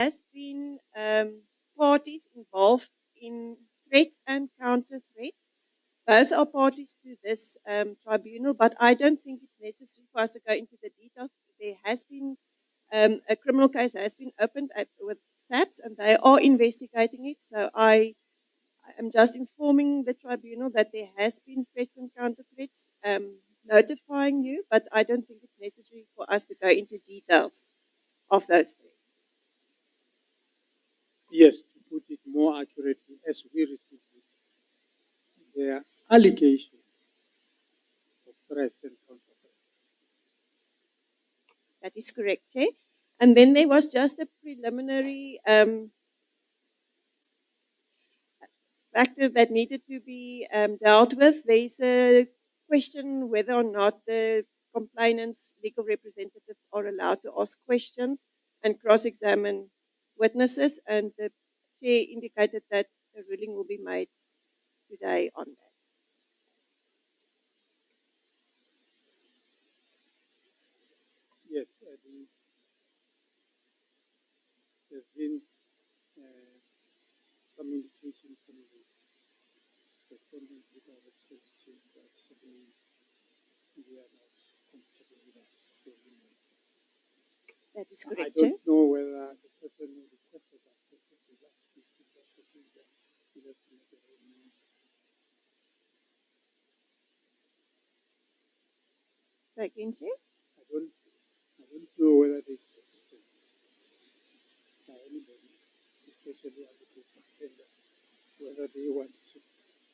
has been parties involved in threats and counter threats. Both are parties to this tribunal, but I don't think it's necessary for us to go into the details. There has been a criminal case has been opened with SAPS, and they are investigating it. So I am just informing the tribunal that there has been threats and counter threats, notifying you, but I don't think it's necessary for us to go into details of those threats. Yes, to put it more accurately, as we received it, there are allegations of threats and counter threats. That is correct, Chair. And then there was just a preliminary factor that needed to be dealt with. There's a question whether or not the complainant's legal representatives are allowed to ask questions and cross-examine witnesses, and the Chair indicated that a ruling will be made today on that. Yes, there's been some indication from the respondents with our representatives that they are not comfortable with us. That is I correct, don't Chair. know whether the person who requested that person will actually be just the thing that we have to make a ruling. Second, Chair. I don't know whether there's persistence by anybody, especially at the defender, whether they want to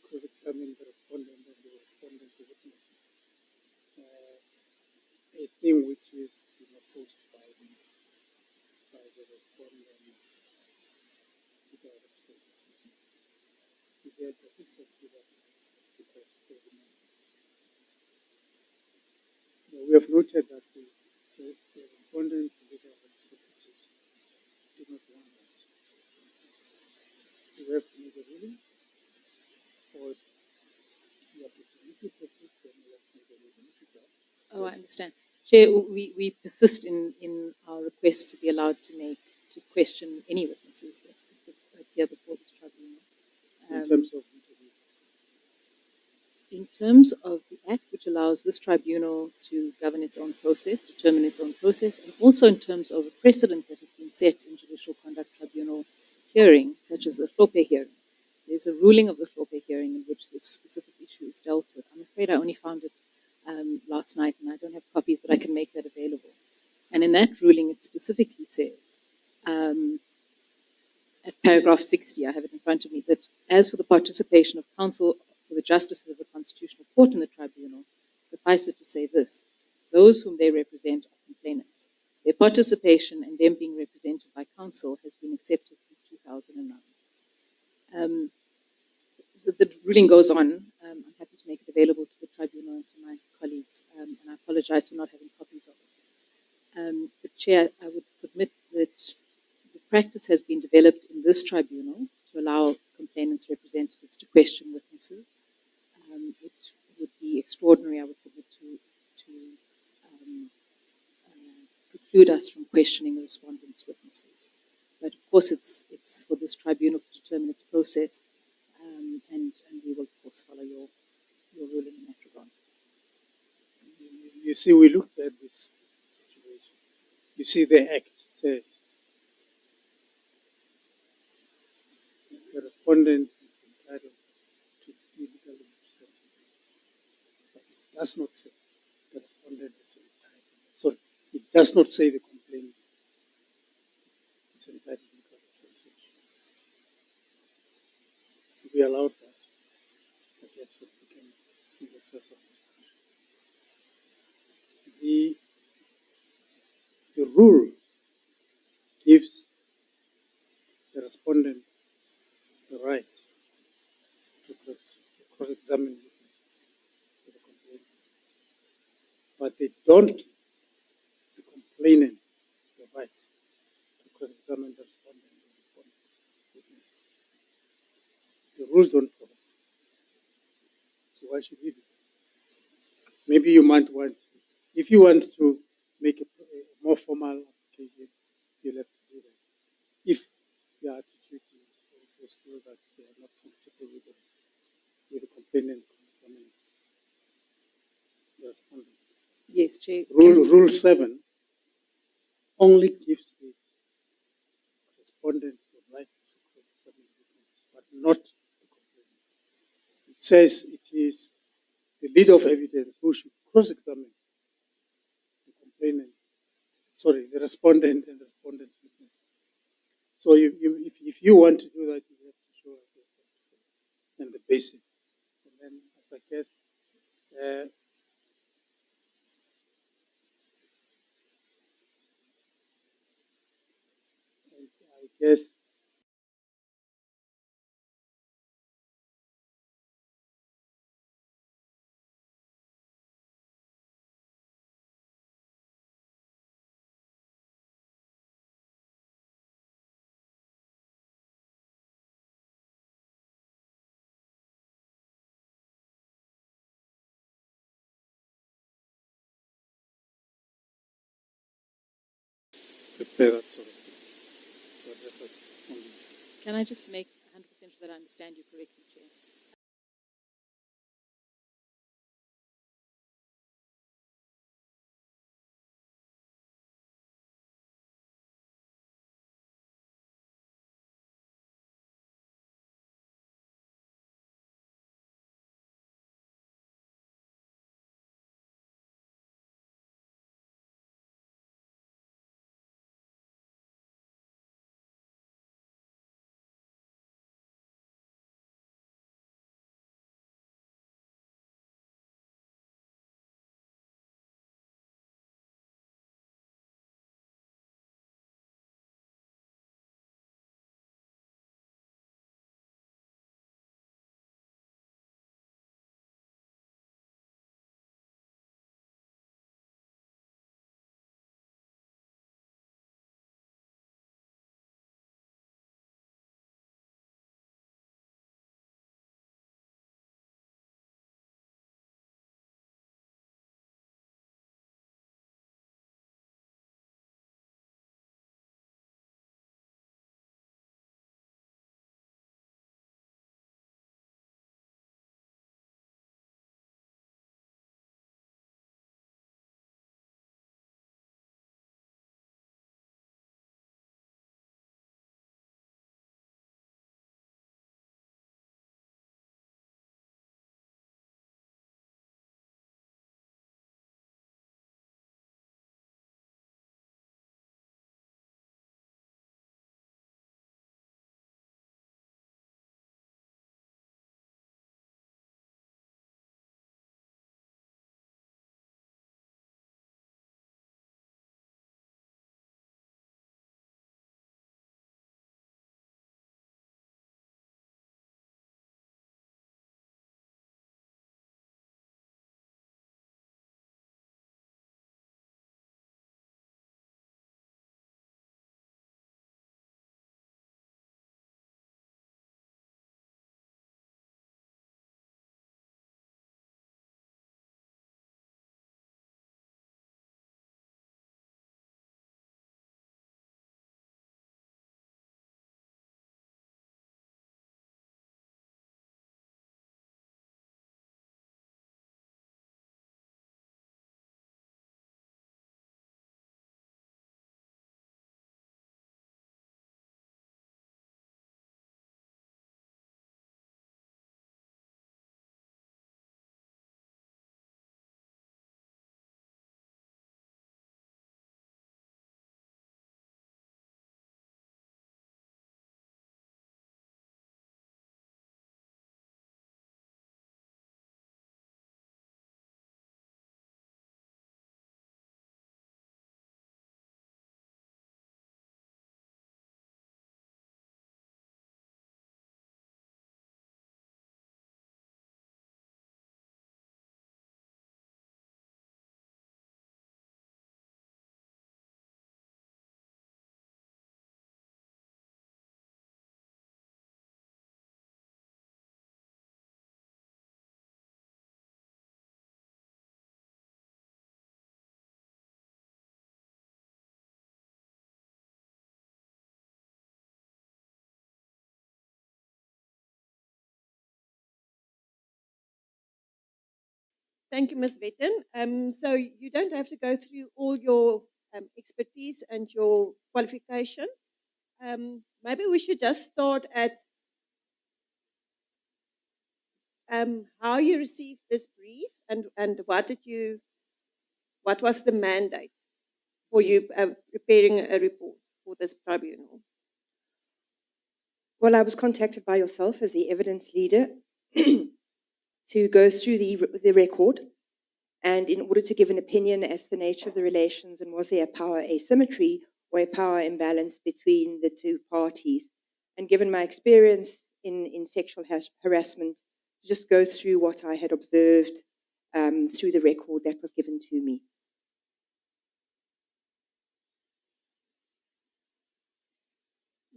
cross-examine the respondent and the respondent's witnesses. A thing which is opposed by the respondents with our representatives. Is there persistence with that request? We have noted that the respondents with our representatives do not want that. Do we have to make a ruling? Or you have to persist and we have to make a ruling? Oh, I understand. Chair, we persist in our request to be allowed to question any witnesses that appear before this tribunal. In terms of interview? In terms of the Act, which allows this tribunal to govern its own process, determine its own process, and also in terms of a precedent that has been set in Judicial Conduct Tribunal hearings, such as the Hlope hearing. There's a ruling of the Hlope hearing in which this specific issue is dealt with. I'm afraid I only found it last night, and I don't have copies, but I can make that available. And in that ruling, it specifically says, at paragraph 60, I have it in front of me, that as for the participation of counsel for the justices of the Constitutional Court in the tribunal, suffice it to say this: those whom they represent are complainants. Their participation and them being represented by counsel has been accepted since 2009. The ruling goes on. I'm happy to make it available to the tribunal and to my colleagues, and I apologize for not having copies of it. But Chair, I would submit that the practice has been developed in this tribunal to allow complainants' representatives to question witnesses. It would be extraordinary, I would submit, to preclude us from questioning the respondents' witnesses. But of course, it's for this tribunal to determine its process, and we will, of course, follow your ruling in that regard. You see, we looked at this situation. You see, the Act says the respondent is entitled to be legally represented. But it does not say the respondent is entitled. Sorry, it does not say the complainant is entitled to legal representation. We allowed that. I guess it became in excess of discussion. The rule gives the respondent the right to cross-examine witnesses for the complainant, but they don't give the complainant the right to cross-examine the respondent and respondent's witnesses. The rules don't provide. So why should we do that? Maybe you might want to, if you want to make a more formal application, you'll have to do that. Yes, Chair. Rule 7 only gives the respondent the right to cross-examine witnesses, but not the complainant. It says it is the leader of evidence who should cross-examine the complainant, the respondent and the respondent's witnesses. So if you want to do that, you have to show us the and the basis. And then, I guess, I guess prepare that sort of thing to address us only. Can I just make 100% sure that I understand you correctly, Chair? Thank you, Ms. Vetten. So you don't have to go through all your expertise and your qualifications. Maybe we should just start at how you received this brief and what was the mandate for you preparing a report for this tribunal? Well, I was contacted by yourself as the evidence leader to go through the record, and in order to give an opinion as to the nature of the relations and was there a power asymmetry or a power imbalance between the two parties. And given my experience in sexual harassment, to just go through what I had observed through the record that was given to me.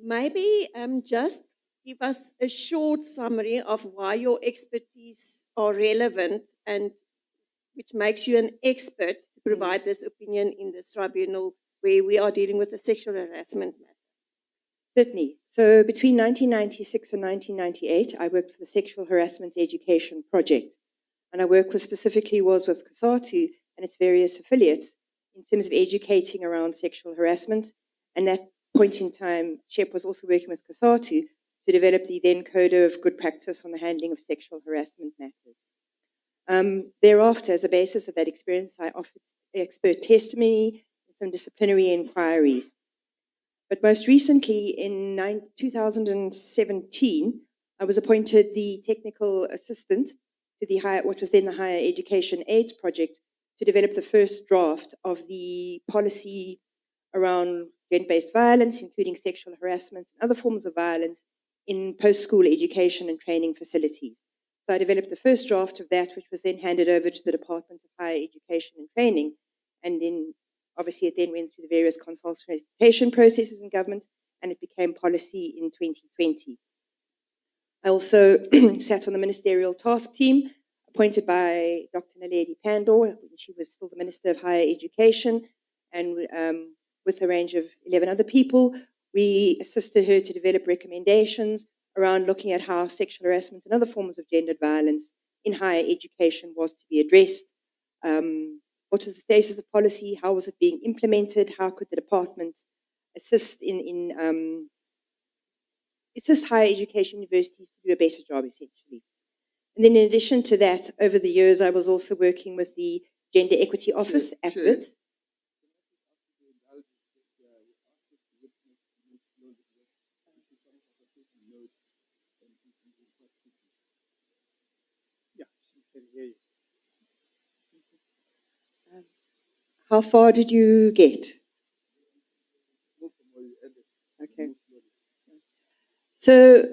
Maybe just give us a short summary of why your expertise are relevant and which makes you an expert to provide this opinion in this tribunal where we are dealing with a sexual harassment matter. Certainly. So between 1996 and 1998, I worked for the Sexual Harassment Education Project. And our work specifically was with COSATU and its various affiliates in terms of educating around sexual harassment. And at that point in time, SHEP was also working with COSATU to develop the then Code of Good Practice on the handling of sexual harassment matters. Thereafter, as a basis of that experience, I offered expert testimony and some disciplinary inquiries. But most recently, in 2017, I was appointed the technical assistant to what was then the Higher Education AIDS Project to develop the first draft of the policy around gender-based violence, including sexual harassment and other forms of violence in post-school education and training facilities. So I developed the first draft of that, which was then handed over to the Department of Higher Education and Training, and obviously it then went through the various consultation processes in government, and it became policy in 2020. I also sat on the ministerial task team appointed by Dr. Naledi Pandor when she was still the Minister of Higher Education, and with a range of 11 other people, we assisted her to develop recommendations around looking at how sexual harassment and other forms of gendered violence in higher education was to be addressed. What was the status of policy? How was it being implemented? How could the department assist assist higher education universities to do a better job, essentially? And then in addition to that, over the years, I was also working with the Gender Equity Office at WITS. Yeah, she can hear you. How far did you get? Okay. So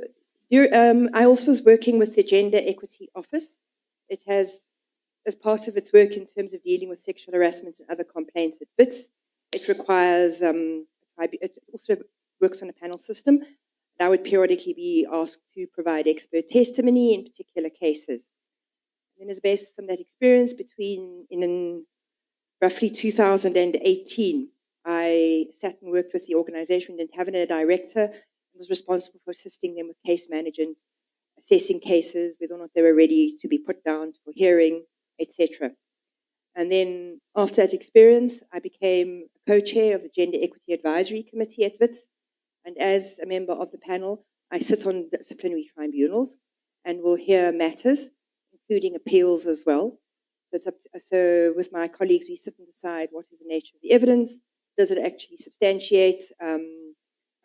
I also was working with the Gender Equity Office. It has, as part of its work in terms of dealing with sexual harassment and other complaints at WITS, it requires, it also works on a panel system. And I would periodically be asked to provide expert testimony in particular cases. And then as a basis on that experience, in roughly 2018, I sat and worked with the organization. We didn't have a director, and was responsible for assisting them with case management, assessing cases, whether or not they were ready to be put down for hearing, etc. And then after that experience, I became co-chair of the Gender Equity Advisory Committee at WITS. And as a member of the panel, I sit on disciplinary tribunals and will hear matters, including appeals as well. So with my colleagues, we sit and decide what is the nature of the evidence. Does it actually substantiate a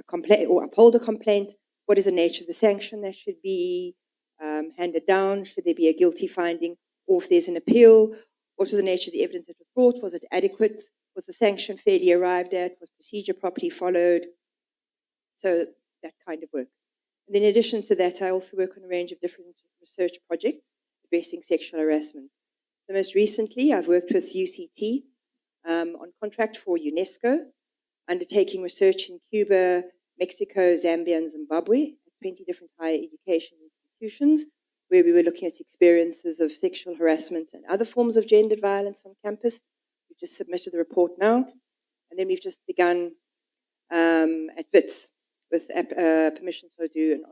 complaint or uphold a complaint? What is the nature of the sanction that should be handed down? Should there be a guilty finding? Or if there's an appeal, what was the nature of the evidence that was brought? Was it adequate? Was the sanction fairly arrived at? Was procedure properly followed? So that kind of work. And then in addition to that, I also work on a range of different research projects addressing sexual harassment. So most recently, I've worked with UCT on contract for UNESCO, undertaking research in Cuba, Mexico, Zambia, and Zimbabwe, 20 different higher education institutions, where we were looking at experiences of sexual harassment and other forms of gendered violence on campus. We've just submitted the report now, and then we've just begun at WITS with permission to do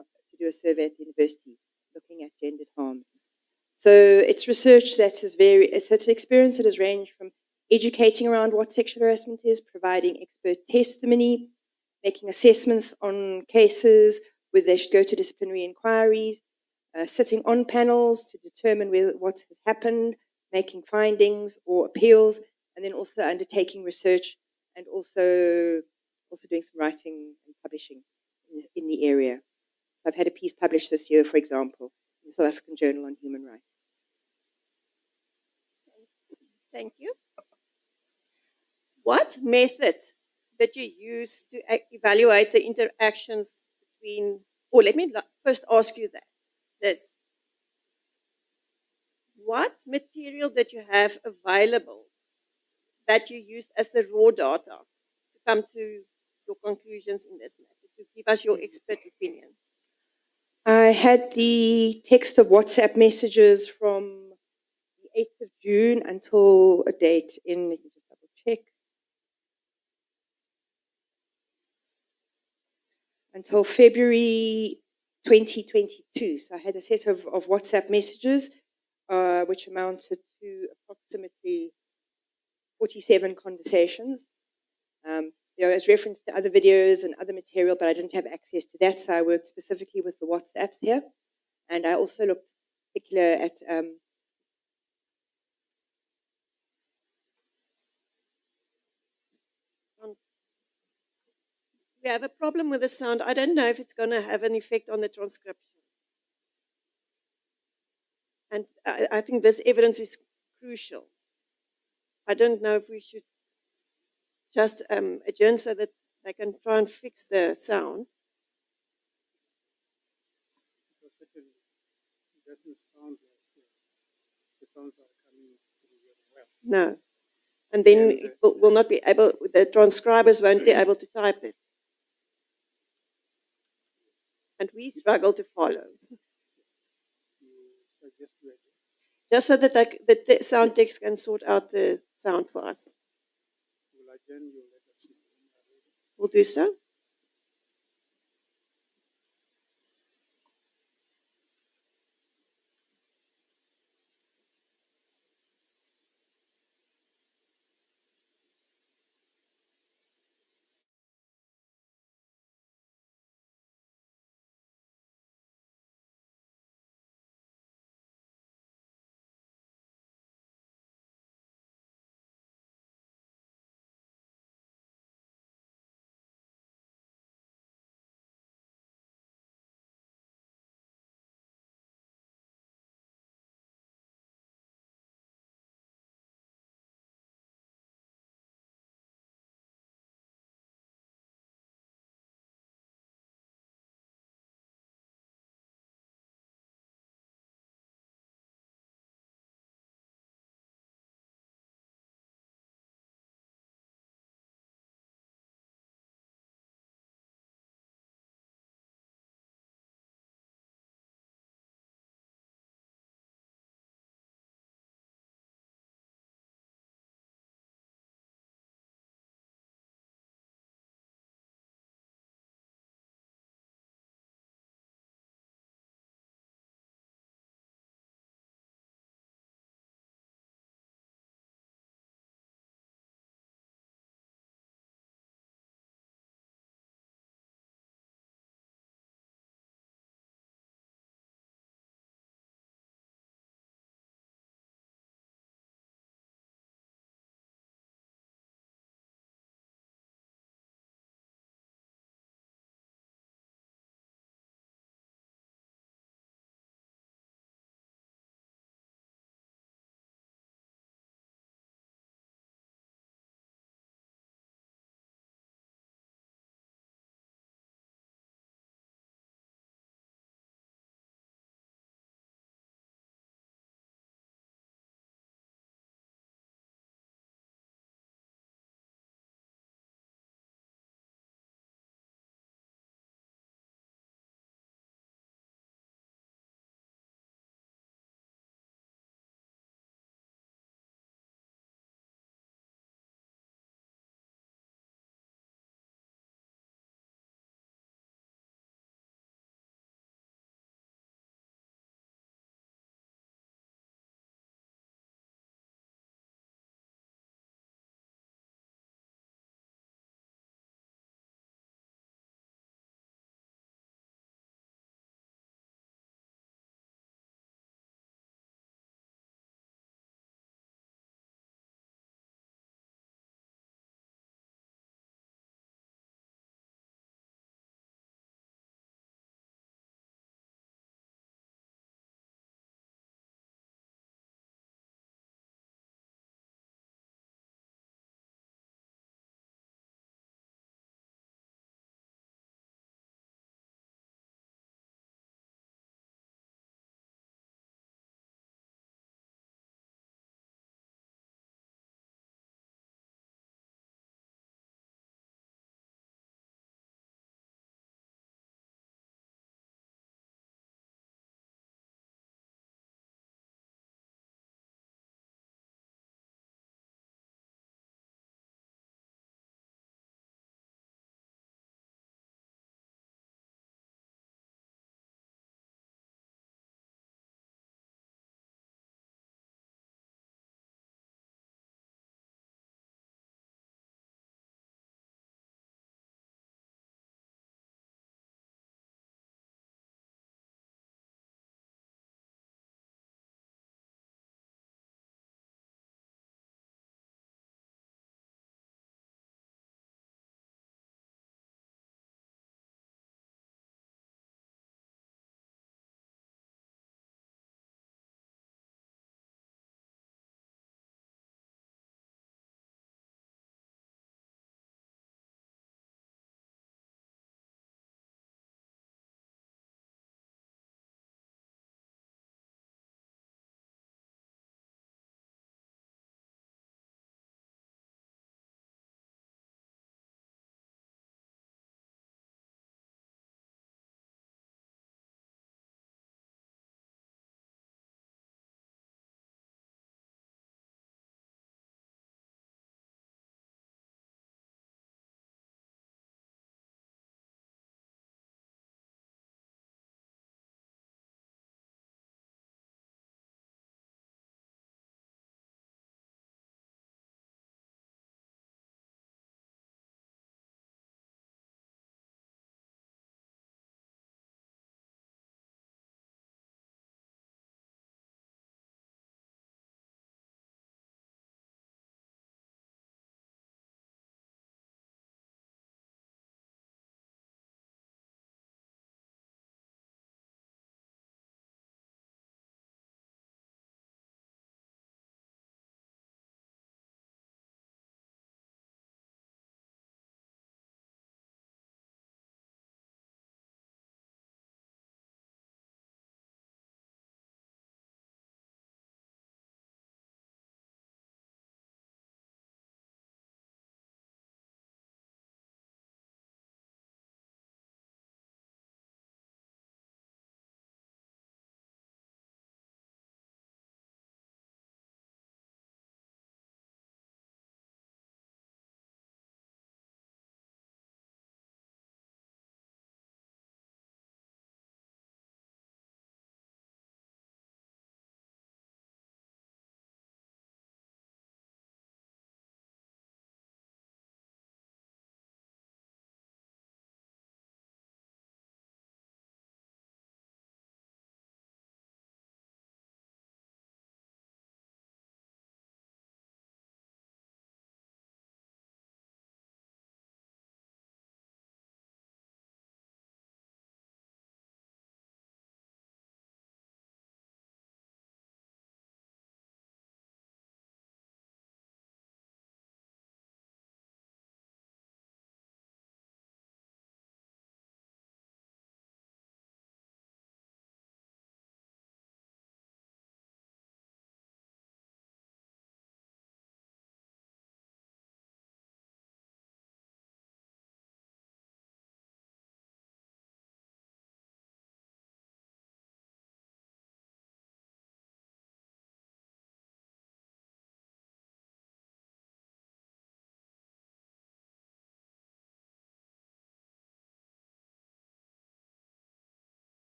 a survey at the university looking at gendered harms. So it's research that is so it's experience that has ranged from educating around what sexual harassment is, providing expert testimony, making assessments on cases, whether they should go to disciplinary inquiries, sitting on panels to determine what has happened, making findings or appeals, and then also undertaking research and also doing some writing and publishing in the area. So I've had a piece published this year, for example, in the South African Journal on Human Rights. Thank you. What method did you use to evaluate the interactions between, or let me first ask you this. What material did you have available that you used as the raw data to come to your conclusions in this matter, to give us your expert opinion? I had the text of WhatsApp messages from the 8th of June until a date in, let me just double check, until February 2022. So I had a set of WhatsApp messages, which amounted to approximately 47 conversations. There was reference to other videos and other material, but I didn't have access to that, so I worked specifically with the WhatsApps here. And I also looked particular at We have a problem with the sound. I don't know if it's going to have an effect on the transcription. And I think this evidence is crucial. I don't know if we should just adjourn so that they can try and fix the sound. Because certainly it doesn't sound like the sounds are coming through very well. No. And then it will not be able, the transcribers won't be able to type it. And we struggle to follow. You suggest we adjourn? Just so that the sound text can sort out the sound for us. We'll adjourn, you let us know when you are ready. We'll do so.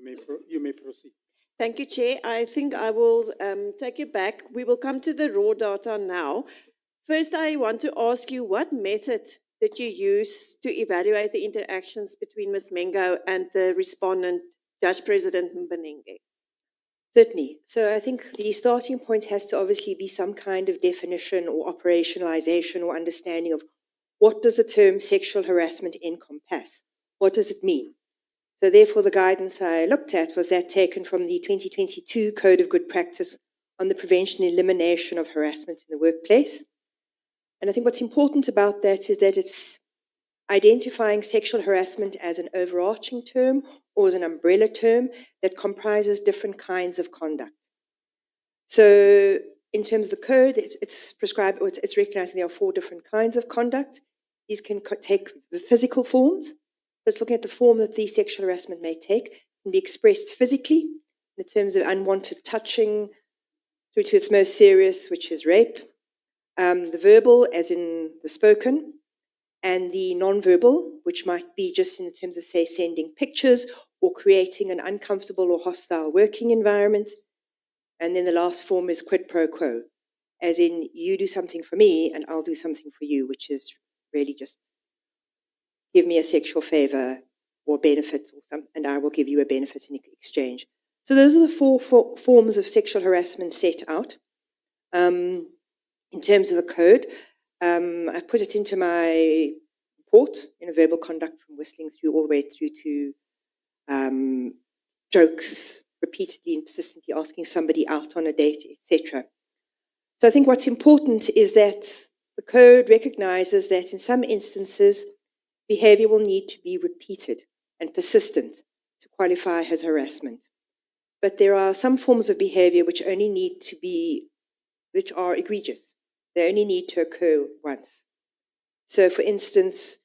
you may proceed. Thank you, Chair. I think I will take you back. We will come to the raw data now. First, I want to ask you, what method did you use to evaluate the interactions between Ms. Mengo and the respondent, Judge President Mbenenge? Certainly. So I think the starting point has to obviously be some kind of definition or operationalization or understanding of what does the term sexual harassment encompass? What does it mean? So therefore, the guidance I looked at was that taken from the 2022 Code of Good Practice on the prevention and elimination of harassment in the workplace. And I think what's important about that is that it's identifying sexual harassment as an overarching term or as an umbrella term that comprises different kinds of conduct. So in terms of the code, it's prescribed, or it's recognizing there are 4 different kinds of conduct. These can take the physical forms. So it's looking at the form that the sexual harassment may take. It can be expressed physically in terms of unwanted touching through to its most serious, which is rape. The verbal, as in the spoken, and the non-verbal, which might be just in terms of, say, sending pictures or creating an uncomfortable or hostile working environment. And then the last form is quid pro quo, as in you do something for me and I'll do something for you, which is really just give me a sexual favor or benefit or something, and I will give you a benefit in exchange. So those are the 4 forms of sexual harassment set out. In terms of the code, I put it into my report in a verbal conduct from whistling through all the way through to jokes, repeatedly and persistently asking somebody out on a date, etc. So I think what's important is that the code recognizes that in some instances, behavior will need to be repeated and persistent to qualify as harassment. But there are some forms of behavior which only need to be, which are egregious. They only need to occur once. So, for instance,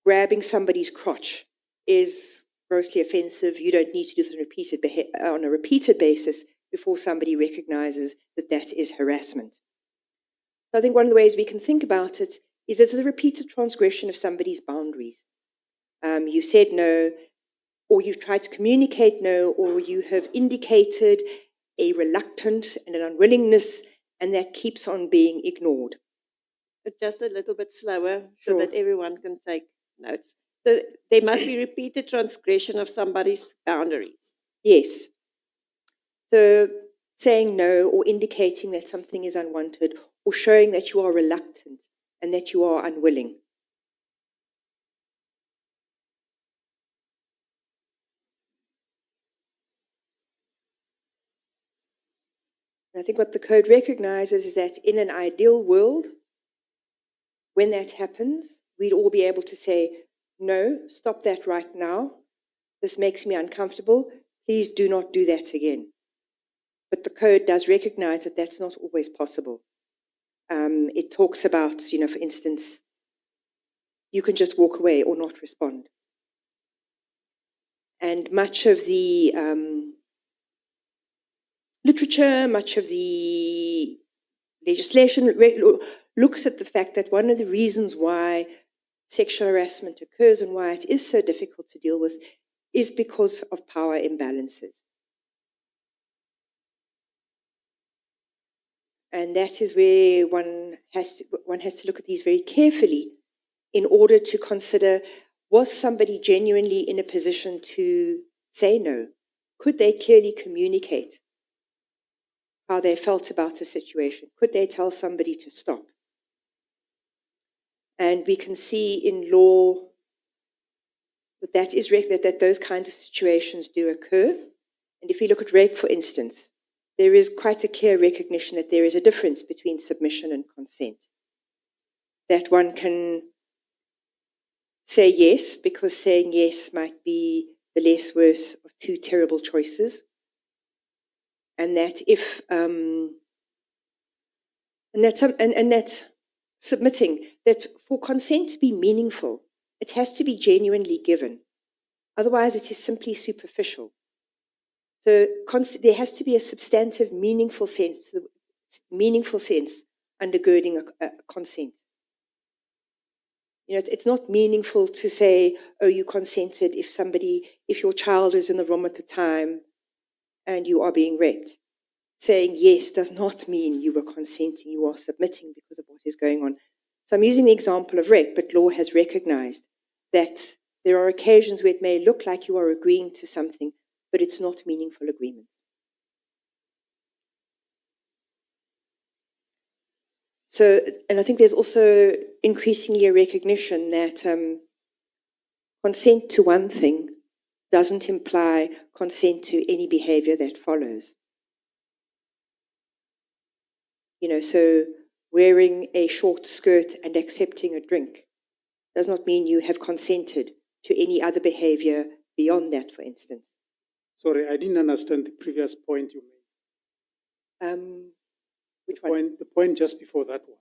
grabbing somebody's crotch is grossly offensive. You don't need to do this on a repeated basis before somebody recognizes that that is harassment. So I think one of the ways we can think about it is there's a repeated transgression of somebody's boundaries. You said no, or you've tried to communicate no, or you have indicated a reluctance and an unwillingness, and that keeps on being ignored. But just a little bit slower so Sure. that everyone can take notes. So there must be repeated transgression of somebody's boundaries. Yes. So saying no or indicating that something is unwanted or showing that you are reluctant and that you are unwilling. And I think what the code recognizes is that in an ideal world, when that happens, we'd all be able to say, no, stop that right now. This makes me uncomfortable. Please do not do that again. But the code does recognize that that's not always possible. It talks about, for instance, you can just walk away or not respond. And much of the literature, much of the legislation looks at the fact that one of the reasons why sexual harassment occurs and why it is so difficult to deal with is because of power imbalances. And that is where one has to look at these very carefully in order to consider, was somebody genuinely in a position to say no? Could they clearly communicate how they felt about a situation? Could they tell somebody to stop? And we can see in law that those kinds of situations do occur. And if we look at rape, for instance, there is quite a clear recognition that there is a difference between submission and consent. That one can say yes, because saying yes might be the less worse of 2 terrible choices. And that if and that's submitting, that for consent to be meaningful, it has to be genuinely given. Otherwise, it is simply superficial. So there has to be a substantive, meaningful sense undergirding a consent. it's not meaningful to say, oh, you consented if your child is in the room at the time and you are being raped. Saying yes does not mean you were consenting, you are submitting because of what is going on. So I'm using the example of rape, but law has recognized that there are occasions where it may look like you are agreeing to something, but it's not meaningful agreement. So, and I think there's also increasingly a recognition that consent to one thing doesn't imply consent to any behavior that follows. So wearing a short skirt and accepting a drink does not mean you have consented to any other behavior beyond that, for instance. Sorry, I didn't understand the previous point you made. Which one? The point just before that one.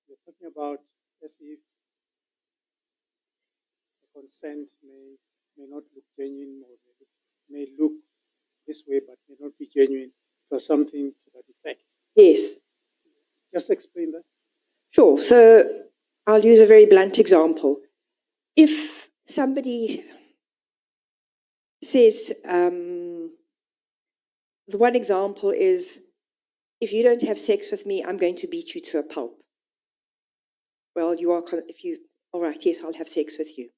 You're talking about as if the consent may not look genuine, or may look this way but may not be genuine, or something to that effect. Yes. Just explain that. Sure. So I'll use a very blunt example. If somebody says, the one example is, if you don't have sex with me, I'm going to beat you to a pulp. Well, all right, yes, I'll have sex with you.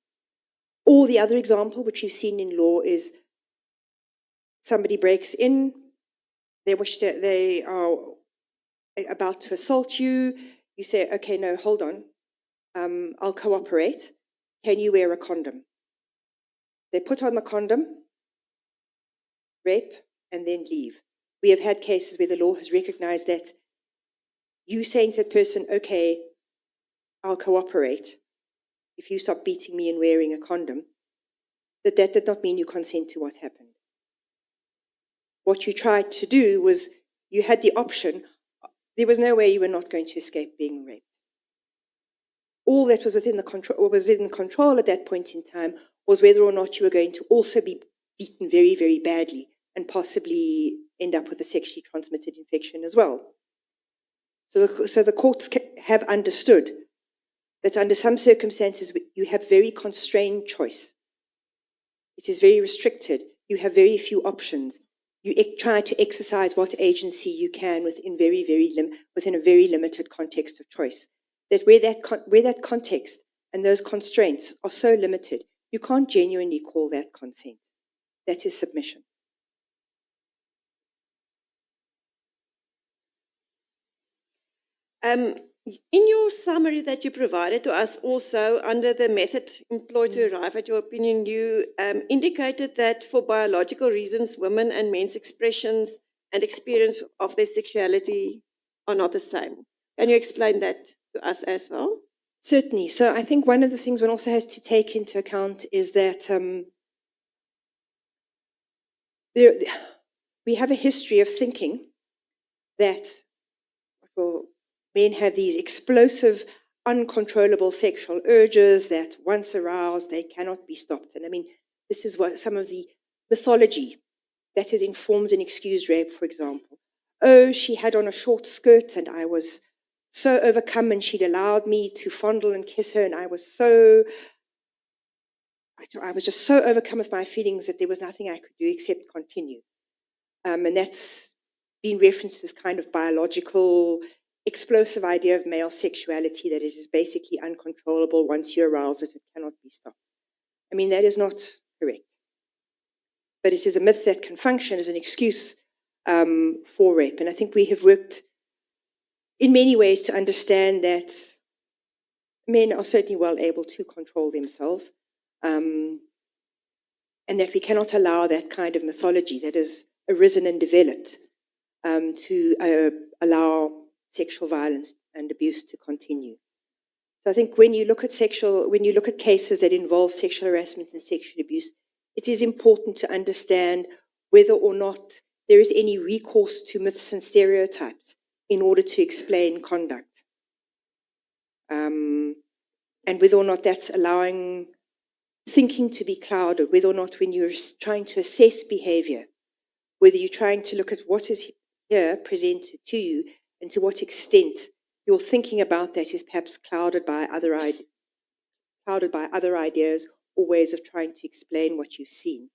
Or the other example, which we've seen in law, is somebody breaks in, they are about to assault you, you say, okay, no, hold on, I'll cooperate. Can you wear a condom? They put on the condom, rape, and then leave. We have had cases where the law has recognized that you saying to that person, okay, I'll cooperate if you stop beating me and wearing a condom, that did not mean you consent to what happened. What you tried to do was, you had the option, there was no way you were not going to escape being raped. All that was within control at that point in time was whether or not you were going to also be beaten very, very badly and possibly end up with a sexually transmitted infection as well. So the courts have understood that under some circumstances you have very constrained choice. It is very restricted. You have very few options. You try to exercise what agency you can within a very limited context of choice. That where that context and those constraints are so limited, you can't genuinely call that consent. That is submission. In your summary that you provided to us, also under the method employed to arrive at your opinion, you indicated that for biological reasons, women and men's expressions and experience of their sexuality are not the same. Can you explain that to us as well? Certainly. So I think one of the things one also has to take into account is that we have a history of thinking that men have these explosive, uncontrollable sexual urges that once aroused, they cannot be stopped. And I mean, this is what some of the mythology that has informed and excused rape, for example. Oh, she had on a short skirt and I was so overcome and she'd allowed me to fondle and kiss her and I was just so overcome with my feelings that there was nothing I could do except continue. And that's been referenced as kind of biological, explosive idea of male sexuality, that it is basically uncontrollable. Once you arouse it, it cannot be stopped. I mean, that is not correct. But it is a myth that can function as an excuse for rape. And I think we have worked in many ways to understand that men are certainly well able to control themselves, and that we cannot allow that kind of mythology that has arisen and developed to allow sexual violence and abuse to continue. So I think when you look at cases that involve sexual harassment and sexual abuse, it is important to understand whether or not there is any recourse to myths and stereotypes in order to explain conduct. And whether or not that's allowing thinking to be clouded, whether or not when you're trying to assess behavior, whether you're trying to look at what is here presented to you and to what extent your thinking about that is perhaps clouded by other clouded by other ideas or ways of trying to explain what you've seen.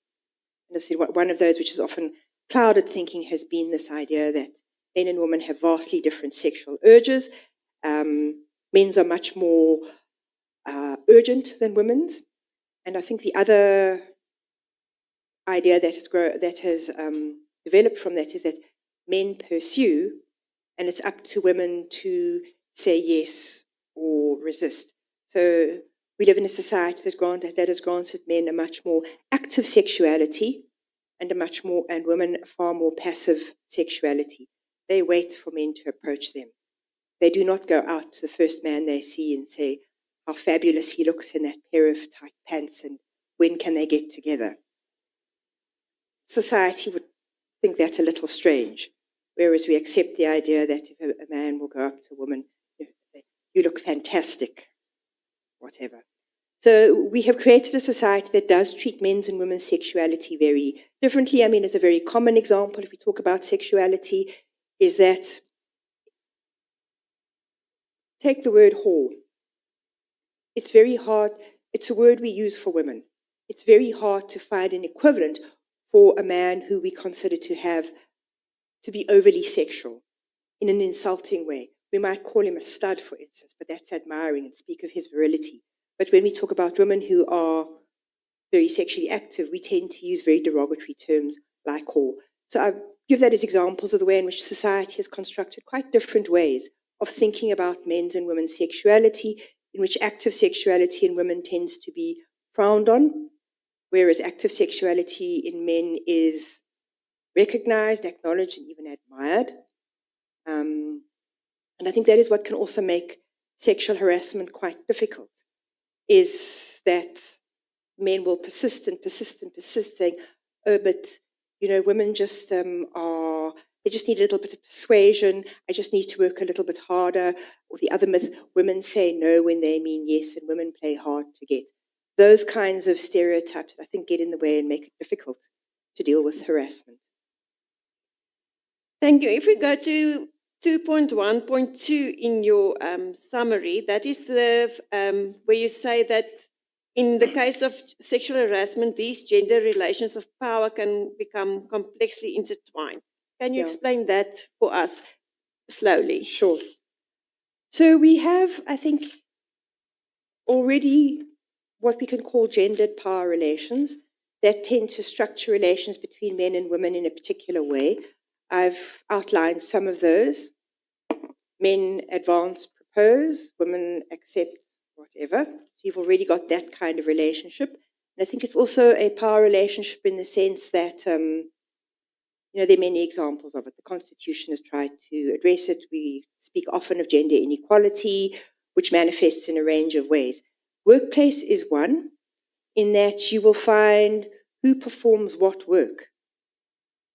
And I've said one of those which is often clouded thinking has been this idea that men and women have vastly different sexual urges. Men's are much more urgent than women's. And I think the other idea that has developed from that is that men pursue, and it's up to women to say yes or resist. So we live in a society that has granted men a much more active sexuality and women a far more passive sexuality. They wait for men to approach them. They do not go out to the first man they see and say how fabulous he looks in that pair of tight pants and when can they get together. Society would think that a little strange, whereas we accept the idea that if a man will go up to a woman, you look fantastic, whatever. So we have created a society that does treat men's and women's sexuality very differently. I mean, as a very common example, if we talk about sexuality, is that take the word whore. It's very hard. It's a word we use for women. It's very hard to find an equivalent for a man who we consider to be overly sexual in an insulting way. We might call him a stud, for instance, but that's admiring and speak of his virility. But when we talk about women who are very sexually active, we tend to use very derogatory terms like whore. So I give that as examples of the way in which society has constructed quite different ways of thinking about men's and women's sexuality, in which active sexuality in women tends to be frowned on, whereas active sexuality in men is recognized, acknowledged, and even admired. And I think that is what can also make sexual harassment quite difficult, is that men will persist and persist and persist, saying, oh, but, women just they just need a little bit of persuasion. I just need to work a little bit harder. Or the other myth, women say no when they mean yes, and women play hard to get. Those kinds of stereotypes, I think, get in the way and make it difficult to deal with harassment. Thank you. If we go to 2.1.2 in your summary, that is where you say that in the case of sexual harassment, these gender relations of power can become complexly intertwined. Can you explain that for us slowly? Sure. So we have, I think, already what we can call gendered power relations that tend to structure relations between men and women in a particular way. I've outlined some of those. Men advance, propose, women accept, whatever. So you've already got that kind of relationship. And I think it's also a power relationship in the sense that, there are many examples of it. The Constitution has tried to address it. We speak often of gender inequality, which manifests in a range of ways. Workplace is one, in that you will find who performs what work.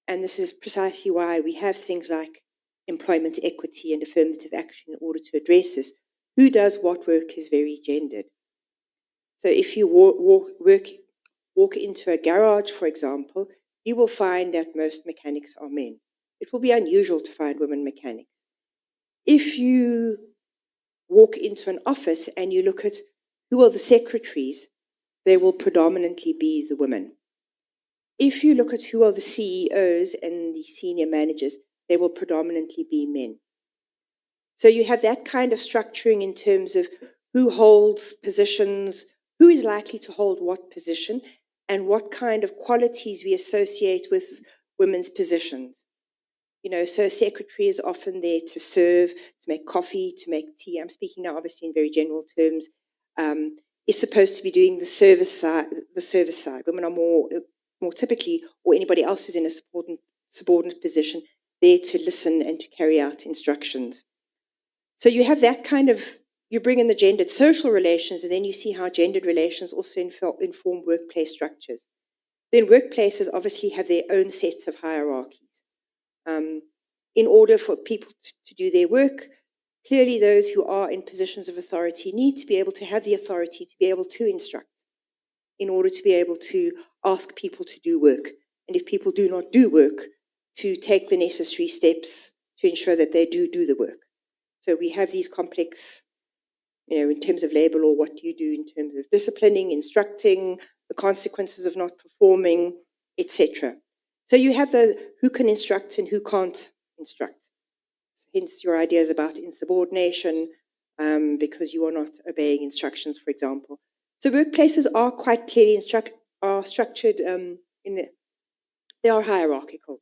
And this is precisely why we have things like employment equity and affirmative action in order to address this. Who does what work is very gendered. So if you walk into a garage, for example, you will find that most mechanics are men. It will be unusual to find women mechanics. If you walk into an office and you look at who are the secretaries, they will predominantly be the women. If you look at who are the CEOs and the senior managers, they will predominantly be men. So you have that kind of structuring in terms of who holds positions, who is likely to hold what position, and what kind of qualities we associate with women's positions. So secretary is often there to serve, to make coffee, to make tea. I'm speaking now obviously in very general terms. Is supposed to be doing the service side. Women are more typically, or anybody else who's in a subordinate position, there to listen and to carry out instructions. So you have that kind of, you bring in the gendered social relations, and then you see how gendered relations also inform workplace structures. Then workplaces obviously have their own sets of hierarchies. In order for people to do their work, clearly those who are in positions of authority need to be able to have the authority to be able to instruct, in order to be able to ask people to do work. And if people do not do work, to take the necessary steps to ensure that they do the work. So we have these complex in terms of labour law, what do you do in terms of disciplining, instructing, the consequences of not performing, etc. So you have those who can instruct and who can't instruct. Hence your ideas about insubordination, because you are not obeying instructions, for example. So workplaces are quite clearly structured they are hierarchical,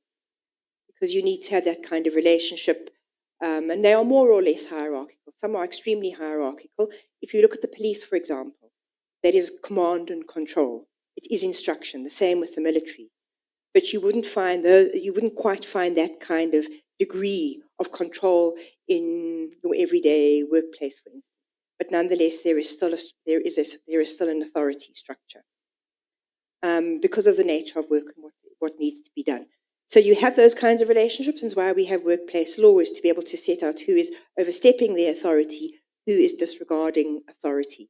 because you need to have that kind of relationship, and they are more or less hierarchical. Some are extremely hierarchical. If you look at the police, for example, that is command and control. It is instruction, the same with the military. But you wouldn't quite find that kind of degree of control in your everyday workplace, for instance. But nonetheless, there is still an authority structure, because of the nature of work and what needs to be done. So you have those kinds of relationships, and why we have workplace law is to be able to set out who is overstepping their authority, who is disregarding authority.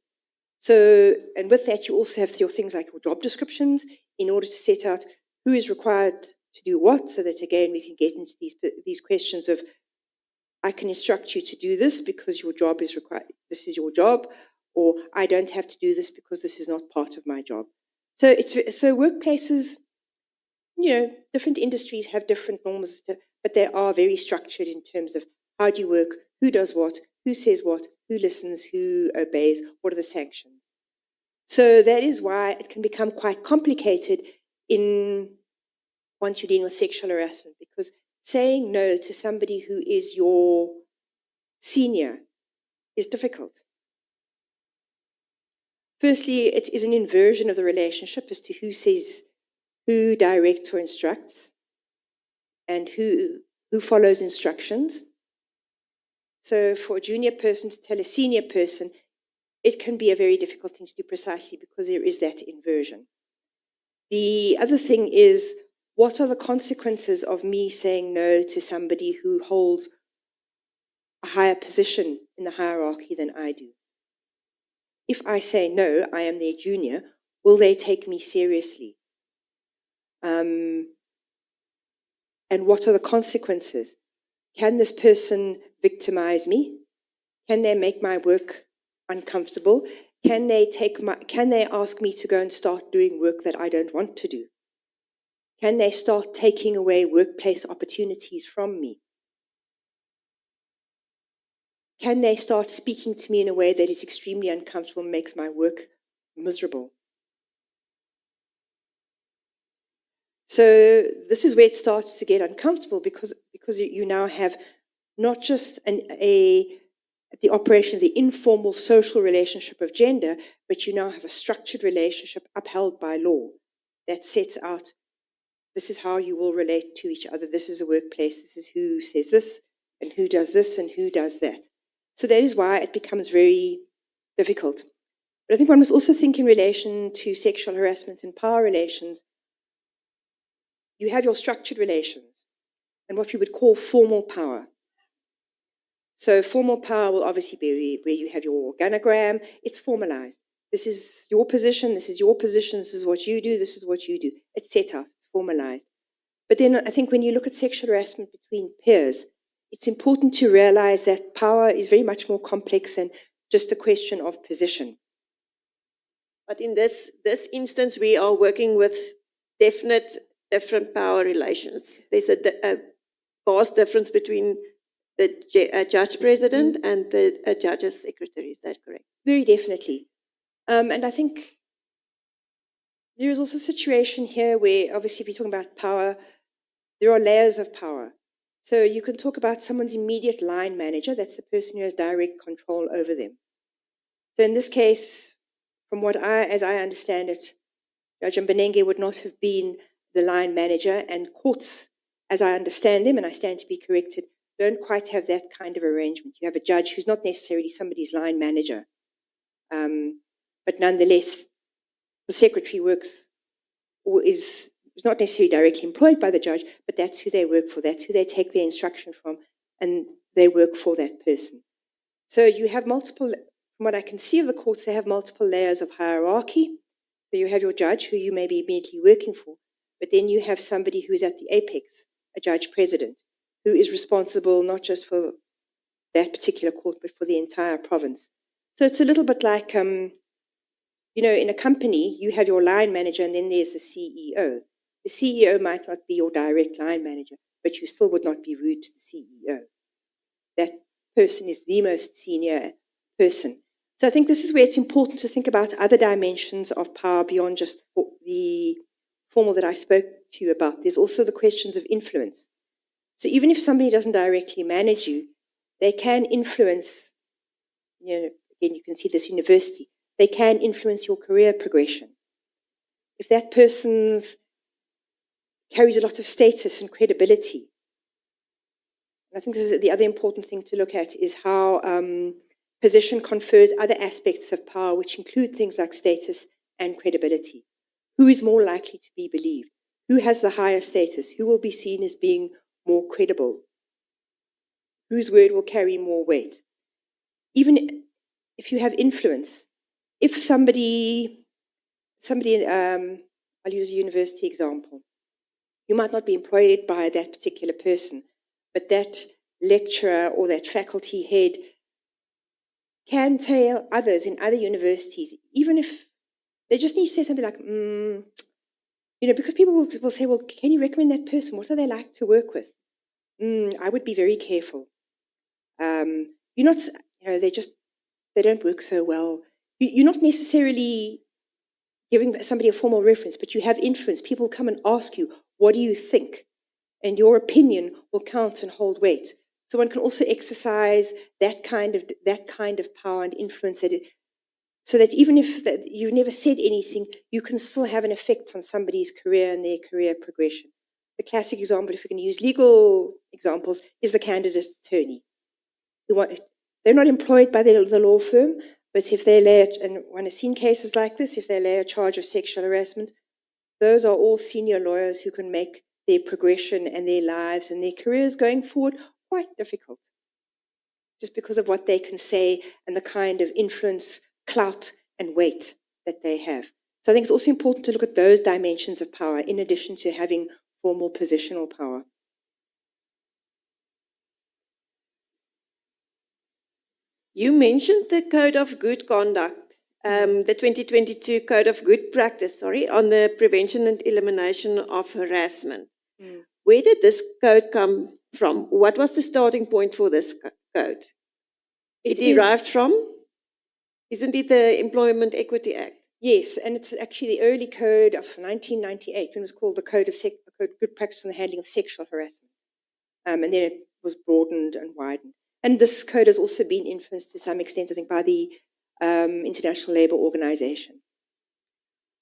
So, and with that, you also have your things like your job descriptions in order to set out who is required to do what, so that, again, we can get into these questions of, I can instruct you to do this because your job is required, this is your job, or I don't have to do this because this is not part of my job. So workplaces, different industries have different norms, but they are very structured in terms of how do you work, who does what, who says what, who listens, who obeys, what are the sanctions. So that is why it can become quite complicated once you're dealing with sexual harassment, because saying no to somebody who is your senior is difficult. Firstly, it is an inversion of the relationship as to who directs or instructs, and who follows instructions. So for a junior person to tell a senior person, it can be a very difficult thing to do, precisely because there is that inversion. The other thing is, what are the consequences of me saying no to somebody who holds a higher position in the hierarchy than I do? If I say no, I am their junior, will they take me seriously? And what are the consequences? Can this person victimize me? Can they make my work uncomfortable? Can they ask me to go and start doing work that I don't want to do? Can they start taking away workplace opportunities from me? Can they start speaking to me in a way that is extremely uncomfortable and makes my work miserable? So this is where it starts to get uncomfortable, because you now have not just the operation of the informal social relationship of gender, but you now have a structured relationship upheld by law that sets out, this is how you will relate to each other. This is a workplace. This is who says this and who does this and who does that. So that is why it becomes very difficult. But I think one must also think in relation to sexual harassment and power relations. You have your structured relations and what we would call formal power. So formal power will obviously be where you have your organogram. It's formalized. This is your position. This is your position. This is what you do. This is what you do. It's set out. It's formalized. But then I think when you look at sexual harassment between peers, it's important to realize that power is very much more complex than just a question of position. But in this instance, we are working with different power relations. There's a vast difference between the judge president and the judge's secretary. Is that correct? Very definitely. And I think there is also a situation here where, obviously, if you're talking about power, there are layers of power. So you can talk about someone's immediate line manager. That's the person who has direct control over them. So in this case, as I understand it, Judge Mbenenge would not have been the line manager, and courts, as I understand them, and I stand to be corrected, don't quite have that kind of arrangement. You have a judge who's not necessarily somebody's line manager, but nonetheless, the secretary works or is not necessarily directly employed by the judge, but that's who they work for. That's who they take their instruction from, and they work for that person. So you have multiple, from what I can see of the courts, they have multiple layers of hierarchy. So you have your judge, who you may be immediately working for, but then you have somebody who is at the apex, a judge president, who is responsible not just for that particular court, but for the entire province. So it's a little bit like, in a company, you have your line manager and then there's the CEO. The CEO might not be your direct line manager, but you still would not be rude to the CEO. That person is the most senior person. So I think this is where it's important to think about other dimensions of power beyond just the formal that I spoke to you about. There's also the questions of influence. So even if somebody doesn't directly manage you, they can influence, again, you can see this university, they can influence your career progression. If that person carries a lot of status and credibility, I think this is the other important thing to look at is how position confers other aspects of power, which include things like status and credibility. Who is more likely to be believed? Who has the higher status? Who will be seen as being more credible? Whose word will carry more weight? Even if you have influence, if somebody, I'll use a university example, you might not be employed by that particular person, but that lecturer or that faculty head can tell others in other universities, even if they just need to say something like, because people will say, well, can you recommend that person? What are they like to work with? I would be very careful. You're not, they don't work so well. You're not necessarily giving somebody a formal reference, but you have influence. People come and ask you, what do you think? And your opinion will count and hold weight. So one can also exercise that kind of power and influence so that even if you've never said anything, you can still have an effect on somebody's career and their career progression. The classic example, if we're going to use legal examples, is the candidate's attorney. They're not employed by the law firm, but if they and one has seen cases like this, if they lay a charge of sexual harassment, those are all senior lawyers who can make their progression and their lives and their careers going forward quite difficult, just because of what they can say and the kind of influence, clout, and weight that they have. So I think it's also important to look at those dimensions of power in addition to having formal positional power. You mentioned the Code of Good Conduct, the 2022 Code of Good Practice, on the prevention and elimination of harassment. Where did this code come from? What was the starting point for this code? It derived from? Isn't it the Employment Equity Act? Yes, and it's actually the early code of 1998, when it was called the Code of Good Practice on the Handling of Sexual Harassment. And then it was broadened and widened. And this code has also been influenced to some extent, I think, by the International Labour Organization.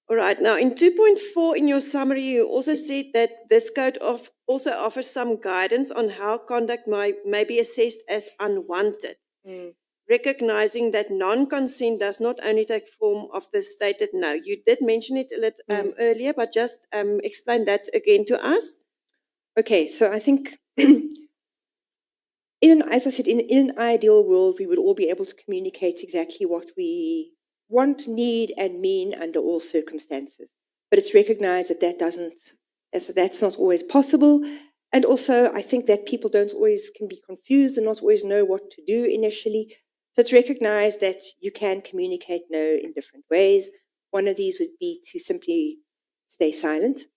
All right. Now, in 2.4 in your summary, you also said that this code also offers some guidance on how conduct may be assessed as unwanted, recognizing that non-consent does not only take form of the stated no. You did mention it a little earlier, but just explain that again to us. Okay, so I think, as I said, in an ideal world, we would all be able to communicate exactly what we want, need, and mean under all circumstances. But it's recognized that that's not always possible. And also, I think that people can be confused and not always know what to do initially. So it's recognized that you can communicate no in different ways. One of these would be to simply stay silent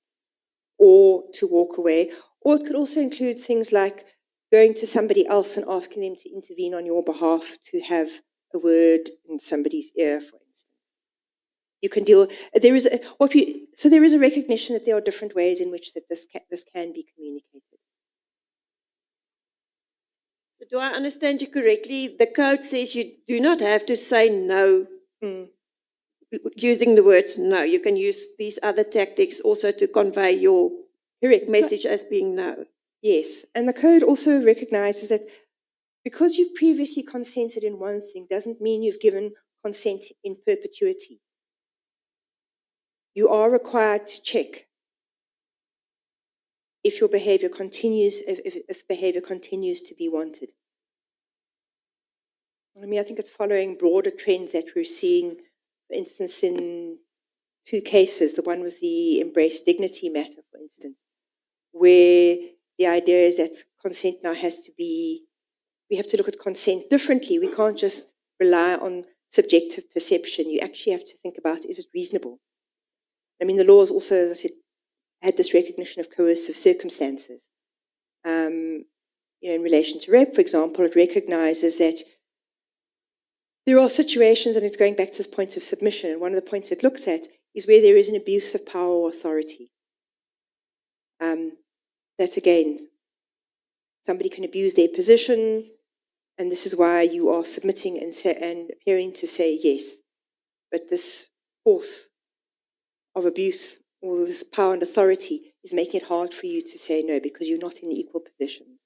or to walk away. Or it could also include things like going to somebody else and asking them to intervene on your behalf to have a word in somebody's ear, for instance. You can deal. There is a recognition that there are different ways in which this can be communicated. So do I understand you correctly? The code says you do not have to say no using the words no. You can use these other tactics also to convey your correct message as being no. Yes, and the code also recognizes that because you've previously consented in one thing doesn't mean you've given consent in perpetuity. You are required to check if your behavior continues, if behavior continues to be wanted. I think it's following broader trends that we're seeing, for instance, in two cases. The one was the Embrace Dignity matter, for instance, where the idea is that consent now we have to look at consent differently. We can't just rely on subjective perception, you actually have to think about, is it reasonable? I mean, the laws also, as I said, had this recognition of coercive circumstances. In relation to rape, for example, it recognizes that there are situations, and it's going back to this point of submission, and one of the points it looks at is where there is an abuse of power or authority. That again, somebody can abuse their position, and this is why you are submitting and appearing to say yes. But this force of abuse or this power and authority is making it hard for you to say no because you're not in equal positions.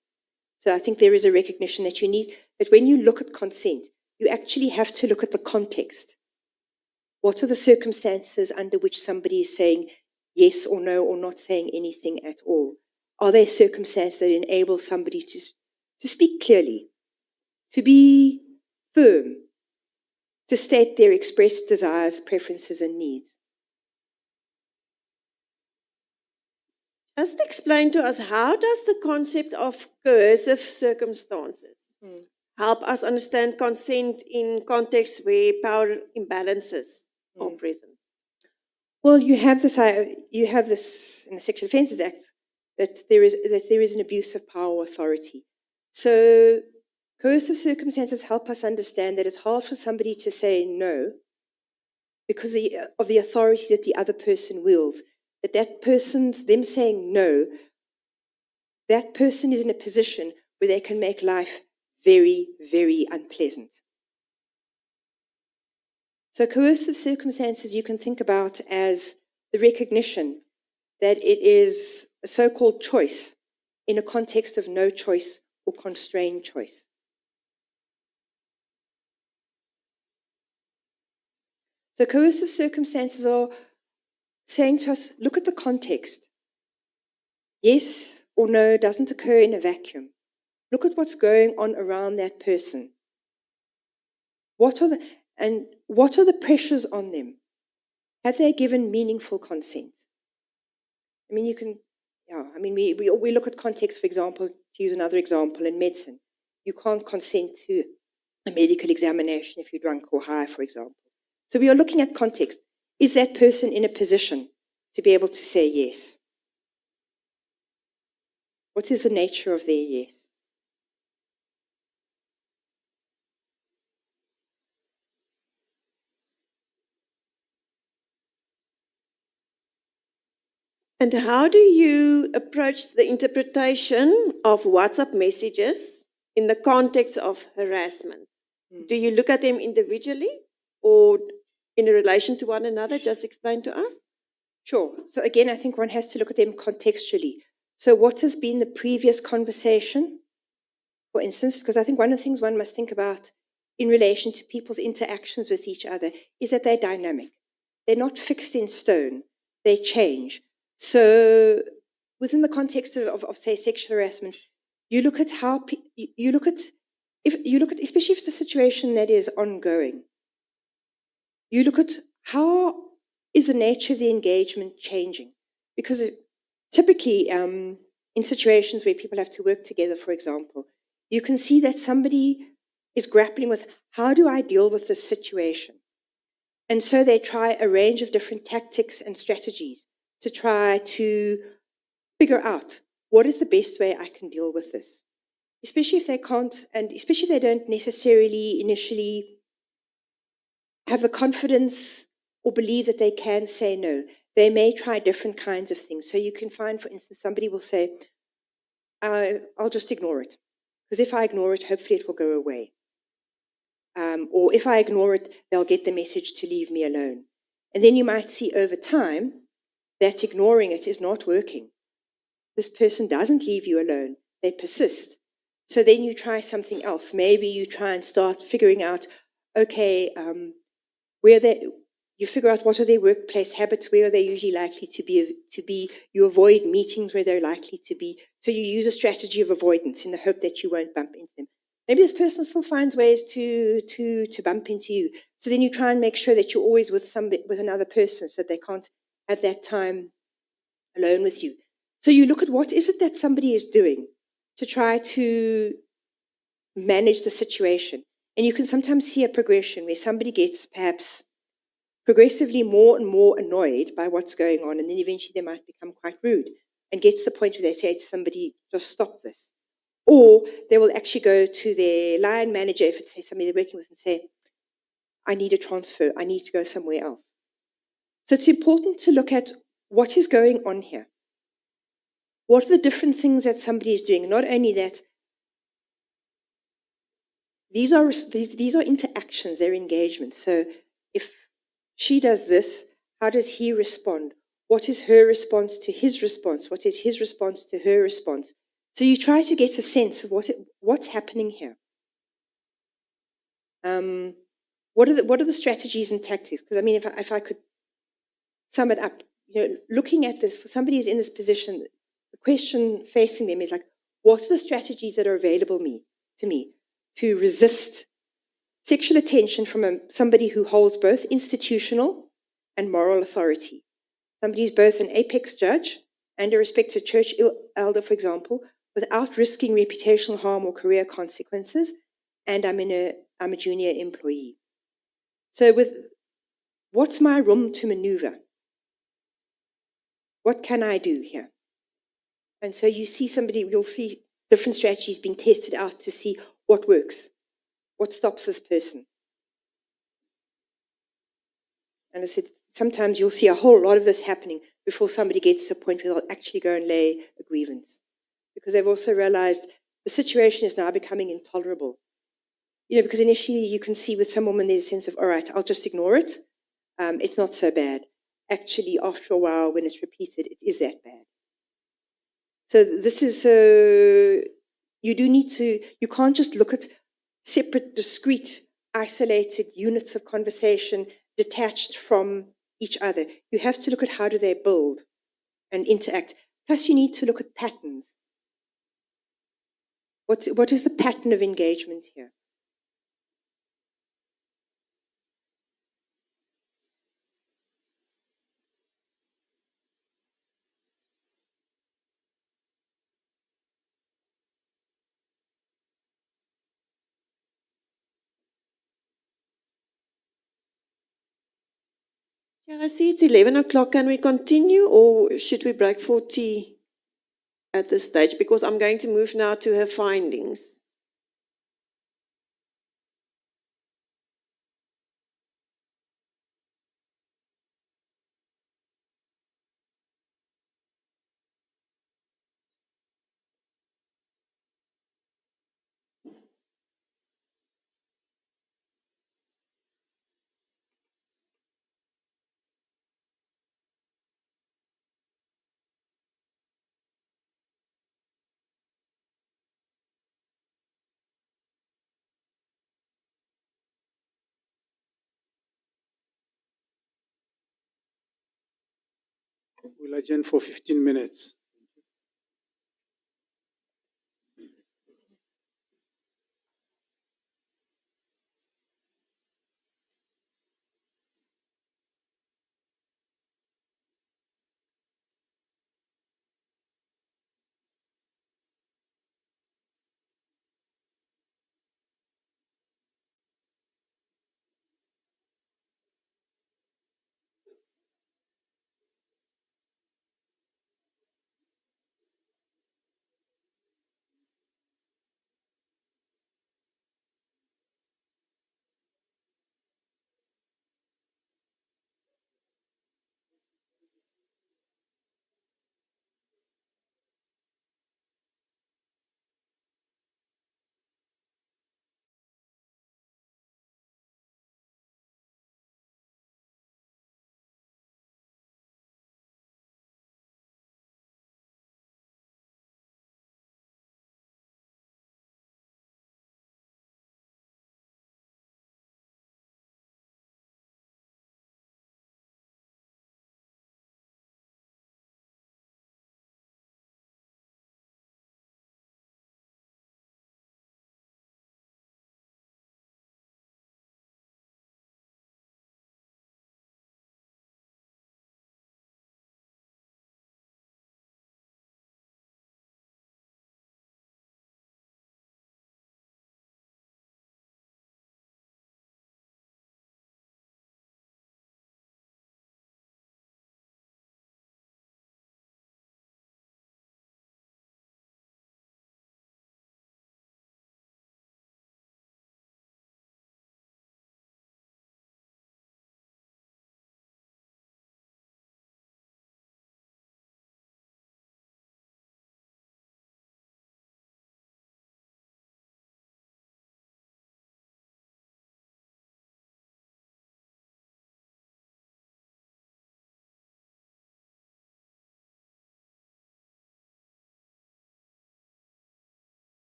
So I think there is a recognition that you need, that when you look at consent, you actually have to look at the context. What are the circumstances under which somebody is saying yes or no or not saying anything at all? Are there circumstances that enable somebody to speak clearly, to be firm, to state their expressed desires, preferences, and needs? Just explain to us, how does the concept of coercive circumstances help us understand consent in contexts where power imbalances are present? Well, you have this in the Sexual Offences Act, that there is an abuse of power or authority. So coercive circumstances help us understand that it's hard for somebody to say no because of the authority that the other person wields. That person's, them saying no, that person is in a position where they can make life very, very unpleasant. So coercive circumstances you can think about as the recognition that it is a so-called choice in a context of no choice or constrained choice. So coercive circumstances are saying to us, look at the context. Yes or no doesn't occur in a vacuum. Look at what's going on around that person. What are the pressures on them? Have they given meaningful consent? I mean, we look at context, for example, to use another example, in medicine. You can't consent to a medical examination if you're drunk or high, for example. So we are looking at context. Is that person in a position to be able to say yes? What is the nature of their yes? And how do you approach the interpretation of WhatsApp messages in the context of harassment? Do you look at them individually or in relation to one another? Just explain to us. Sure. So again, I think one has to look at them contextually. So what has been the previous conversation, for instance, because I think one of the things one must think about in relation to people's interactions with each other is that they're dynamic. They're not fixed in stone. They change. So within the context of say, sexual harassment, you look at especially if it's a situation that is ongoing, you look at how is the nature of the engagement changing? Because typically in situations where people have to work together, for example, you can see that somebody is grappling with, how do I deal with this situation? And so they try a range of different tactics and strategies to try to figure out what is the best way I can deal with this. Especially if they can't, and especially if they don't necessarily initially have the confidence or believe that they can say no. They may try different kinds of things. So you can find, for instance, somebody will say, I'll just ignore it. Because if I ignore it, hopefully it will go away. Or if I ignore it, they'll get the message to leave me alone. And then you might see over time that ignoring it is not working. This person doesn't leave you alone. They persist. So then you try something else. Maybe you try and start figuring out, okay, you figure out what are their workplace habits, where are they usually likely to be. You avoid meetings where they're likely to be. So you use a strategy of avoidance in the hope that you won't bump into them. Maybe this person still finds ways to bump into you. So then you try and make sure that you're always with another person so they can't have that time alone with you. So you look at what is it that somebody is doing to try to manage the situation. And you can sometimes see a progression where somebody gets perhaps progressively more and more annoyed by what's going on, and then eventually they might become quite rude and get to the point where they say to somebody, just stop this. Or they will actually go to their line manager, if it's say somebody they're working with, and say, I need a transfer, I need to go somewhere else. So it's important to look at what is going on here. What are the different things that somebody is doing? Not only that, these are interactions, they're engagements. So if she does this, how does he respond? What is her response to his response? What is his response to her response? So you try to get a sense of what's happening here. What are the strategies and tactics? Because I mean, if I could sum it up, looking at this for somebody who's in this position, the question facing them is like, what are the strategies that are available to me to resist sexual attention from somebody who holds both institutional and moral authority? Somebody who's both an apex judge and a respected church elder, for example, without risking reputational harm or career consequences, and I'm a junior employee. So what's my room to maneuver? What can I do here? And so you'll see different strategies being tested out to see what works, what stops this person. And I said, sometimes you'll see a whole lot of this happening before somebody gets to a point where they'll actually go and lay a grievance. Because they've also realized the situation is now becoming intolerable. Because initially you can see with some women there's a sense of, all right, I'll just ignore it. It's not so bad. Actually, after a while, when it's repeated, it is that bad. So this is, you can't just look at separate, discrete, isolated units of conversation detached from each other. You have to look at how do they build and interact. Plus, you need to look at patterns. What is the pattern of engagement here? Yeah, I see it's 11 o'clock. Can we continue or should we break for tea at this stage? Because I'm going to move now to her findings. We'll adjourn for 15 minutes.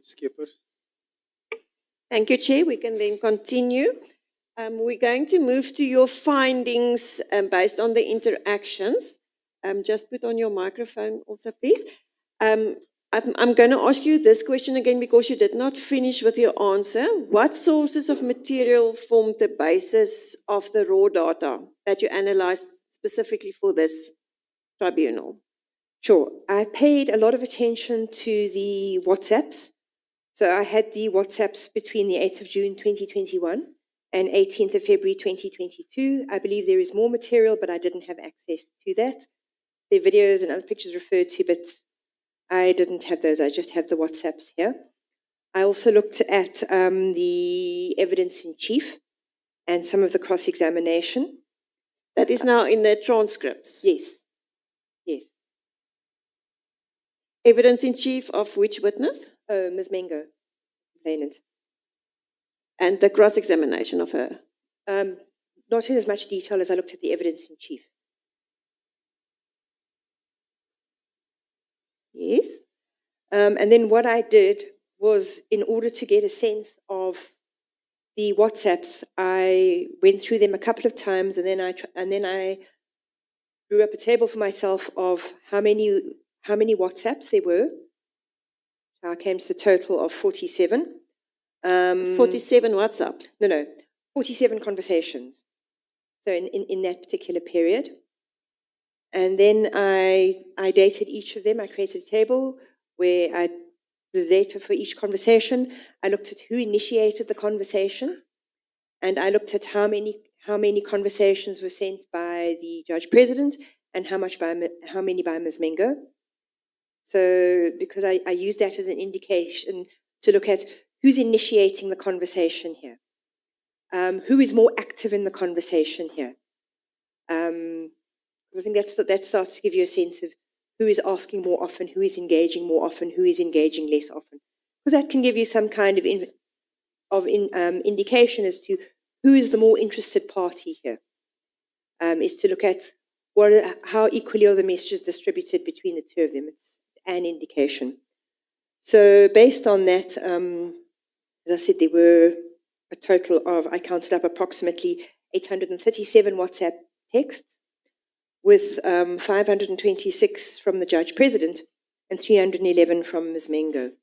skippers. Thank you, Chair. We can then continue. We're going to move to your findings based on the interactions. Just put on your microphone also, please. I'm going to ask you this question again because you did not finish with your answer. What sources of material formed the basis of the raw data that you analyzed specifically for this tribunal? Sure. I paid a lot of attention to the WhatsApps. So I had the WhatsApps between the 8th of June 2021 and 18th of February 2022. I believe there is more material, but I didn't have access to that. The videos and other pictures referred to, but I didn't have those. I just have the WhatsApps here. I also looked at the evidence in chief and some of the cross-examination. That is now in the transcripts. Yes. Yes. Evidence in chief of which witness? Ms. Mbenenge, complainant. And the cross-examination of her? Not in as much detail as I looked at the evidence in chief. Yes. And then what I did was, in order to get a sense of the WhatsApps, I went through them a couple of times, and then I drew up a table for myself of how many WhatsApps there were. So I came to a total of 47. 47 WhatsApps? No, 47 conversations. So in that particular period. And then I dated each of them. I created a table where the data for each conversation. I looked at who initiated the conversation, and I looked at how many conversations were sent by the judge president and how many by Ms. Mbenenge. So because I used that as an indication to look at who's initiating the conversation here, who is more active in the conversation here. I think that starts to give you a sense of who is asking more often, who is engaging more often, who is engaging less often. Because that can give you some kind of indication as to who is the more interested party here. Is to look at how equally are the messages distributed between the two of them. It's an indication. So based on that, as I said, there were a total of, I counted up approximately 837 WhatsApp texts, with 526 from the judge president and 311 from Ms. Mbenenge.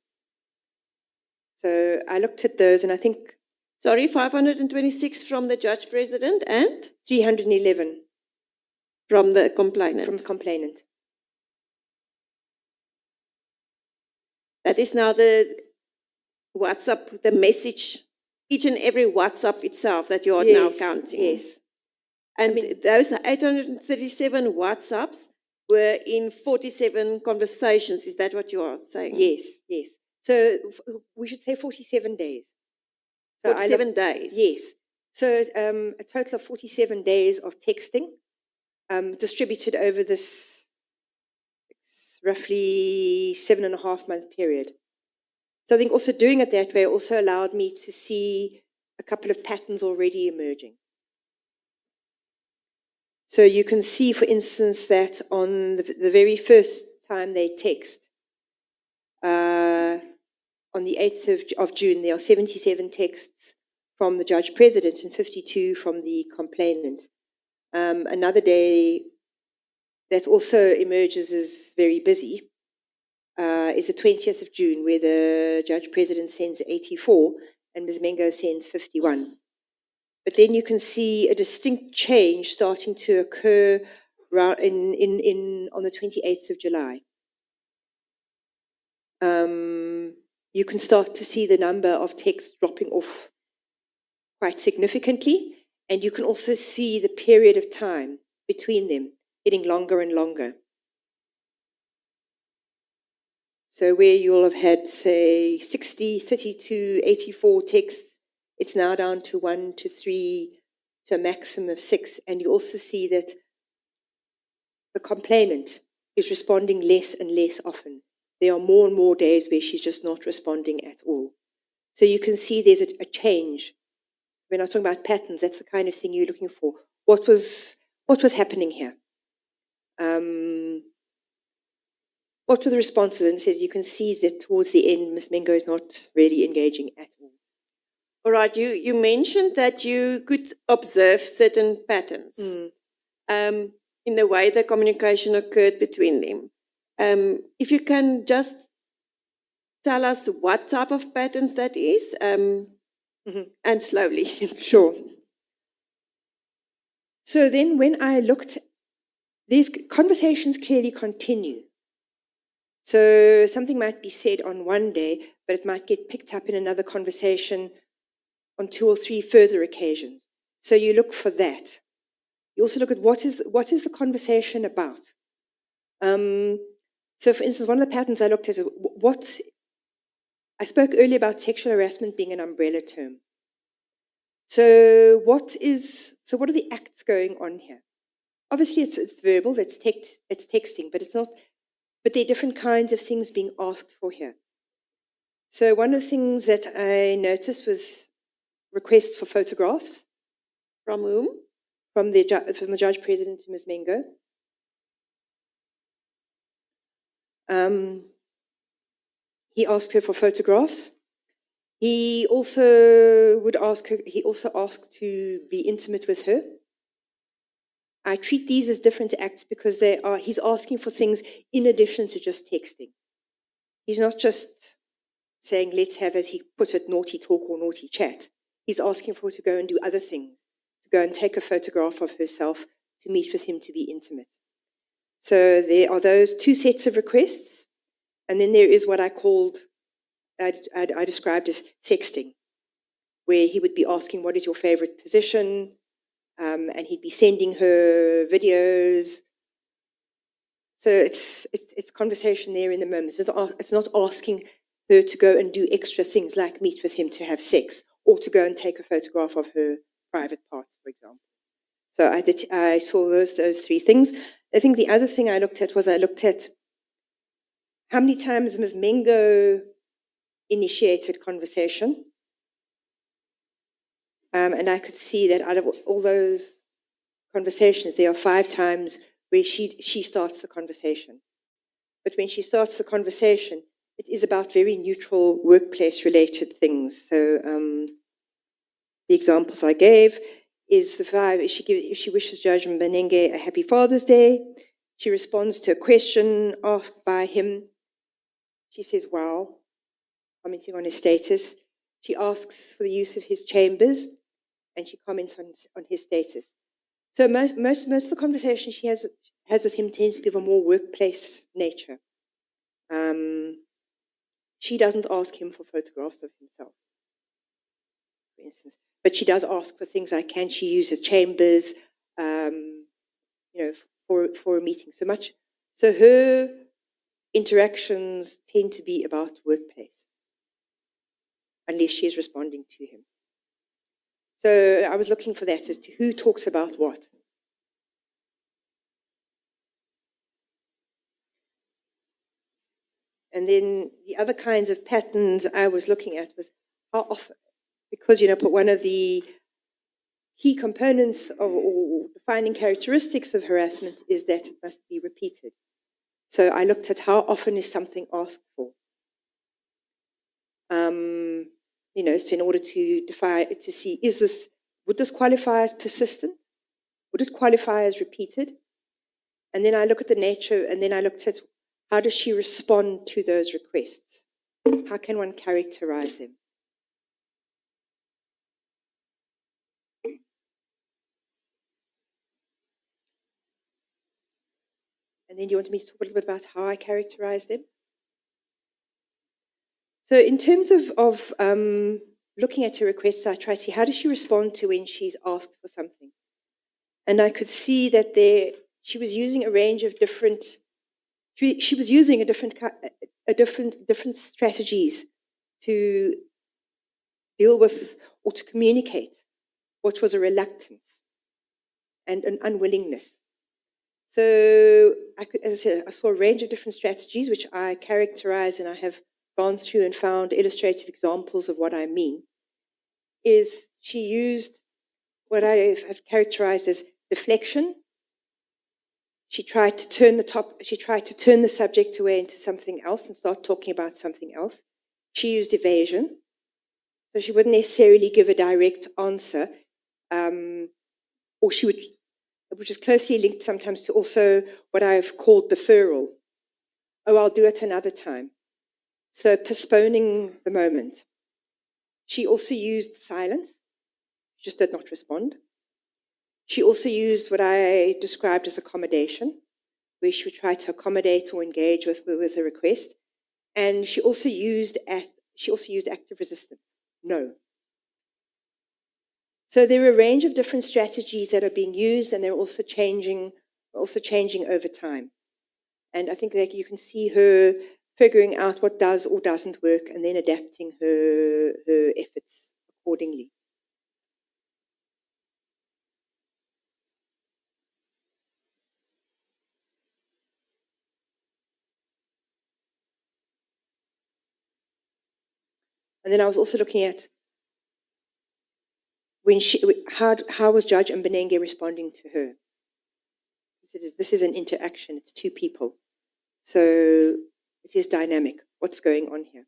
So I looked at those, and I think... Sorry, 526 from the judge president and? 311. From the complainant? From the complainant. That is now the WhatsApp, the message, each and every WhatsApp itself that you are now counting? Yes. And those 837 WhatsApps were in 47 conversations. Is that what you are saying? Yes, yes. So we should say 47 days. So 47 days? Yes. So a total of 47 days of texting distributed over this roughly 7.5 month period. So I think also doing it that way also allowed me to see a couple of patterns already emerging. So you can see, for instance, that on the very first time they text, on the 8th of June, there are 77 texts from the judge president and 52 from the complainant. Another day that also emerges as very busy is the 20th of June, where the judge president sends 84 and Ms. Mbenenge sends 51. But then you can see a distinct change starting to occur on the 28th of July. You can start to see the number of texts dropping off quite significantly, and you can also see the period of time between them getting longer and longer. So where you'll have had, say, 60, 32, 84 texts, it's now down to 1 to 3 to a maximum of 6. And you also see that the complainant is responding less and less often. There are more and more days where she's just not responding at all. So you can see there's a change. When I was talking about patterns, that's the kind of thing you're looking for. What was happening here? what were the responses? And said you can see that towards the end, Ms. Mengo is not really engaging at all. All right, you mentioned that you could observe certain patterns in the way the communication occurred between them. If you can just tell us what type of patterns that is, and slowly. Sure. So then when I looked, these conversations clearly continue. So something might be said on one day, but it might get picked up in another conversation on 2 or 3 further occasions. So you look for that. You also look at what is the conversation about. So for instance, one of the patterns I looked at is I spoke earlier about sexual harassment being an umbrella term. So what are the acts going on here? Obviously, it's verbal, it's texting, but it's not. But there are different kinds of things being asked for here. So one of the things that I noticed was requests for photographs. From whom? From the judge president to Ms. Mengo. He asked her for photographs. He also asked to be intimate with her. I treat these as different acts because he's asking for things in addition to just texting. He's not just saying, let's have, as he put it, naughty talk or naughty chat. He's asking for her to go and do other things, to go and take a photograph of herself, to meet with him, to be intimate. So there are those 2 sets of requests. And then there is what I described as sexting, where he would be asking, what is your favorite position? And he'd be sending her videos. So it's conversation there in the moment. It's not asking her to go and do extra things like meet with him to have sex or to go and take a photograph of her private parts, for example. So I saw those 3 things. I think the other thing I looked at how many times Ms. Mengo initiated conversation. And I could see that out of all those conversations, there are 5 times where she starts the conversation. But when she starts the conversation, it is about very neutral workplace-related things. So the examples I gave is the 5. If she wishes Judge Mbenenge a happy Father's Day, she responds to a question asked by him. She says, wow, commenting on his status. She asks for the use of his chambers, and she comments on his status. So most of the conversation she has with him tends to be of a more workplace nature. She doesn't ask him for photographs of himself, for instance, but she does ask for things like, can she use his chambers, for a meeting? So her interactions tend to be about workplace, unless she is responding to him. So I was looking for that as to who talks about what. And then the other kinds of patterns I was looking at was how often, because, one of the key components or defining characteristics of harassment is that it must be repeated. So I looked at how often is something asked for. So in order to see, would this qualify as persistent? Would it qualify as repeated? And then I look at the nature, and then I looked at how does she respond to those requests? How can one characterize them? And then do you want me to talk a little bit about how I characterize them? So in terms of looking at her requests, I try to see how does she respond to when she's asked for something. And I could see that she was using a range of different. She was using different strategies to deal with or to communicate what was a reluctance and an unwillingness. So as I said, I saw a range of different strategies which I characterize, and I have gone through and found illustrative examples of what I mean. Is she used what I have characterized as deflection. She tried to turn the subject away into something else and start talking about something else. She used evasion. So she wouldn't necessarily give a direct answer, or she would, which is closely linked sometimes to also what I've called deferral. Oh, I'll do it another time. So postponing the moment. She also used silence, just did not respond. She also used what I described as accommodation, where she would try to accommodate or engage with a request. And she also used active resistance. No. So there are a range of different strategies that are being used, and they're also changing over time. And I think that you can see her figuring out what does or doesn't work and then adapting her efforts accordingly. And then I was also looking at how was Judge Mbenenge responding to her? This is an interaction. It's two people. So it is dynamic. What's going on here?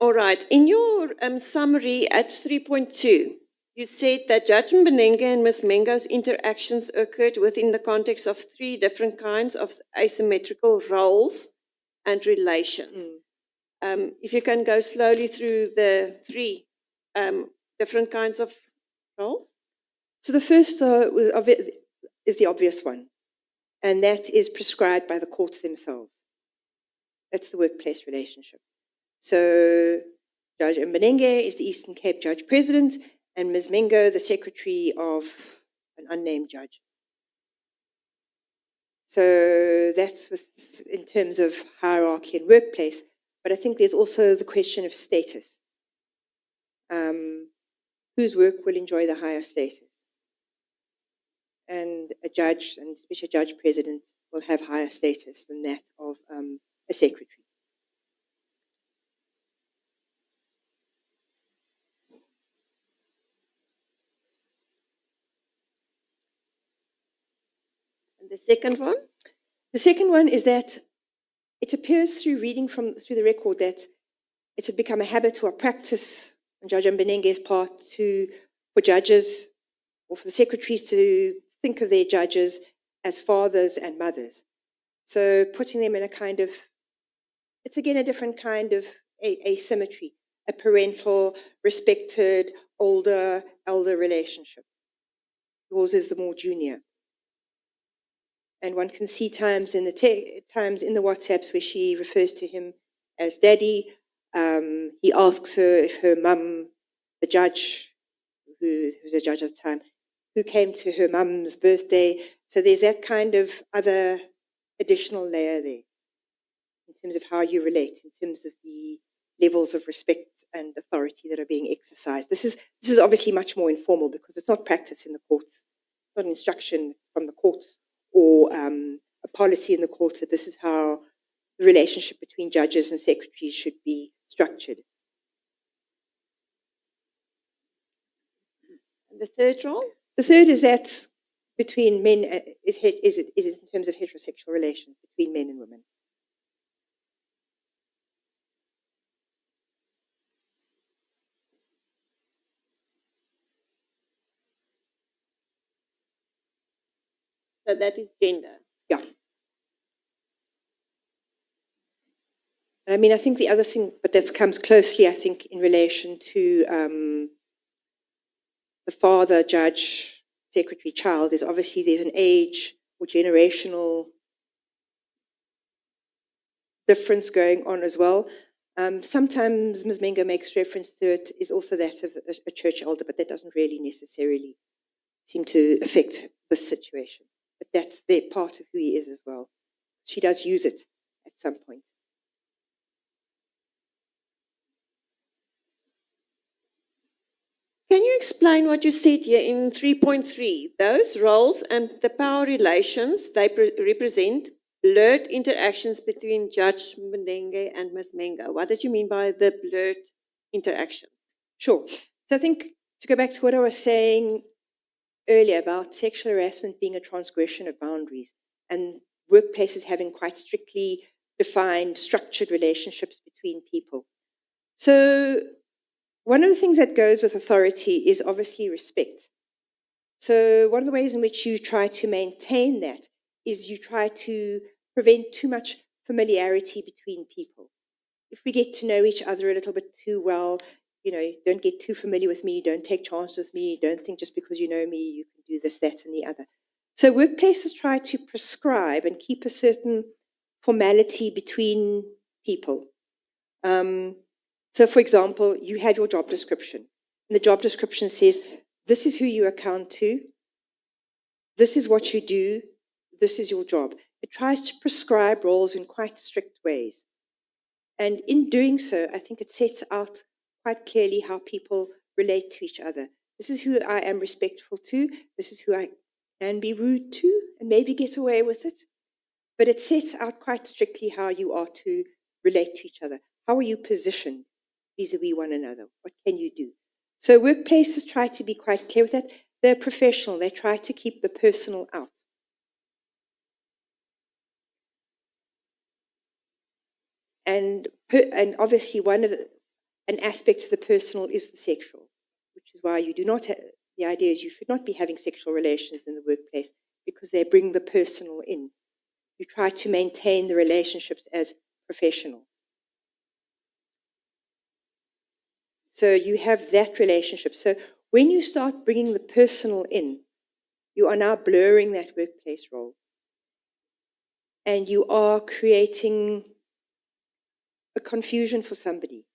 All right. In your summary at 3.2, you said that Judge Mbenenge and Ms. Mengo's interactions occurred within the context of three different kinds of asymmetrical roles and relations. If you can go slowly through the three different kinds of roles. So the first is the obvious one, and that is prescribed by the courts themselves. That's the workplace relationship. So Judge Mbenenge is the Eastern Cape Judge President, and Ms. Mengo, the secretary of an unnamed judge. So that's in terms of hierarchy and workplace, but I think there's also the question of status. Whose work will enjoy the higher status? And a judge, and especially a judge president, will have higher status than that of a secretary. And the second one? The second one is that it appears through reading through the record that it had become a habit or a practice on Judge Mbenenge's part for judges or for the secretaries to think of their judges as fathers and mothers. So putting them in a kind of, it's again a different kind of asymmetry, a parental, respected, elder relationship. Yours is the more junior. And one can see times in the WhatsApps where she refers to him as daddy. He asks her if her mum, the judge, who's a judge at the time, who came to her mum's birthday. So there's that kind of other additional layer there in terms of how you relate, in terms of the levels of respect and authority that are being exercised. This is obviously much more informal because it's not practice in the courts. It's not an instruction from the courts or a policy in the courts that this is how the relationship between judges and secretaries should be structured. And the third role? The third is that between men is in terms of heterosexual relations between men and women. So that is gender. Yeah. And I mean, I think the other thing, but that comes closely, I think, in relation to the father, judge, secretary, child, is obviously there's an age or generational difference going on as well. Sometimes Ms. Mengo makes reference to it, is also that of a church elder, but that doesn't really necessarily seem to affect this situation. But that's their part of who he is as well. She does use it at some point. Can can you explain what you said here in 3.3? Those roles and the power relations, they represent blurred interactions between Judge Mbenenge and Ms. Menga. What did you mean by the blurred interactions? Sure. So I think to go back to what I was saying earlier about sexual harassment being a transgression of boundaries and workplaces having quite strictly defined, structured relationships between people. So one of the things that goes with authority is obviously respect. So one of the ways in which you try to maintain that is you try to prevent too much familiarity between people. If we get to know each other a little bit too well, don't get too familiar with me, don't take chances with me, don't think just because you know me, you can do this, that, and the other. So workplaces try to prescribe and keep a certain formality between people. So, for example, you have your job description, and the job description says, this is who you account to, this is what you do, this is your job. It tries to prescribe roles in quite strict ways. And in doing so, I think it sets out quite clearly how people relate to each other. This is who I am respectful to, this is who I can be rude to, and maybe get away with it. But it sets out quite strictly how you are to relate to each other. How are you positioned vis-a-vis one another? What can you do? So workplaces try to be quite clear with that. They're professional. They try to keep the personal out. And obviously an aspect of the personal is the sexual, which is why you do not the idea is you should not be having sexual relations in the workplace because they bring the personal in. You try to maintain the relationships as professional. So you have that relationship. So when you start bringing the personal in, you are now blurring that workplace role. And you are creating a confusion for somebody.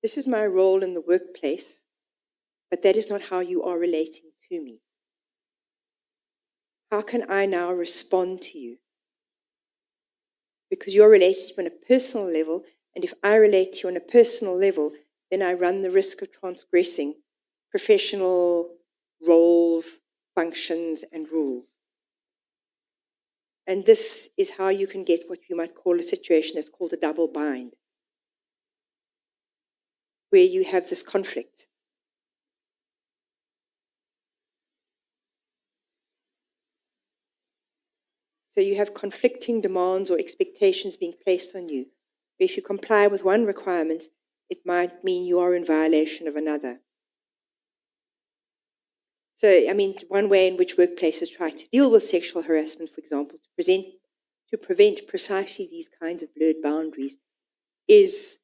This is my role in the workplace, but that is not how you are relating to me. How can I now respond to you? Because you're related to me on a personal level, and if I relate to you on a personal level, then I run the risk of transgressing professional roles, functions, and rules. And this is how you can get what you might call a situation that's called a double bind, where you have this conflict. So you have conflicting demands or expectations being placed on you. If you comply with one requirement, it might mean you are in violation of another. So, one way in which workplaces try to deal with sexual harassment, for example, to prevent precisely these kinds of blurred boundaries, is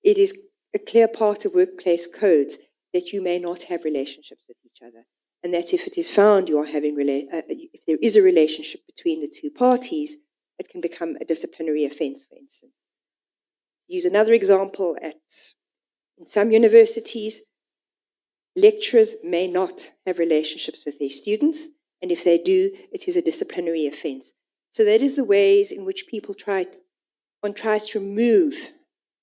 it is a clear part of workplace codes that you may not have relationships with each other. And that if it is found you are having, if there is a relationship between the two parties, it can become a disciplinary offence, for instance. Use another example in some universities, lecturers may not have relationships with their students, and if they do, it is a disciplinary offence. So that is the ways in which one tries to remove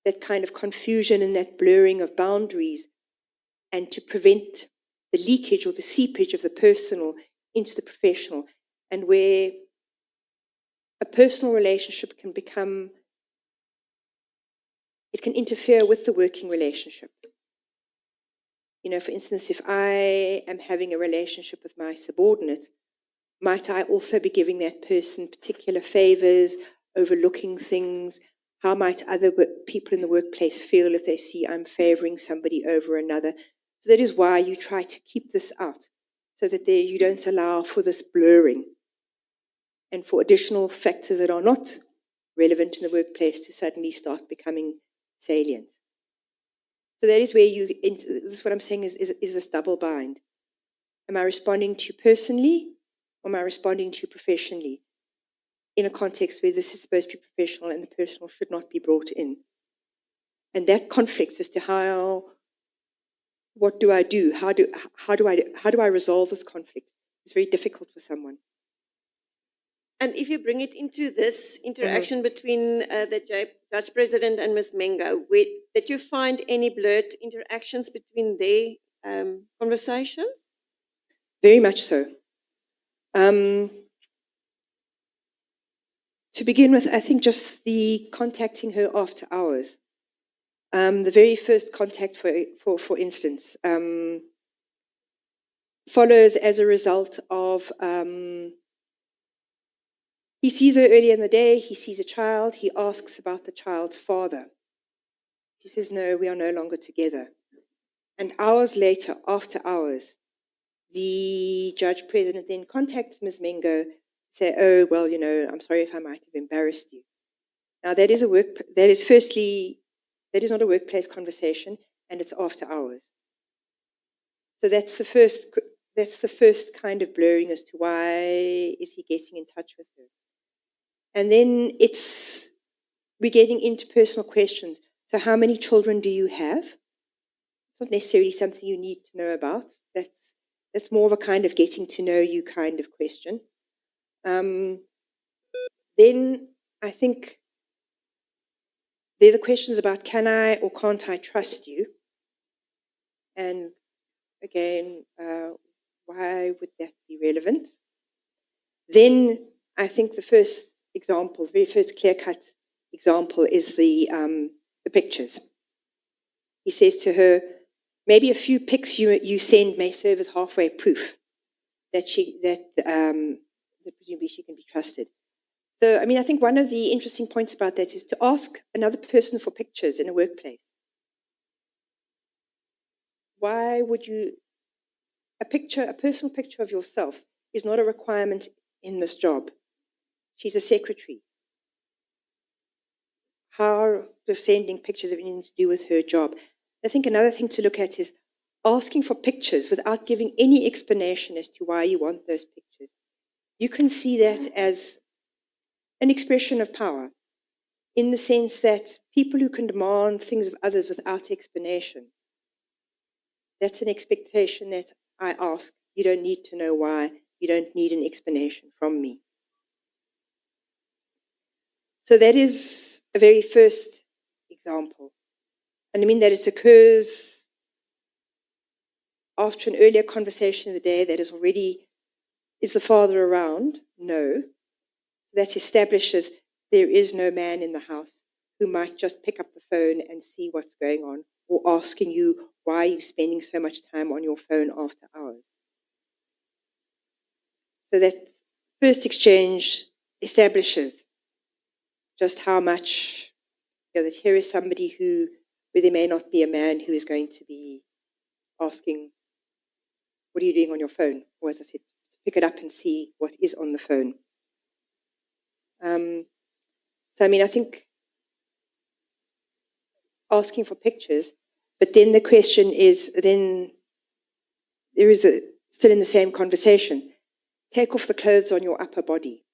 that kind of confusion and that blurring of boundaries and to prevent the leakage or the seepage of the personal into the professional, and where a personal relationship can interfere with the working relationship. For instance, if I am having a relationship with my subordinate, might I also be giving that person particular favors, overlooking things? How might other people in the workplace feel if they see I'm favoring somebody over another? So that is why you try to keep this out, so that you don't allow for this blurring and for additional factors that are not relevant in the workplace to suddenly start becoming salient. So that is where this is what I'm saying is this double bind. Am I responding to you personally, or am I responding to you professionally? In a context where this is supposed to be professional and the personal should not be brought in. And that conflicts as to what do I do? How do I resolve this conflict? It's very difficult for someone. And if you bring it into this interaction between the Judge President and Ms. Mengo, did you find any blurred interactions between their conversations? Very much so. To begin with, I think just the contacting her after hours. The very first contact, for instance, follows as a result of he sees her early in the day, he sees a child, he asks about the child's father. She says, no, we are no longer together. And hours later, after hours, the Judge President then contacts Ms. Mengo, say, oh, well, I'm sorry if I might have embarrassed you. Now, that is not a workplace conversation, and it's after hours. So that's the first kind of blurring as to why is he getting in touch with her. And then we're getting into personal questions. So how many children do you have? It's not necessarily something you need to know about. That's more of a kind of getting to know you kind of question. Then I think there are the questions about can I or can't I trust you? And again, why would that be relevant? Then I think the very first clear-cut example is the pictures. He says to her, maybe a few pics you send may serve as halfway proof that presumably she can be trusted. So, I think one of the interesting points about that is to ask another person for pictures in a workplace. Why would you? A personal picture of yourself is not a requirement in this job. She's a secretary. How does sending pictures have anything to do with her job? I think another thing to look at is asking for pictures without giving any explanation as to why you want those pictures. You can see that as an expression of power, in the sense that people who can demand things of others without explanation, that's an expectation that I ask. You don't need to know why. You don't need an explanation from me. So that is a very first example. And that it occurs after an earlier conversation in the day that is the father around? No. That establishes there is no man in the house who might just pick up the phone and see what's going on, or asking you why you're spending so much time on your phone after hours. So that first exchange establishes just how much, that here is somebody where there may not be a man who is going to be asking, what are you doing on your phone? Or as I said, pick it up and see what is on the phone. I think asking for pictures, but then the question is, then there is still in the same conversation, take off the clothes on your upper body.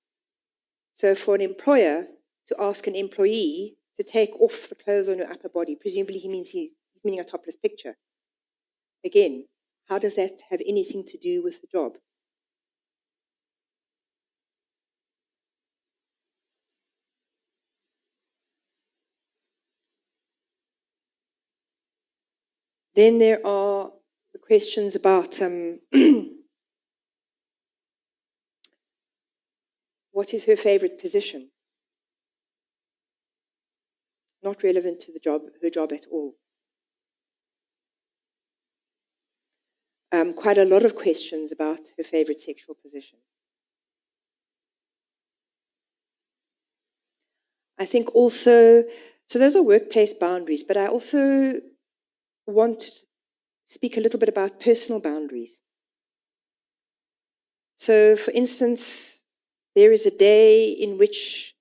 So for an employer to ask an employee to take off the clothes on your upper body, presumably he's meaning a topless picture. Again, how does that have anything to do with the job? Then there are the questions about what is her favorite position? Not relevant to her job at all. Quite a lot of questions about her favorite sexual position. I think also, so those are workplace boundaries, but I also want to speak a little bit about personal boundaries. So, for instance, there is a day in which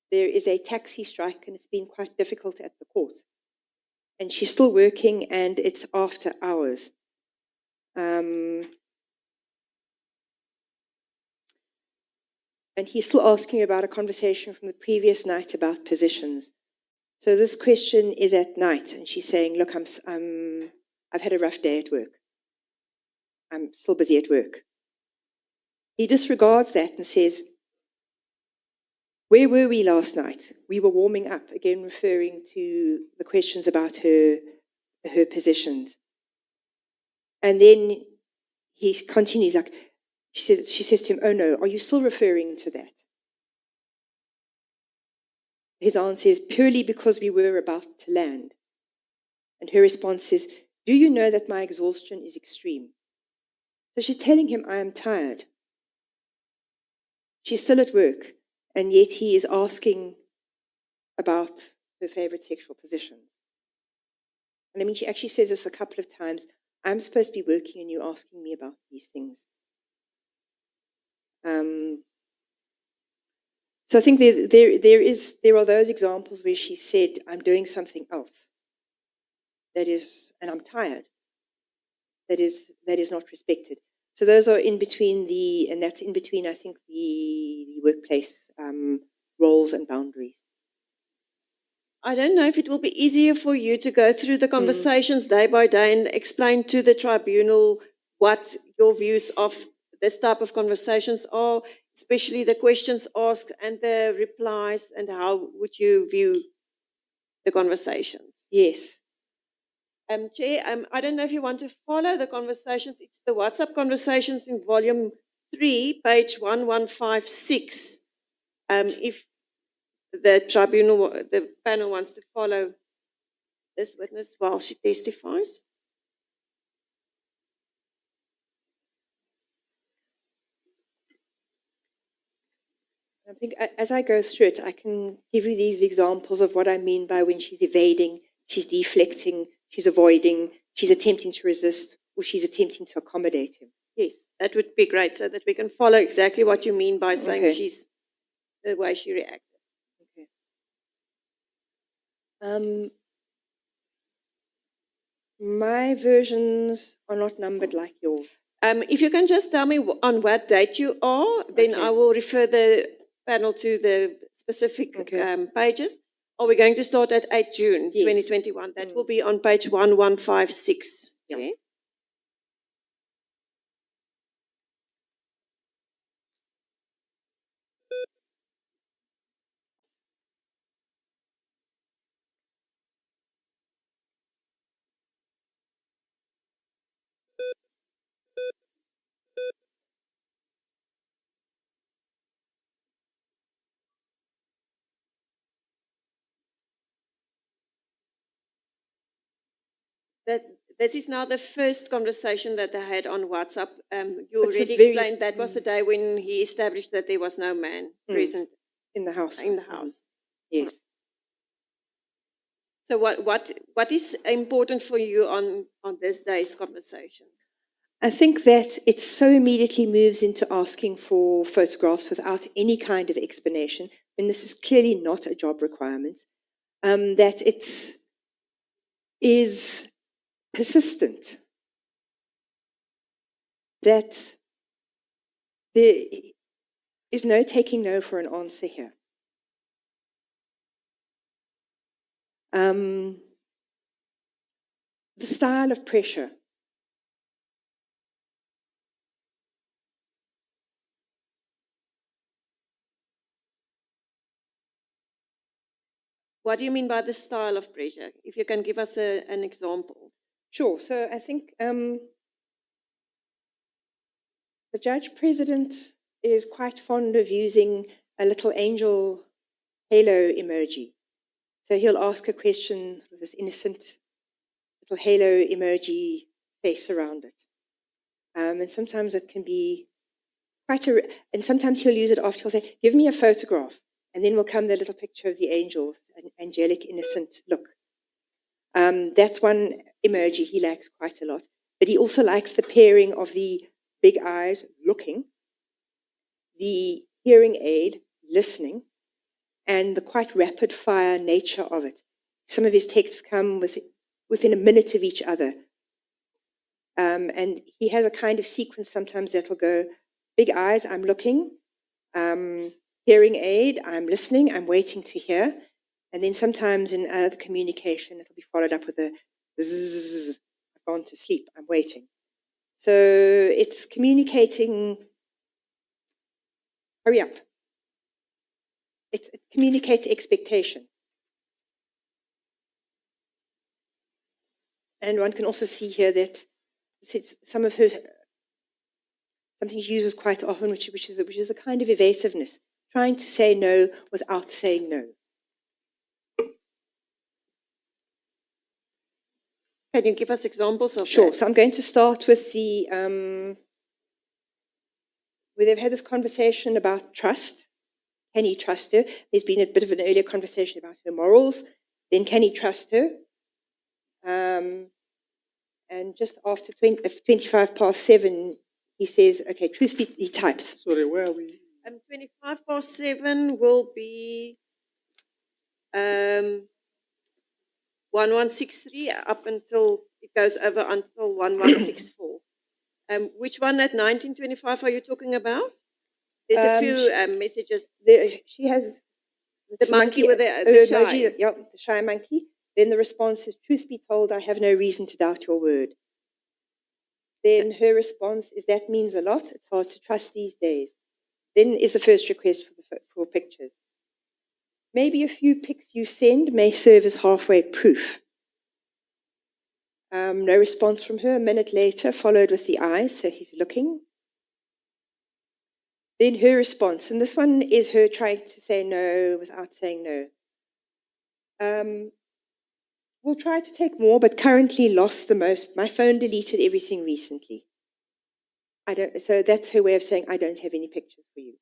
there is a taxi strike and it's been quite difficult at the court. And she's still working and it's after hours. And he's still asking about a conversation from the previous night about positions. So this question is at night, and she's saying, look, I've had a rough day at work. I'm still busy at work. He disregards that and says, Where were we last night? We were warming up, again referring to the questions about her positions. And then he continues, like, she says to him, oh no, are you still referring to that? His answer is, purely because we were about to land. And her response is, do you know that my exhaustion is extreme? So she's telling him, I am tired. She's still at work, and yet he is asking about her favorite sexual positions. And I mean, she actually says this a couple of times. I'm supposed to be working and you're asking me about these things. So I think there are those examples where she said, I'm doing something else. That is, and I'm tired. That is not respected. So those are in between and that's in between, I think, the workplace roles and boundaries. I don't know if it will be easier for you to go through the conversations day by day and explain to the tribunal what your views of this type of conversations are, especially the questions asked and the replies, and how would you view the conversations? Yes. Chair, I don't know if you want to follow the conversations. It's the WhatsApp conversations in volume 3, page 1156. If the tribunal, the panel wants to follow this witness while she testifies. I think as I go through it, I can give you these examples of what I mean by when she's evading, she's deflecting, she's avoiding, she's attempting to resist, or she's attempting to accommodate him. Yes, that would be great, so that we can follow exactly what you mean by saying she's the way she reacted. Okay. My versions are not numbered like yours. If you can just tell me on what date you are, then I will refer the panel to the specific pages. Are we going to start at 8 June 2021? That will be on page 1156. Yeah. Okay? This is now the first conversation that they had on WhatsApp. You already explained that was the day when he established that there was no man present in the house. In the house. Yes. So what is important for you on this day's conversation? I think that it so immediately moves into asking for photographs without any kind of explanation, and this is clearly not a job requirement, that it is persistent, that there is no taking no for an answer here. The style of pressure. What do you mean by the style of pressure? If you can give us an example. Sure. So I think the judge president is quite fond of using a little angel halo emoji. So he'll ask a question with this innocent little halo emoji face around it. And sometimes it can be and sometimes he'll use it after, he'll say, give me a photograph. And then will come the little picture of the angel, an angelic, innocent look. That's one emoji he likes quite a lot. But he also likes the pairing of the big eyes looking, the hearing aid listening, and the quite rapid fire nature of it. Some of his texts come within a minute of each other. And he has a kind of sequence sometimes that'll go, big eyes, I'm looking, hearing aid, I'm listening, I'm waiting to hear. And then sometimes in other communication, it'll be followed up with a zzz, I've gone to sleep, I'm waiting. So it's communicating, hurry up. it communicates expectation. And one can also see here that some of her, something she uses quite often, which is a kind of evasiveness, trying to say no without saying no. Can you give us examples of Sure. that? So I'm going to start with where they've had this conversation about trust. Can he trust her? There's been a bit of an earlier conversation about her morals. Then can he trust her? And just after 7:25, he says, okay, truth be, he types. Sorry, where are we? 7:25 will be 1163 up until it goes over until 1164. Which one at 1925 are you talking about? There's a few messages. She has The monkey with the emoji, shy. Yep, the shy monkey. Then the response is, truth be told, I have no reason to doubt your word. Then her response is, that means a lot. It's hard to trust these days. Then is the first request for pictures. Maybe a few pics you send may serve as halfway proof. No response from her. A minute later, followed with the eyes, so he's looking. Then her response, and this one is her trying to say no without saying no. We'll try to take more, but currently lost the most. My phone deleted everything recently. So that's her way of saying, I don't have any pictures for you.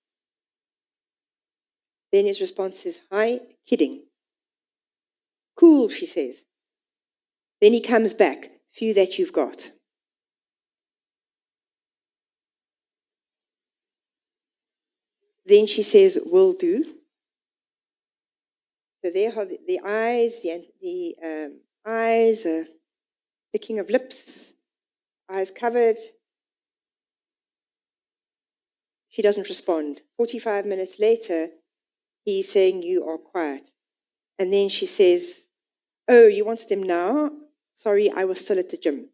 Then his response is, hi, kidding. Cool, she says. Then he comes back, few that you've got. Then she says, will do. So there are the eyes, the eyes, licking of lips, eyes covered. She doesn't respond. 45 minutes later, he's saying, you are quiet. And then she says, oh, you want them now? Sorry, I was still at the gym.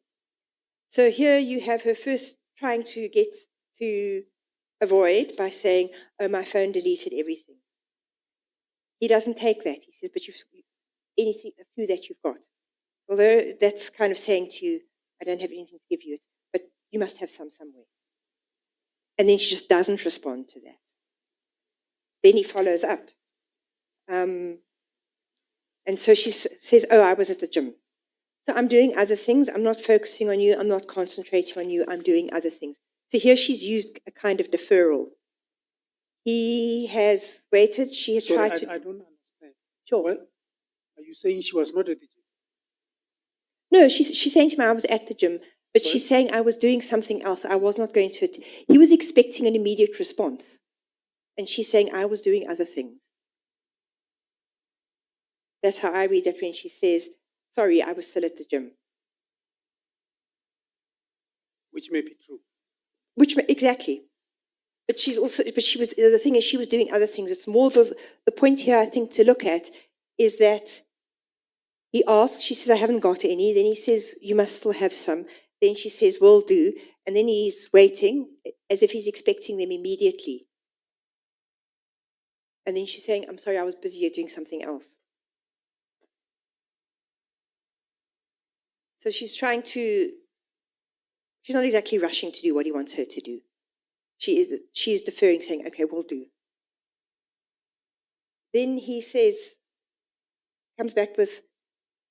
So here you have her first trying to get to avoid by saying, oh, my phone deleted everything. He doesn't take that. He says, but you've anything, a few that you've got. Although that's kind of saying to you, I don't have anything to give you, but you must have some somewhere. And then she just doesn't respond to that. Then he follows up. And so she says, oh, I was at the gym. So I'm doing other things. I'm not focusing on you. I'm not concentrating on you. I'm doing other things. So here she's used a kind of deferral. He has waited. She has tried to... I don't understand. Sure. Well, are you saying she was not at the gym? No, she's saying to me, I was at the gym, but she's saying I was doing something else. I was not going to... He was expecting an immediate response. And she's saying I was doing other things. That's how I read that when she says, sorry, I was still at the gym. Which may be true. Exactly. But the thing is, she was doing other things. It's more the point here, I think, to look at is that he asks, she says, I haven't got any. Then he says, you must still have some. Then she says, will do. And then he's waiting as if he's expecting them immediately. And then she's saying, I'm sorry, I was busy doing something else. So she's not exactly rushing to do what he wants her to do. She is deferring, saying, okay, we'll do. Then he says, comes back with,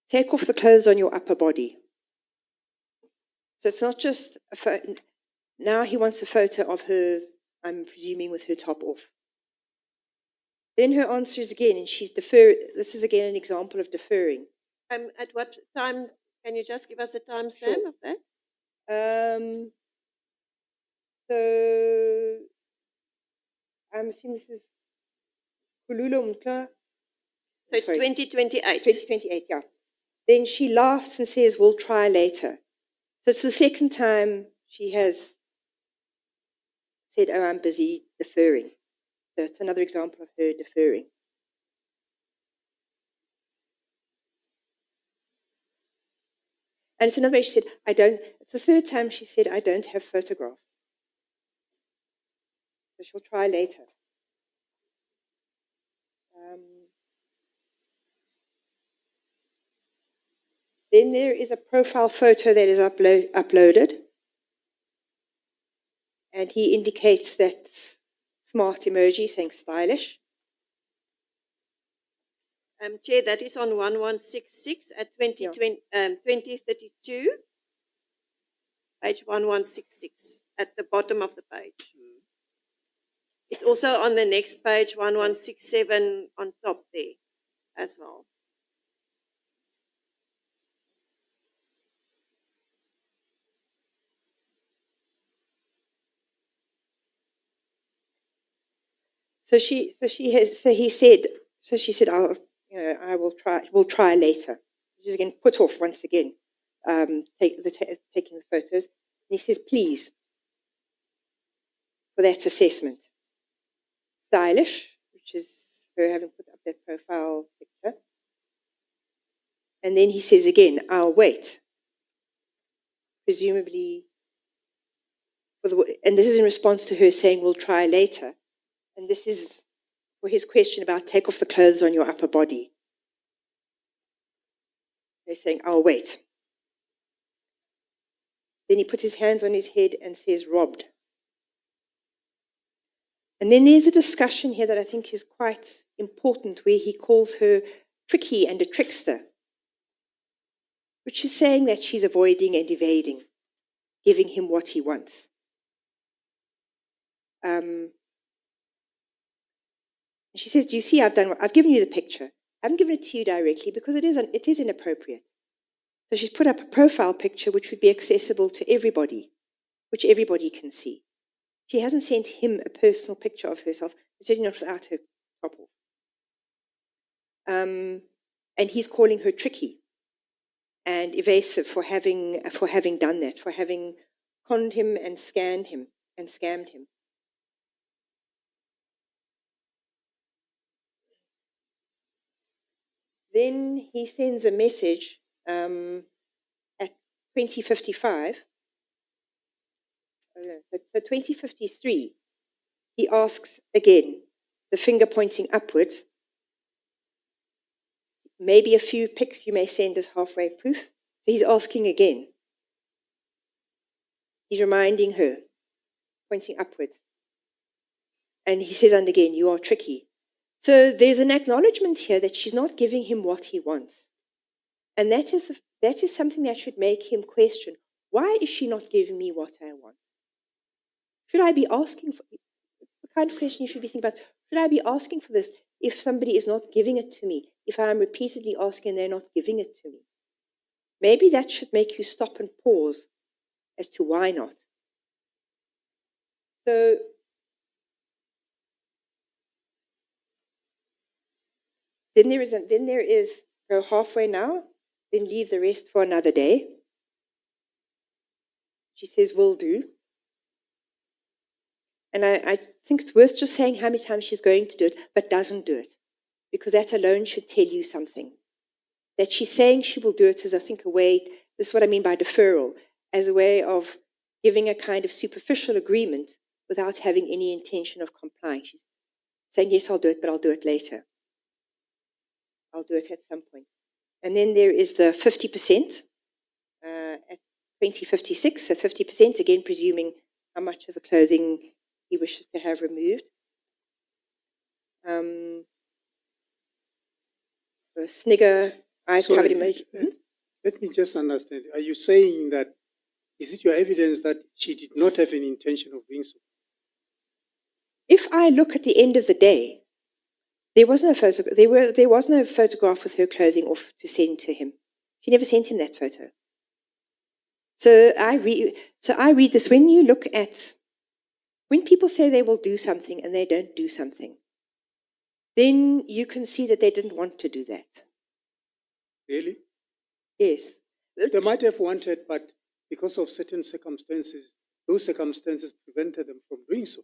take off the clothes on your upper body. So it's not just a photo. Now he wants a photo of her, I'm presuming, with her top off. Then her answer is again, and she's deferring. This is again an example of deferring. At what time? Can you just give us a timestamp of that? So I'm assuming this is Kulula Umtla. So it's 2028. 2028, yeah. Then she laughs and says, we'll try later. So it's the second time she has said, oh, I'm busy, deferring. So it's another example of her deferring. And it's another way she said, it's the third time she said, I don't have photographs. So she'll try later. Then there is a profile photo that is uploaded. And he indicates that smart emoji saying stylish. Chair, that is on 1166 at 2032, page 1166, at the bottom of the page. It's also on the next page, 1167, on top there as well. She said, we'll try later. She's again put off once again, taking the photos. And he says, please, for that assessment. Stylish, which is her having put up that profile picture. And then he says again, I'll wait. Presumably, and this is in response to her saying, we'll try later. And this is for his question about take off the clothes on your upper body. They're saying, I'll wait. Then he puts his hands on his head and says, robbed. And then there's a discussion here that I think is quite important where he calls her tricky and a trickster, which is saying that she's avoiding and evading, giving him what he wants. She says, do you see, I've given you the picture. I haven't given it to you directly because it is inappropriate. So she's put up a profile picture which would be accessible to everybody, which everybody can see. She hasn't sent him a personal picture of herself, certainly not without her top off. And he's calling her tricky and evasive for having done that, for having conned him and scammed him. Then he sends a message at 2055. So 2053, he asks again, the finger pointing upwards, maybe a few pics you may send as halfway proof. So he's asking again. He's reminding her, pointing upwards. And he says, and again, you are tricky. So there's an acknowledgement here that she's not giving him what he wants. And that is something that should make him question, why is she not giving me what I want? Should I be asking for, the kind of question you should be thinking about, should I be asking for this if somebody is not giving it to me, if I'm repeatedly asking and they're not giving it to me? Maybe that should make you stop and pause as to why not. So then there is go halfway now, then leave the rest for another day. She says, will do. And I think it's worth just saying how many times she's going to do it, but doesn't do it. Because that alone should tell you something. That she's saying she will do it is, I think, a way, this is what I mean by deferral, as a way of giving a kind of superficial agreement without having any intention of complying. She's saying, yes, I'll do it, but I'll do it later. I'll do it at some point. And then there is the 50% at 2056, so 50%, again, presuming how much of the clothing he wishes to have removed. The snigger, eyes covered emoji. Let me just understand. Are you saying that, is it your evidence that she did not have any intention of doing so? If I look at the end of the day, there was no photograph with her clothing off to send to him. She never sent him that photo. So I read this. When you look at, when people say they will do something and they don't do something, then you can see that they didn't want to do that. Really? Yes. They might have wanted, but because of certain circumstances, those circumstances prevented them from doing so.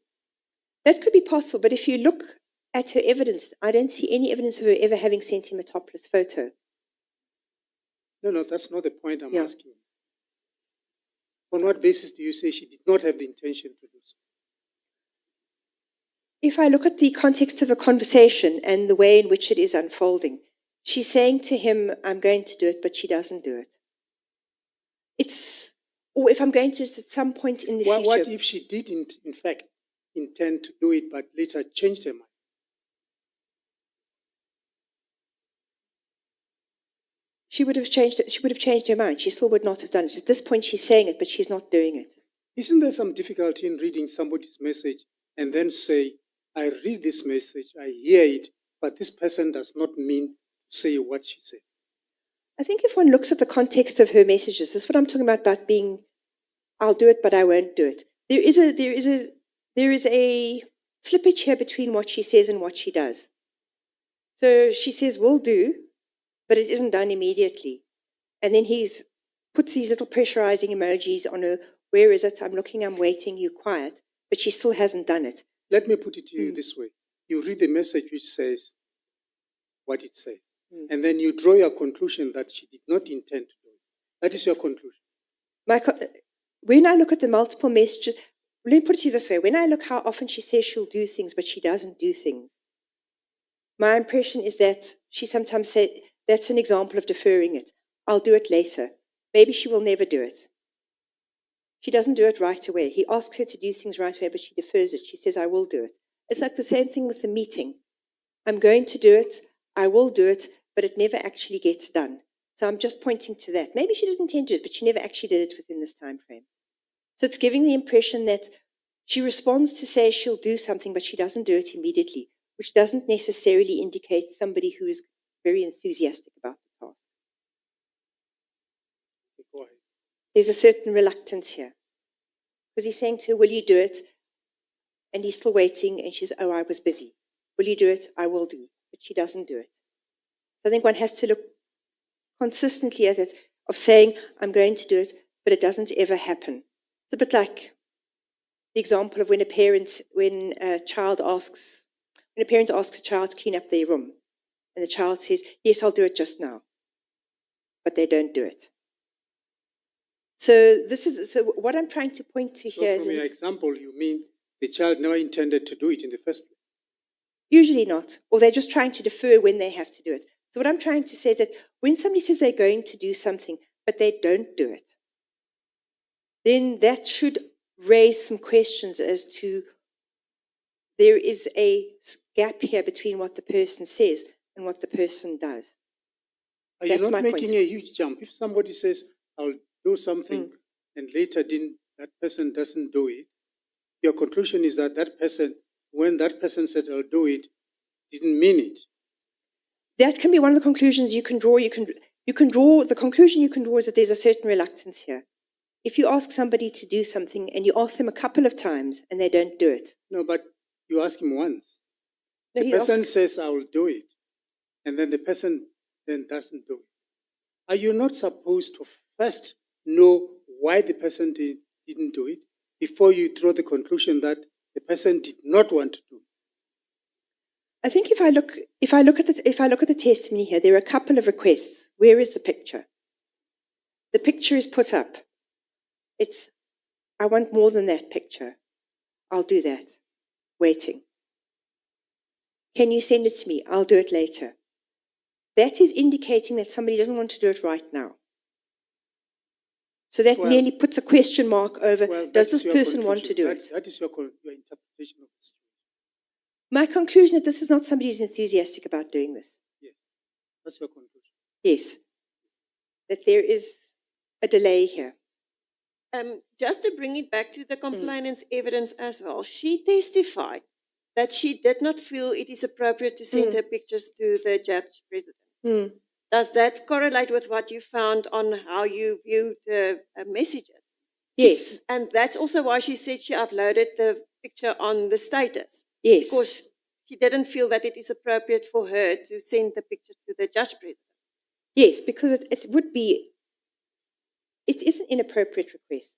That could be possible, but if you look at her evidence, I don't see any evidence of her ever having sent him a topless photo. No, that's not the point I'm asking. On what basis do you say she did not have the intention to do so? If I look at the context of a conversation and the way in which it is unfolding, She's saying to him, I'm going to do it, but she doesn't do it. Or if I'm going to, it's at some point in the future. What if she didn't, in fact, intend to do it, but later changed her mind? She would have changed it. She would have changed her mind. She still would not have done it. At this point, she's saying it, but she's not doing it. Isn't there some difficulty in reading somebody's message and then say, I read this message, I hear it, but this person does not mean to say what she said? I think if one looks at the context of her messages, this is what I'm talking about being, I'll do it, but I won't do it. There is a slippage here between what she says and what she does. So she says, will do, but it isn't done immediately. And then he puts these little pressurizing emojis on her. Where is it? I'm looking, I'm waiting, you're quiet. But she still hasn't done it. Let me put it to you this way. You read the message which says what it says. And then you draw your conclusion that she did not intend to do it. That is your conclusion. When I look at the multiple messages, let me put it to you this way. When I look how often she says she'll do things, but she doesn't do things, my impression is that she sometimes says, that's an example of deferring it. I'll do it later. Maybe she will never do it. She doesn't do it right away. He asks her to do things right away, but she defers it. She says, I will do it. It's like the same thing with the meeting. I'm going to do it. I will do it, but it never actually gets done. So I'm just pointing to that. Maybe she didn't intend to do it, but she never actually did it within this time frame. So it's giving the impression that she responds to say she'll do something, but she doesn't do it immediately, which doesn't necessarily indicate somebody who is very enthusiastic about the task. Go ahead. There's a certain reluctance here. Because he's saying to her, will you do it? And he's still waiting, and she's, oh, I was busy. Will you do it? I will do. But she doesn't do it. So I think one has to look consistently at it, of saying, I'm going to do it, but it doesn't ever happen. It's a bit like the example of when a parent asks a child to clean up their room, and the child says, yes, I'll do it just now. But they don't do it. So what I'm trying to point to here is... So from your example, you mean the child never intended to do it in the first place? Usually not. Or they're just trying to defer when they have to do it. So what I'm trying to say is that when somebody says they're going to do something, but they don't do it, then that should raise some questions as to there is a gap here between what the person says and what the person does. Are you not making a huge jump? If somebody says, I'll do something, and later that person doesn't do it, your conclusion is that that person, when that person said, I'll do it, didn't mean it. That can be one of the conclusions you can draw. The conclusion you can draw is that there's a certain reluctance here. If you ask somebody to do something and you ask them a couple of times and they don't do it. No, but you ask him once. No, the person says, I will do it. And then the person then doesn't do it. Are you not supposed to first know why the person didn't do it before you draw the conclusion that the person did not want to do it? I think if I look at the testimony here, there are a couple of requests. Where is the picture? The picture is put up. It's, I want more than that picture. I'll do that. Waiting. Can you send it to me? I'll do it later. That is indicating that somebody doesn't want to do it right now. So that merely puts a question mark over, does this person want to do it? That is your interpretation of the situation. My conclusion is that this is not somebody who's enthusiastic about doing this. Yes, that's your conclusion. Yes, that there is a delay here. Just to bring it back to the complainant's evidence as well, she testified that she did not feel it is appropriate to send her pictures to the judge president. Does that correlate with what you found on how you viewed the messages? Yes. And that's also why she said she uploaded the picture on the status. Yes. Because she didn't feel that it is appropriate for her to send the picture to the judge president. Yes, because it is an inappropriate request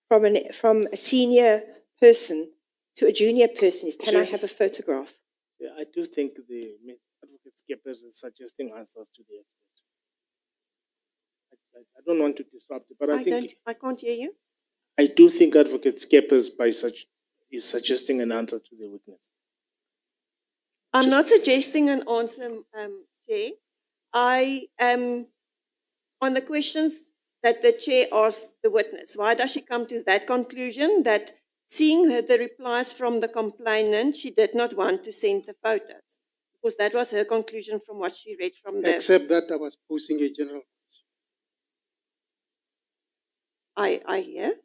from a senior person to a junior person is, can I have a photograph? Yeah, I do think the Advocate Skeppers is suggesting answers to the expert. I don't want to disrupt it, but I can't hear you. I do think Advocate Skeppers is suggesting an answer to the witness. I'm not suggesting an answer, Chair. I on the questions that the chair asked the witness, why does she come to that conclusion that seeing the replies from the complainant, she did not want to send the photos? Because that was her conclusion from what she read from the... Except that I was posing a general question. I hear.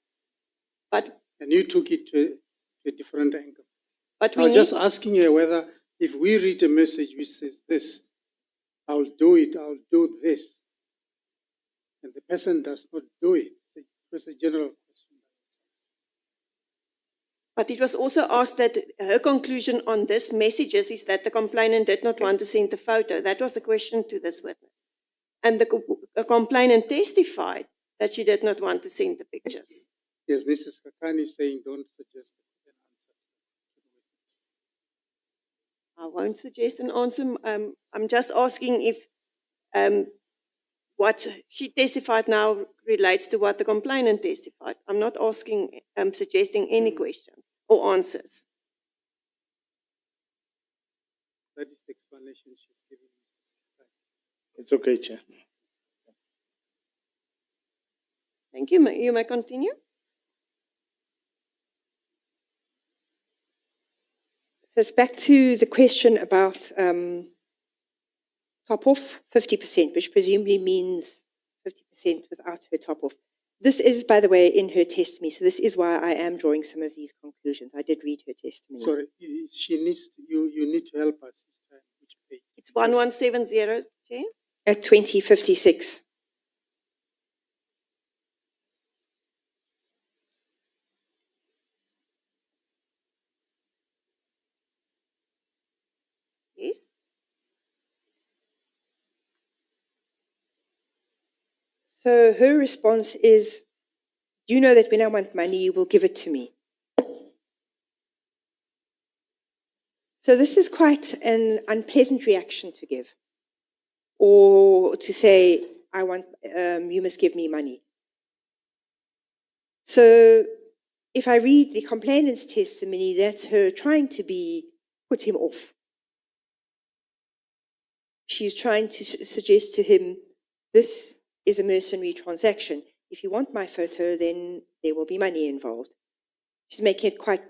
But And you took it to a different angle. but I we was need, just asking her whether if we read a message which says this, I'll do it, I'll do this, and the person does not do it. It was a general question. but it was also asked that her conclusion on this messages is that the complainant did not want to send the photo. That was the question to this witness. And the complainant testified that she did not want to send the pictures. Yes, Mrs. Kakani is saying don't suggest an answer to the witness. I won't suggest an answer. I'm just asking if what she testified now relates to what the complainant testified. I'm not asking, suggesting any questions or answers. That is the explanation she's giving. It's okay, Chair. Thank you. You may continue. So it's back to the question about top off 50%, which presumably means 50% without her top off. This is, by the way, in her testimony. So this is why I am drawing some of these conclusions. I did read her testimony. Sorry, she needs to, you need to help us. Which page? It's 1170, Chair. At 2056. Yes. So her response is, you know that when I want money, you will give it to me. So this is quite an unpleasant reaction to give, or to say, I want, you must give me money. So if I read the complainant's testimony, that's her trying to put him off. She's trying to suggest to him, this is a mercenary transaction. If you want my photo, then there will be money involved. She's making it quite,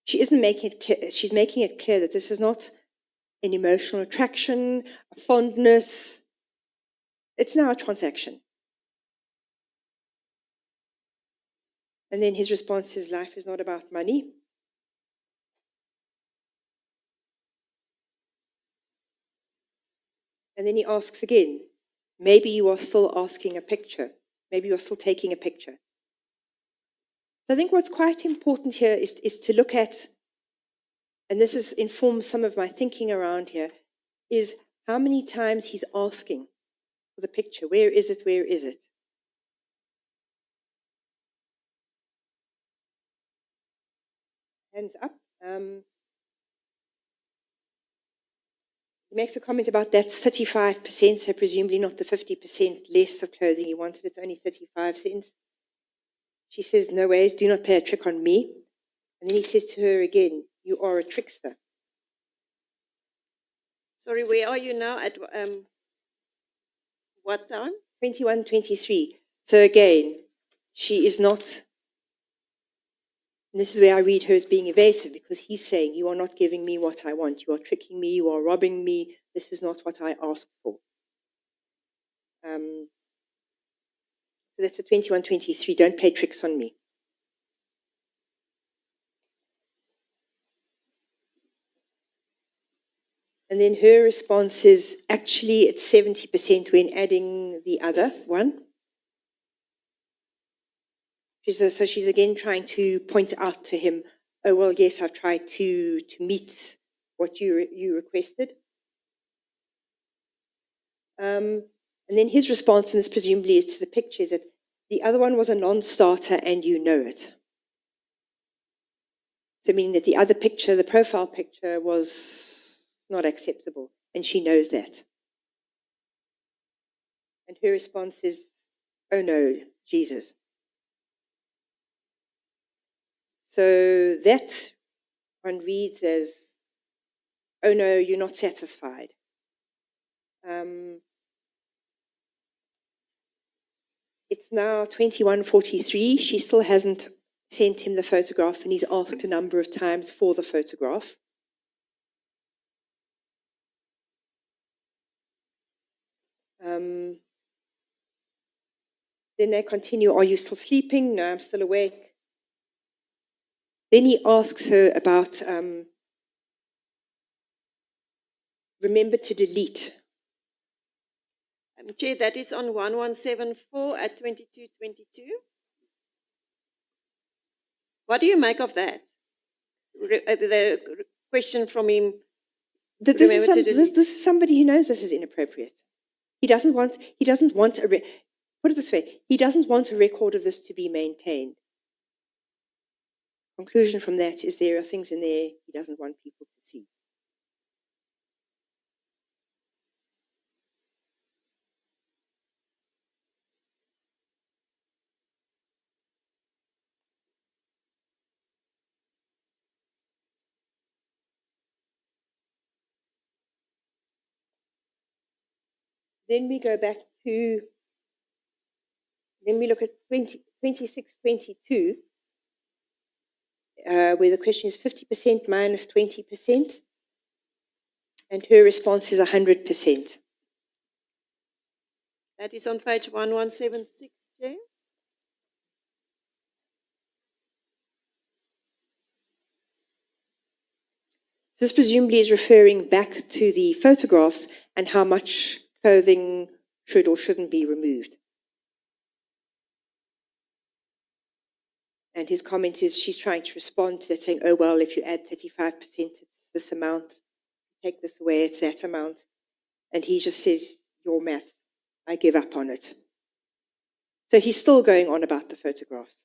she isn't making it clear, she's making it clear that this is not an emotional attraction, a fondness. It's now a transaction. And then his response is, life is not about money. And then he asks again, maybe you are still asking a picture. Maybe you're still taking a picture. So I think what's quite important here is to look at, and this has informed some of my thinking around here, is how many times he's asking for the picture. Where is it? Where is it? Hands up. He makes a comment about that's 35%, so presumably not the 50% less of clothing he wanted. It's only 35 cents. She says, no ways, do not play a trick on me. And then he says to her again, you are a trickster. Sorry, where are you now? At what time? 21:23. So again, she is not, and this is where I read her as being evasive, because he's saying, you are not giving me what I want. You are tricking me. You are robbing me. This is not what I asked for. So that's a 21:23. Don't play tricks on me. And then her response is, actually, it's 70% when adding the other one. So she's again trying to point out to him, oh, well, yes, I've tried to meet what you requested. And then his response, and this presumably is to the picture, is that the other one was a non-starter and you know it. So meaning that the other picture, the profile picture, was not acceptable, and she knows that. And her response is, oh no, Jesus. So that one reads as, oh no, you're not satisfied. It's now 21:43. She still hasn't sent him the photograph, and he's asked a number of times for the photograph. Then they continue, are you still sleeping? No, I'm still awake. Then he asks her about, remember to delete. Chair, that is on 1174 at 2222. What do you make of that? The question from him. This is somebody who knows this is inappropriate. He doesn't want put it this way, he doesn't want a record of this to be maintained. Conclusion from that is there are things in there he doesn't want people to see. Then we go back to, then we look at 2622, where the question is 50% minus 20%, and her response is 100%. That is on page 1176, Chair. This presumably is referring back to the photographs and how much clothing should or shouldn't be removed. And his comment is she's trying to respond to that, saying, oh, well, if you add 35%, it's this amount. Take this away, it's that amount. And he just says, your maths, I give up on it. So he's still going on about the photographs.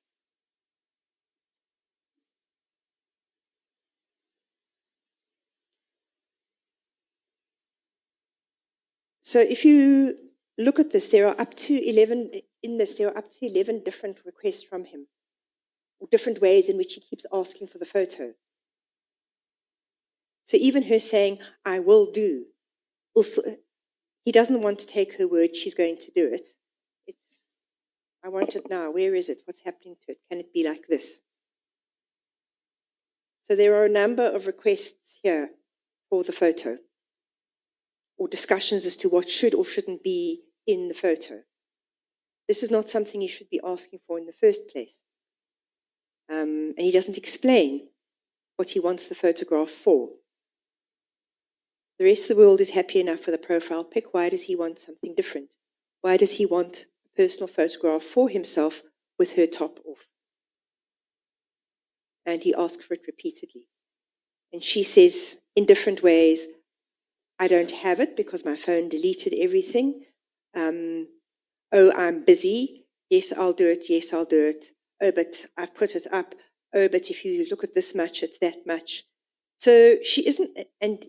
So if you look at this, there are up to 11 different requests from him, or different ways in which he keeps asking for the photo. So even her saying, I will do, also, he doesn't want to take her word she's going to do it. It's, I want it now. Where is it? What's happening to it? Can it be like this? So there are a number of requests here for the photo, or discussions as to what should or shouldn't be in the photo. This is not something he should be asking for in the first place. And he doesn't explain what he wants the photograph for. The rest of the world is happy enough with a profile pic. Why does he want something different? Why does he want a personal photograph for himself with her top off? And he asks for it repeatedly. And she says in different ways, I don't have it because my phone deleted everything. Oh, I'm busy. Yes, I'll do it. Yes, I'll do it. Oh, but I've put it up. Oh, but if you look at this much, it's that much. So she isn't, and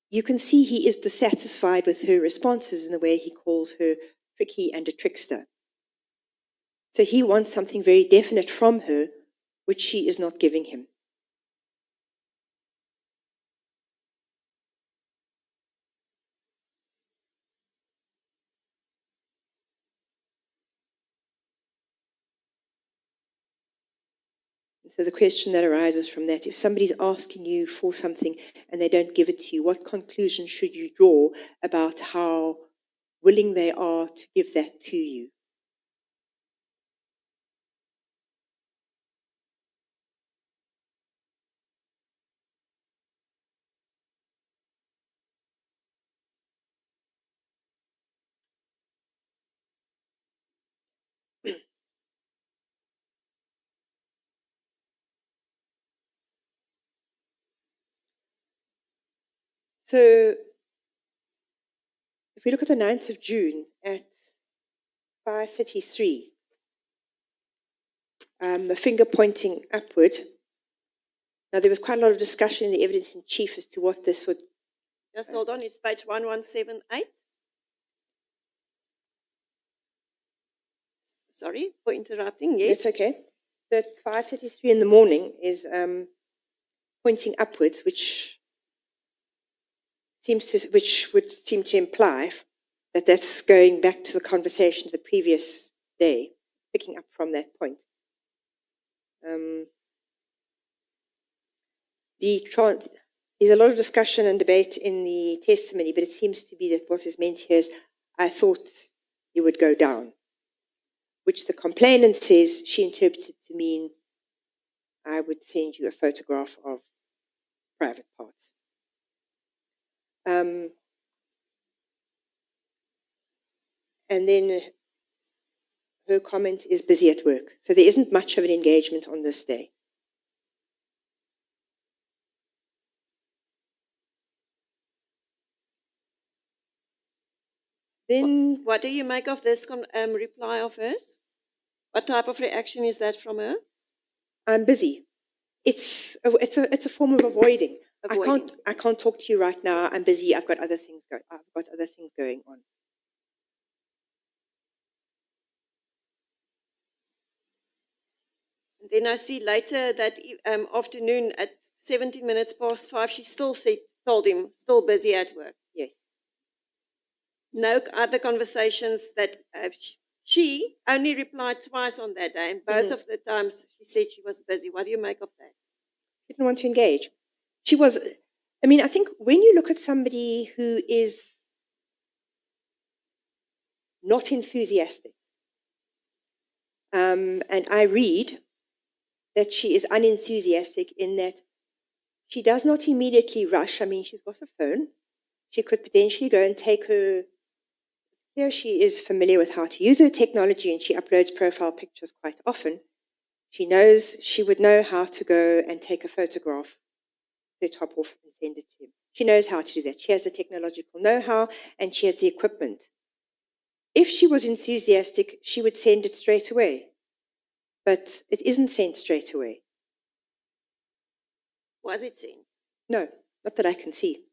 you can see he is dissatisfied with her responses in the way he calls her tricky and a trickster. So he wants something very definite from her, which she is not giving him. So the question that arises from that, if somebody's asking you for something and they don't give it to you, what conclusion should you draw about how willing they are to give that to you? So if we look at the 9th of June at 5:33, the finger pointing upward. Now, there was quite a lot of discussion in the evidence in chief as to what this would... Just hold on, it's page 1178. Sorry for interrupting, yes. That's okay. So at 5:33 in the morning is pointing upwards, which would seem to imply that that's going back to the conversation of the previous day, picking up from that point. There's a lot of discussion and debate in the testimony, but it seems to be that what is meant here is, I thought you would go down, which the complainant says she interpreted to mean, I would send you a photograph of private parts. And then her comment is busy at work. So there isn't much of an engagement on this day. Then What do you make of this reply of hers? What type of reaction is that from her? I'm busy. It's a form of avoiding. I can't talk to you right now. I'm busy. I've got other things going on. And then I see later that afternoon at 17 minutes past 5, she still told him, still busy at work. Yes. No other conversations that she only replied twice on that day, and both of the times she said she was busy. What do you make of that? She didn't want to engage. She was, I think when you look at somebody who is not enthusiastic, and I read that she is unenthusiastic in that she does not immediately rush. She's got a phone. She could potentially go and take her. Here she is familiar with how to use her technology, and she uploads profile pictures quite often. She would know how to go and take a photograph, her top off, and send it to him. She knows how to do that. She has the technological know-how, and she has the equipment. If she was enthusiastic, she would send it straight away. But it isn't sent straight away. Was it sent? No, not that I can see.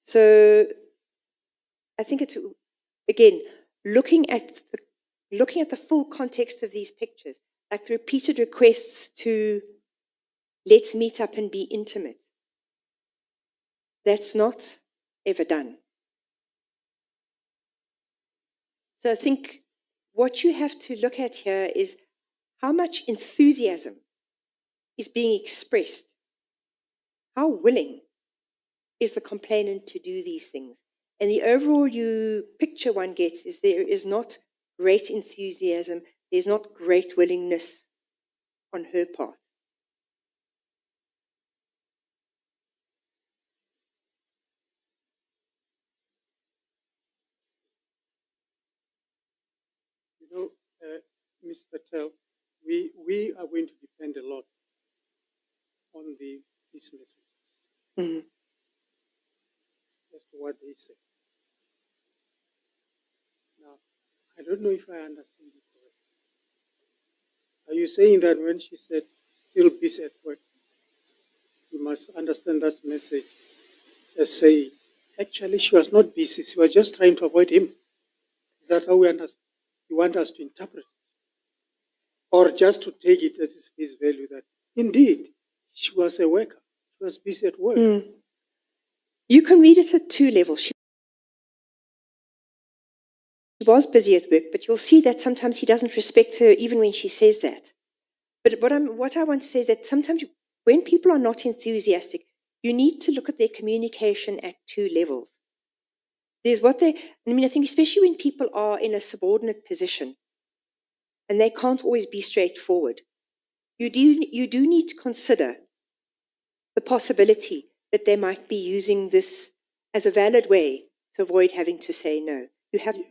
So I think it's, again, looking at the full context of these pictures, like the repeated requests to let's meet up and be intimate. That's not ever done. So I think what you have to look at here is how much enthusiasm is being expressed. How willing is the complainant to do these things? And the overall picture one gets is there is not great enthusiasm, there's not great willingness on her part. Ms. Patel, we are going to depend a lot on these messages as to what they say. Now, I don't know if I understand you correctly. Are you saying that when she said still busy at work, you must understand that message as saying actually she was not busy, she was just trying to avoid him? Is that how we understand? You want us to interpret it? Or just to take it as his value that indeed she was a worker, she was busy at work? You can read it at two levels. She was busy at work, but you'll see that sometimes he doesn't respect her even when she says that. But what I want to say is that sometimes when people are not enthusiastic, you need to look at their communication at two levels. There's I think especially when people are in a subordinate position and they can't always be straightforward, you do need to consider the possibility that they might be using this as a valid way to avoid having to say no.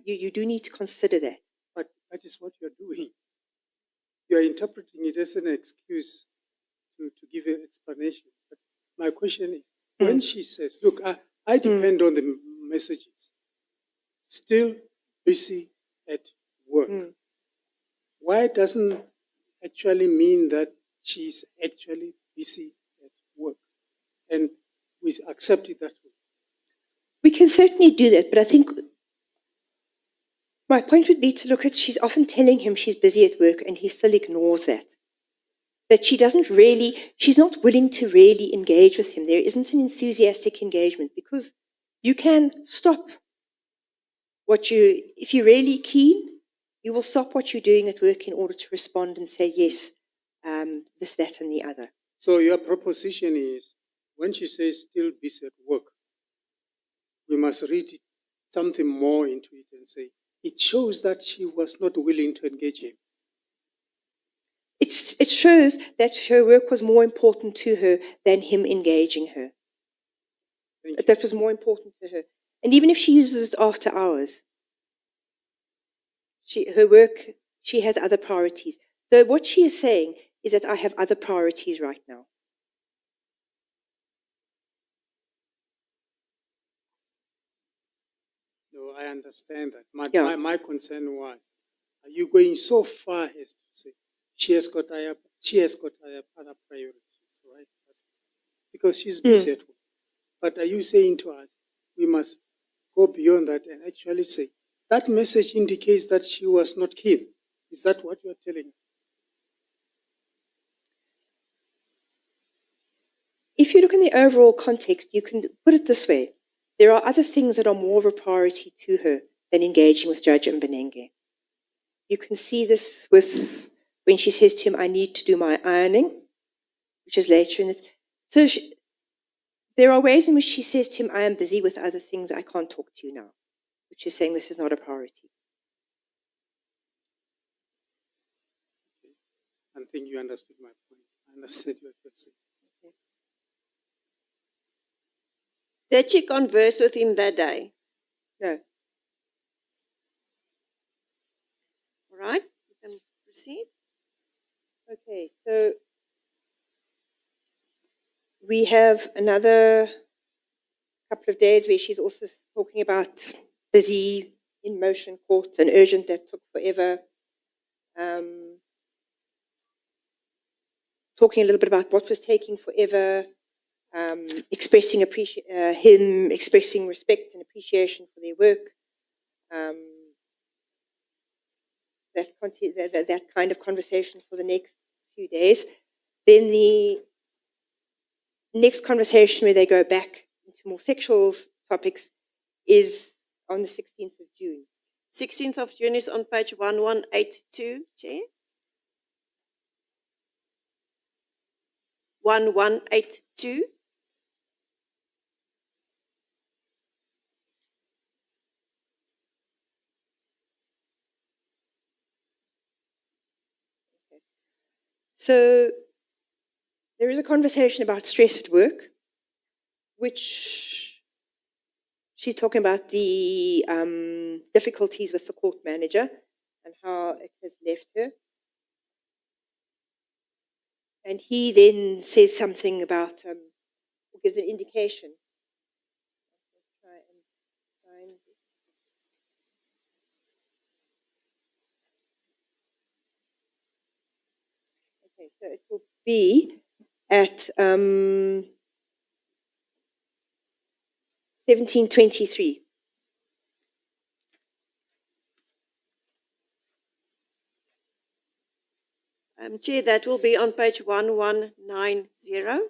You do need to consider that. But that is what you're doing. You're interpreting it as an excuse to give an explanation. But my question is, when she says, look, I depend on the messages, still busy at work, why doesn't actually mean that she's actually busy at work? And we accept it that way. We can certainly do that, but I think my point would be to look at, she's often telling him she's busy at work and he still ignores that. That she's not willing to really engage with him. There isn't an enthusiastic engagement because you can stop if you're really keen, you will stop what you're doing at work in order to respond and say yes, this, that, and the other. So your proposition is, when she says still busy at work, we must read something more into it and say, it shows that she was not willing to engage him. It shows that her work was more important to her than him engaging her. Thank you. That was more important to her. And even if she uses it after hours, her work, she has other priorities. So what she is saying is that I have other priorities right now. No, I understand that. My concern was, are you going so far as to say she has got other priorities, right? Because she's busy at work. But are you saying to us, we must go beyond that and actually say, that message indicates that she was not keen? Is that what you're telling us? If you look in the overall context, you can put it this way. There are other things that are more of a priority to her than engaging with Judge Mbenenge. You can see this with when she says to him, I need to do my ironing, which is later in it. So there are ways in which she says to him, I am busy with other things, I can't talk to you now, which is saying this is not a priority. I think you understood my point. I understood what you're saying. Did she converse with him that day? No. All right, you can proceed. Okay, so we have another couple of days where she's also talking about busy in motion court and urgent that took forever. Talking a little bit about what was taking forever, expressing him expressing respect and appreciation for their work. That kind of conversation for the next few days. Then the next conversation where they go back into more sexual topics is on the 16th of June. 16th of June is on page 1182, Chair. 1182. So there is a conversation about stress at work, which she's talking about the difficulties with the court manager and how it has left her. And he then says something about, gives an indication. Try and find it. Okay, so it will be at 1723. Chair, that will be on page 1190.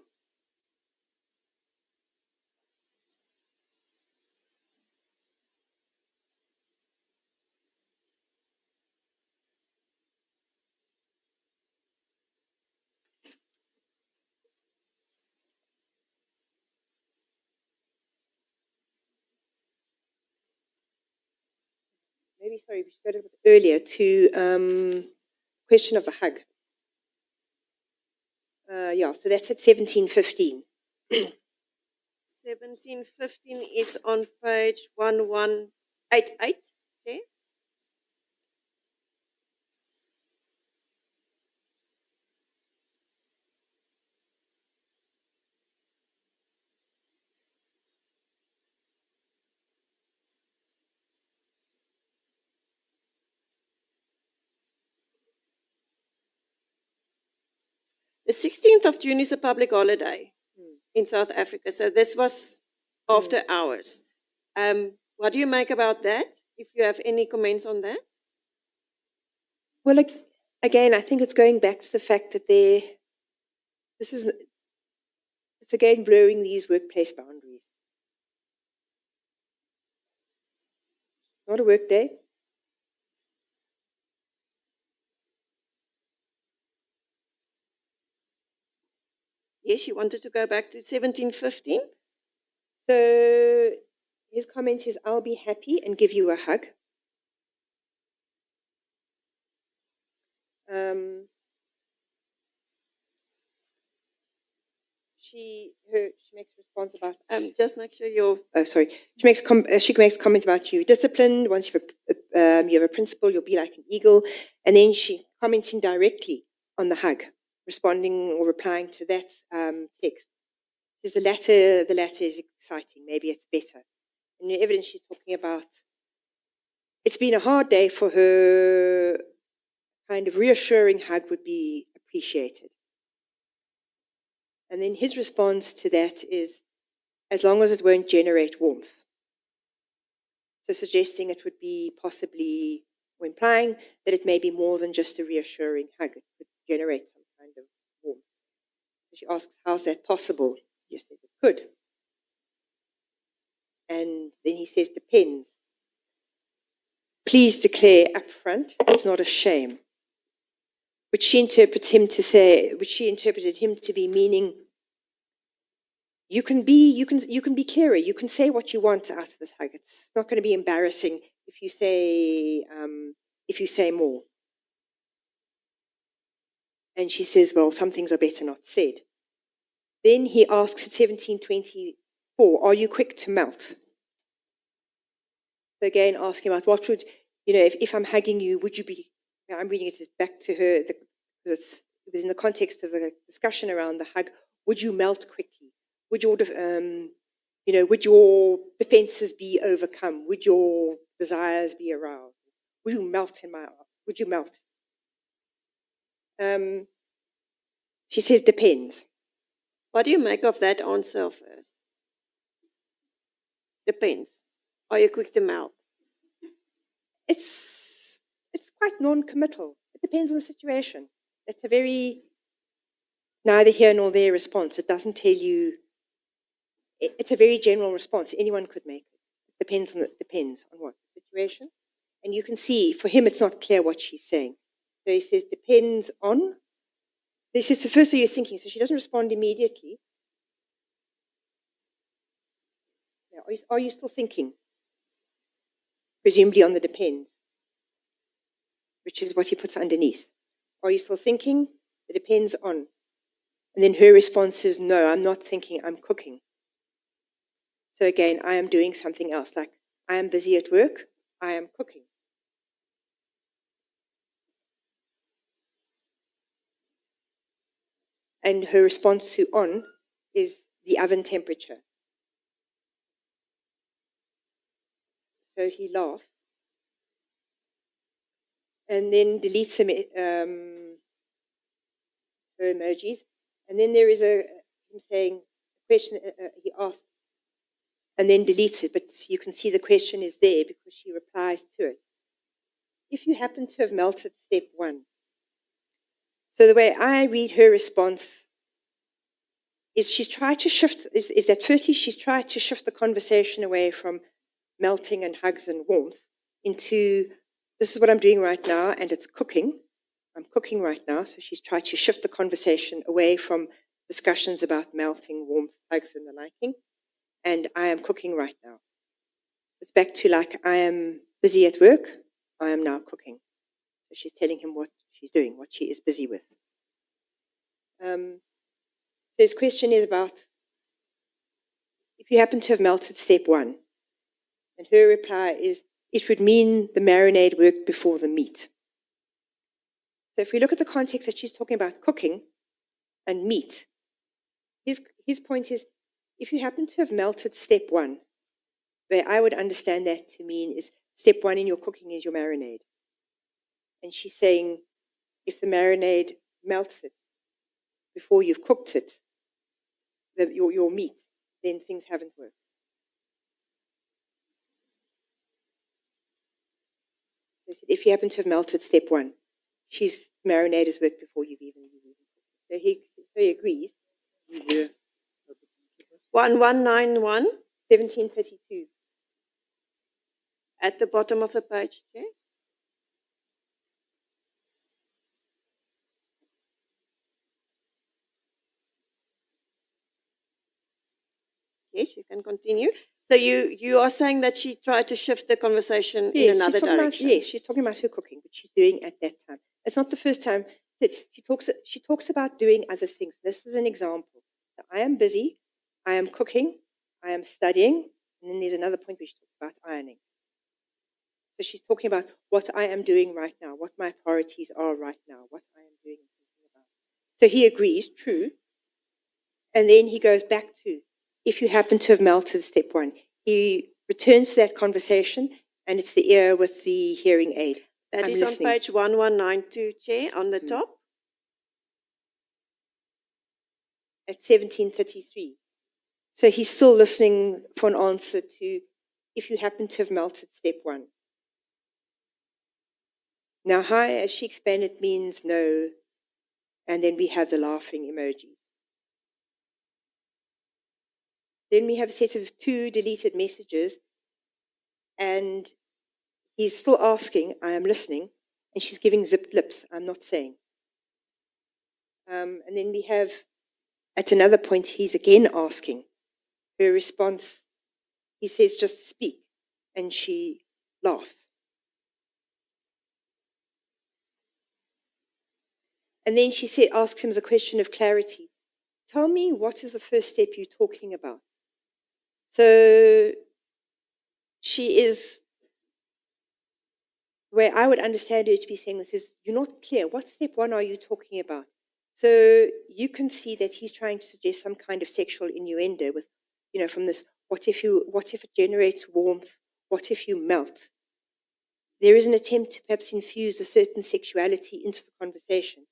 Maybe, sorry, we should go a little bit earlier to question of the hug. So that's at 1715. 1715 is on page 1188, Chair. The 16th of June is a public holiday in South Africa, so this was after hours. What do you make about that? If you have any comments on that? Well, again, I think it's going back to the fact that it's again blurring these workplace boundaries. not a work day. Yes, you wanted to go back to 1715? So his comment is, I'll be happy and give you a hug. She makes a response about. Just make sure you're. Oh, sorry. She makes comment about you disciplined. Once you have a principle, you'll be like an eagle. And then she commenting directly on the hug, responding or replying to that text. Says the latter is exciting. Maybe it's better. And the evidence she's talking about, it's been a hard day for her. Kind of reassuring hug would be appreciated. And then his response to that is, as long as it won't generate warmth. So suggesting it would be possibly, or implying that it may be more than just a reassuring hug. It could generate some kind of warmth. So she asks, how's that possible? He says it could. And then he says, depends. Please declare upfront, it's not a shame. Which she interpreted him to be meaning, you can be clearer. You can say what you want out of this hug. It's not going to be embarrassing if you say more. And she says, well, some things are better not said. Then he asks at 1724, are you quick to melt? So again, asking about what would, if I'm hugging you, would you be, I'm reading it back to her, because it's within the context of the discussion around the hug, would you melt quickly? Would your defenses be overcome? Would your desires be aroused? Would you melt in my arms? Would you melt? She says, depends. What do you make of that answer first? Depends. Are you quick to melt? It's quite non-committal. It depends on the situation. It's a very neither here nor there response. It doesn't tell you. It's a very general response. Anyone could make it. It depends on what situation. And you can see, for him, it's not clear what she's saying. So he says, depends on. This is the first thing you're thinking. So she doesn't respond immediately. Now, are you still thinking? Presumably on the depends, which is what he puts underneath. Are you still thinking? It depends on. And then her response is, no, I'm not thinking, I'm cooking. So again, I am doing something else, like I am busy at work, I am cooking. And her response to on is the oven temperature. So he laughs and then deletes her emojis. And then there is him saying, question he asked, and then deletes it. But you can see the question is there because she replies to it. If you happen to have melted, step one. So the way I read her response is she's tried to shift, is that firstly she's tried to shift the conversation away from melting and hugs and warmth into, this is what I'm doing right now, and it's cooking. I'm cooking right now. So she's tried to shift the conversation away from discussions about melting, warmth, hugs, and the liking. And I am cooking right now. It's back to like, I am busy at work. I am now cooking. So she's telling him what she's doing, what she is busy with. His question is about, if you happen to have melted, step one. And her reply is, it would mean the marinade worked before the meat. So if we look at the context that she's talking about cooking and meat, his point is, if you happen to have melted, step one, where I would understand that to mean is step one in your cooking is your marinade. And she's saying, if the marinade melts it before you've cooked it, your meat, then things haven't worked. If you happen to have melted, step one, she's marinade has worked before you've even cooked it. So he agrees. Yeah. 1191. 1732. At the bottom of the page, Chair. Yes, you can continue. So you are saying that she tried to shift the conversation in another direction. Yes, she's talking about her cooking, which she's doing at that time. It's not the first time that she talks about doing other things. This is an example. So I am busy, I am cooking, I am studying, and then there's another point where she talks about ironing. So she's talking about what I am doing right now, what my priorities are right now, what I am doing and thinking about. So he agrees, true. And then he goes back to, if you happen to have melted, step one. He returns to that conversation, and it's the ear with the hearing aid. That I'm is listening. on page 1192, Chair, on the top. At 1733. So he's still listening for an answer to, if you happen to have melted, step one. Now, hi, as she explained, it means no. And then we have the laughing emoji. Then we have a set of 2 deleted messages, and he's still asking, I am listening, and she's giving zipped lips, I'm not saying. And then we have, at another point, he's again asking. Her response, he says, just speak, and she laughs. And then she asks him as a question of clarity, tell me, what is the first step you're talking about? So she is, where I would understand her to be saying this is, you're not clear. What step one are you talking about? So you can see that he's trying to suggest some kind of sexual innuendo with, from this, what if it generates warmth? What if you melt? There is an attempt to perhaps infuse a certain sexuality into the conversation.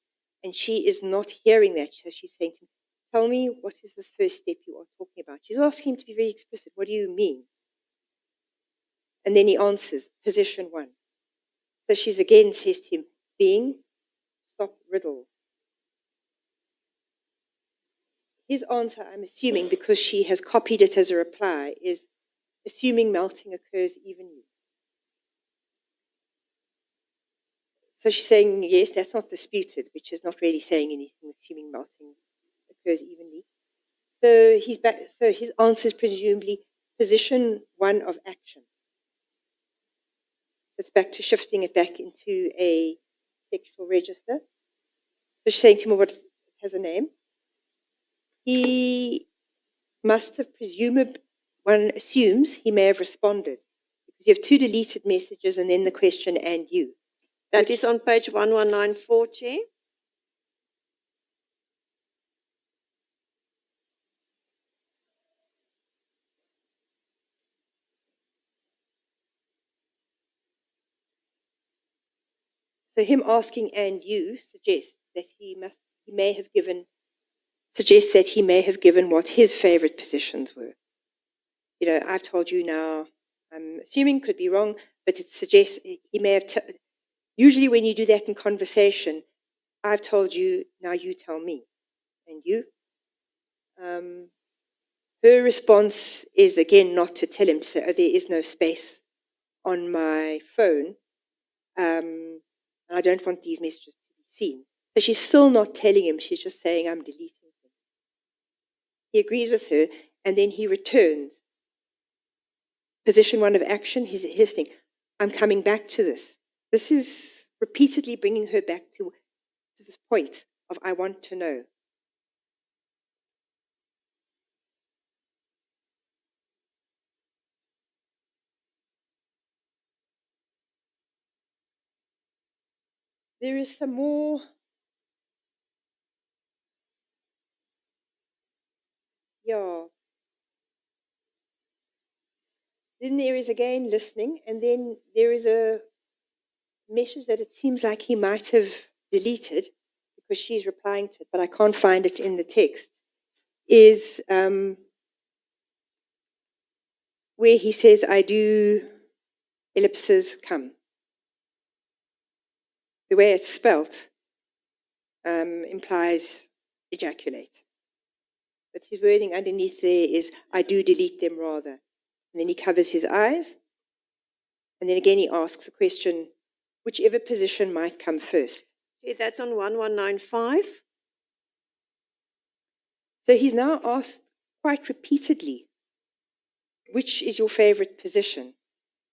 And she is not hearing that. So she's saying to him, tell me, what is this first step you are talking about? She's asking him to be very explicit. What do you mean? And then he answers, position one. So she's again says to him, being, stop riddle. His answer, I'm assuming, because she has copied it as a reply, is assuming melting occurs evenly. So she's saying, yes, that's not disputed, which is not really saying anything, assuming melting occurs evenly. So he's back. So his answer is presumably position one of action. So it's back to shifting it back into a sexual register. So she's saying to him, what has a name? He must have presumed, one assumes he may have responded. Because you have 2 deleted messages and then the question, and you. That is on page 1194, Chair. So him asking and you suggests that he may have given what his favorite positions were. I've told you now, I'm assuming, could be wrong, but it suggests he may have, usually when you do that in conversation, I've told you, now you tell me. And you? Her response is, again, not to tell him, to say, oh, there is no space on my phone. And I don't want these messages to be seen. So she's still not telling him. She's just saying, I'm deleting them. He agrees with her, and then he returns. Position one of action, his thing. I'm coming back to this. This is repeatedly bringing her back to this point of, I want to know. There is some more. Yeah. Then there is again listening, and then there is a message that it seems like he might have deleted because she's replying to it, but I can't find it in the text, is where he says, I do, ellipses, come. The way it's spelt implies ejaculate. But his wording underneath there is, I do delete them rather. And then he covers his eyes. And then again, he asks a question, whichever position might come first. Okay, that's on 1195. So he's now asked quite repeatedly, which is your favorite position?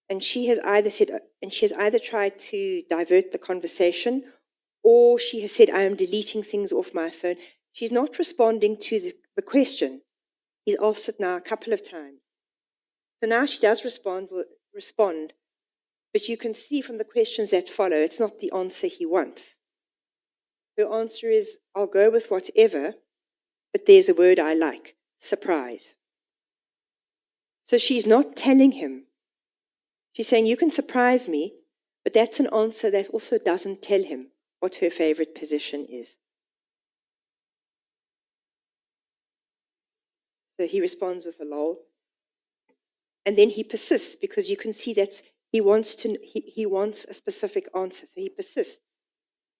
And she has either tried to divert the conversation, or she has said, I am deleting things off my phone. She's not responding to the question. He's asked it now a couple of times. So now she does respond, but you can see from the questions that follow, it's not the answer he wants. Her answer is, I'll go with whatever, but there's a word I like, surprise. So she's not telling him. She's saying, you can surprise me, but that's an answer that also doesn't tell him what her favorite position is. So he responds with a lol. And then he persists, because you can see that he wants a specific answer. So he persists.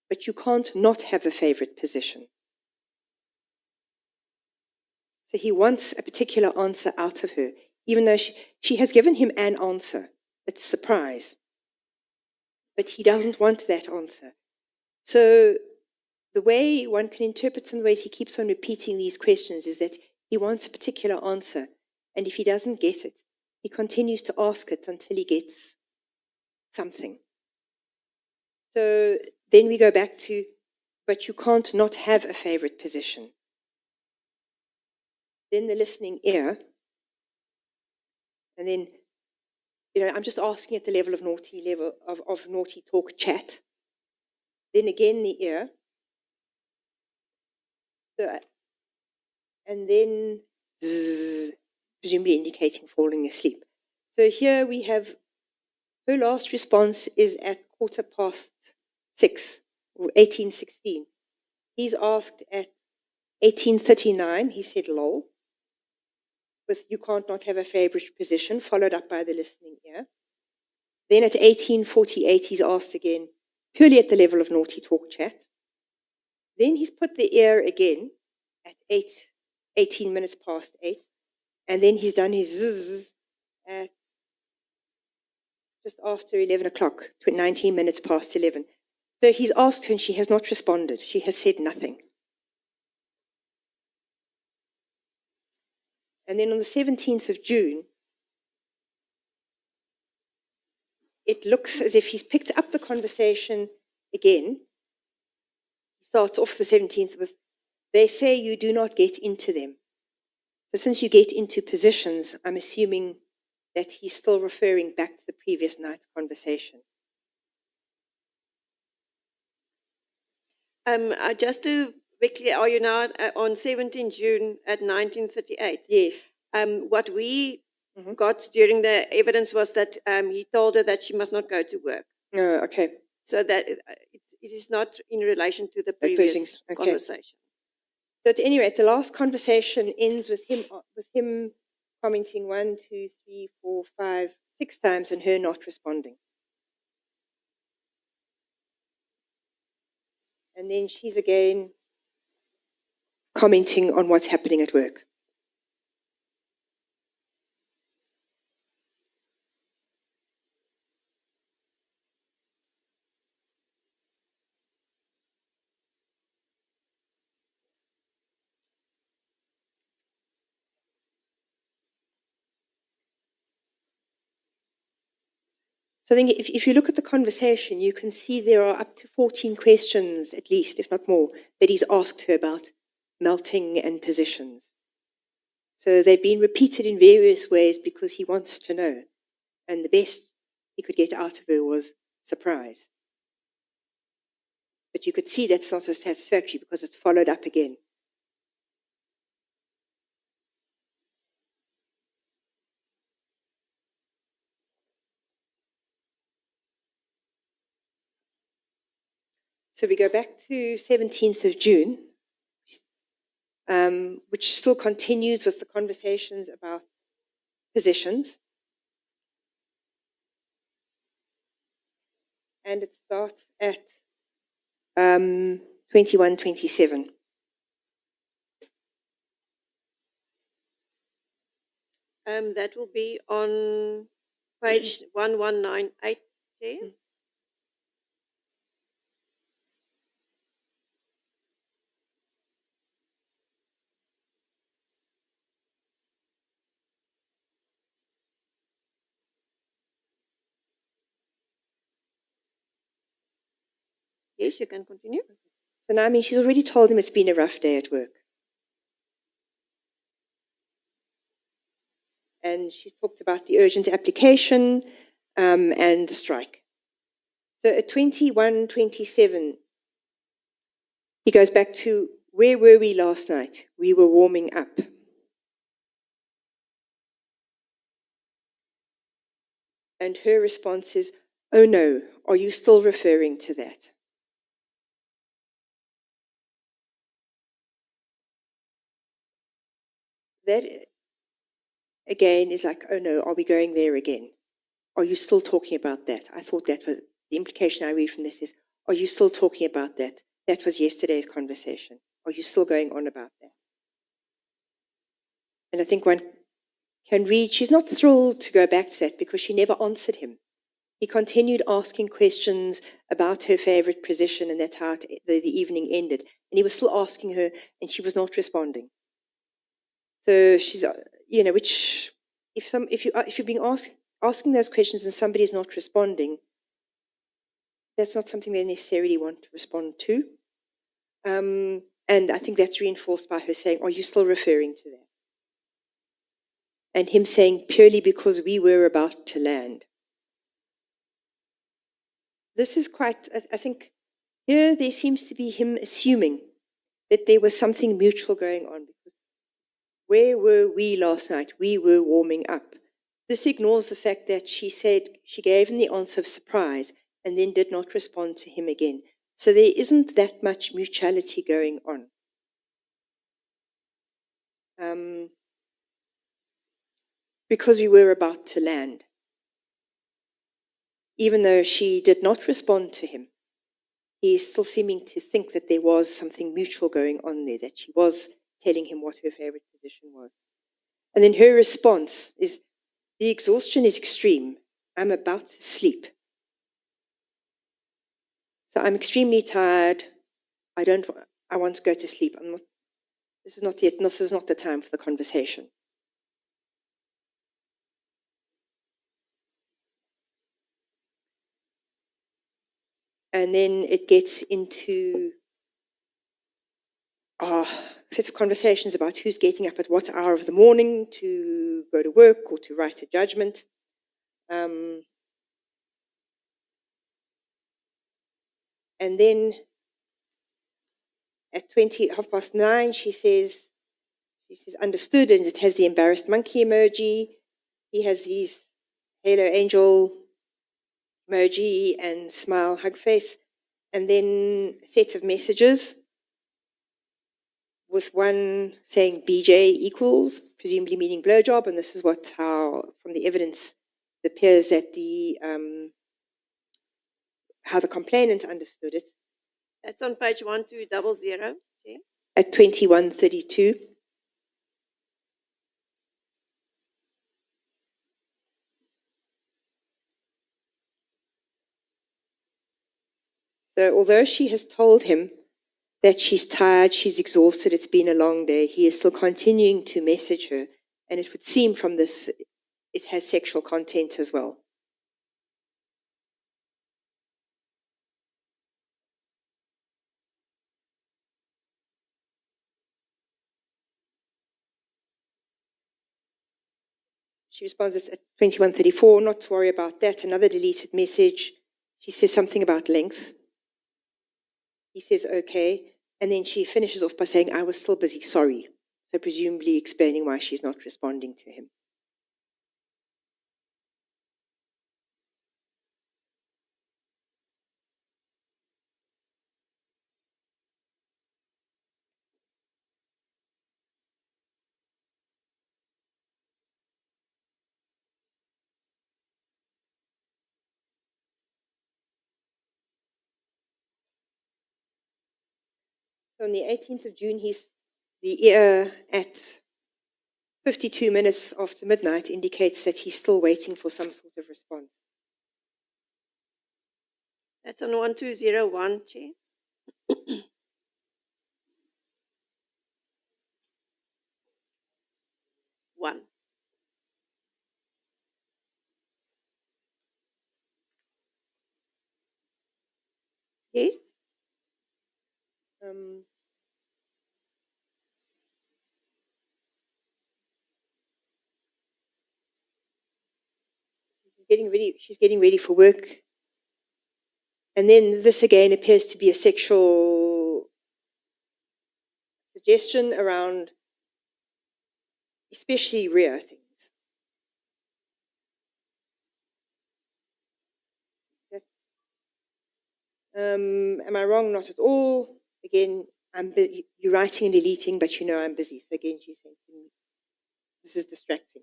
But you can't not have a favorite position. So he wants a particular answer out of her, even though she has given him an answer. It's surprise. But he doesn't want that answer. So the way one can interpret some of the ways he keeps on repeating these questions is that he wants a particular answer. And if he doesn't get it, he continues to ask it until he gets something. So then we go back to, but you can't not have a favorite position. Then the listening ear. And then, I'm just asking at the level of naughty talk chat. Then again the ear. So, and then zzz, presumably indicating falling asleep. So here we have her last response is at 6:15, or 18:16. He's asked at 18:39, he said lol, with you can't not have a favorite position, followed up by the listening ear. Then at 18:48, he's asked again, purely at the level of naughty talk chat. Then he's put the ear again at 18 minutes past 8. And then he's done his zzz at just after 11 o'clock, 19 minutes past 11. So he's asked her and she has not responded. She has said nothing. And then on the 17th of June, it looks as if he's picked up the conversation again. He starts off the 17th with, they say you do not get into them. So since you get into positions, I'm assuming that he's still referring back to the previous night's conversation. Just to quickly, are you now on 17 June at 1938? Yes. What we got during the evidence was that he told her that she must not go to work. Oh, okay. So that it is not in relation to the previous conversation. So at any rate, the last conversation ends with him commenting 1, 2, 3, 4, 5, 6 times and her not responding. And then she's again commenting on what's happening at work. So I think if you look at the conversation, you can see there are up to 14 questions, at least, if not more, that he's asked her about melting and positions. So they've been repeated in various ways because he wants to know. And the best he could get out of her was surprise. But you could see that's not as satisfactory because it's followed up again. So we go back to 17th of June, which still continues with the conversations about positions. And it starts at 21:27. That will be on Page 1198, Chair. Yes, you can continue. So now, I mean, she's already told him it's been a rough day at work. And she's talked about the urgent application and the strike. So at 21:27, he goes back to, where were we last night? We were warming up. And her response is, oh no, are you still referring to that? That, again, is like, oh no, are we going there again? Are you still talking about that? I thought that was, the implication I read from this is, are you still talking about that? That was yesterday's conversation. Are you still going on about that? And I think one can read, she's not thrilled to go back to that because she never answered him. He continued asking questions about her favorite position, and that's how the evening ended. And he was still asking her, and she was not responding. So she's, which if you're being asking those questions and somebody is not responding, that's not something they necessarily want to respond to. And I think that's reinforced by her saying, "Are you still referring to that?" And him saying, "Purely because we were about to land." This is quite, I think, here there seems to be him assuming that there was something mutual going on. Because where were we last night? We were warming up. This ignores the fact that she said she gave him the answer of surprise and then did not respond to him again. So there isn't that much mutuality going on. Because we were about to land. Even though she did not respond to him, he is still seeming to think that there was something mutual going on there, that she was telling him what her favorite position was. And then her response is, the exhaustion is extreme. I'm about to sleep. So I'm extremely tired. I want to go to sleep. This is not the time for the conversation. And then it gets into a set of conversations about who's getting up at what hour of the morning to go to work or to write a judgment. And then at 9:30, she says, understood, and it has the embarrassed monkey emoji. He has these halo angel emoji and smile hug face, and then a set of messages with one saying BJ equals, presumably meaning blowjob, and this is how from the evidence it appears that how the complainant understood it. That's on page 1200. Okay. At 21:32. So although she has told him that she's tired, she's exhausted, it's been a long day, he is still continuing to message her. And it would seem from this, it has sexual content as well. She responds at 21:34, not to worry about that. Another deleted message. She says something about length. He says, okay. And then she finishes off by saying, I was still busy, sorry. So presumably explaining why she's not responding to him. So on the 18th of June, he's at 52 minutes after midnight indicates that he's still waiting for some sort of response. That's on 1201, Chair. One. Yes? She's getting ready for work. And then this again appears to be a sexual suggestion around especially rare things. Am I wrong? Not at all. Again, you're writing and deleting, but you know I'm busy. So again, she's saying to me, this is distracting.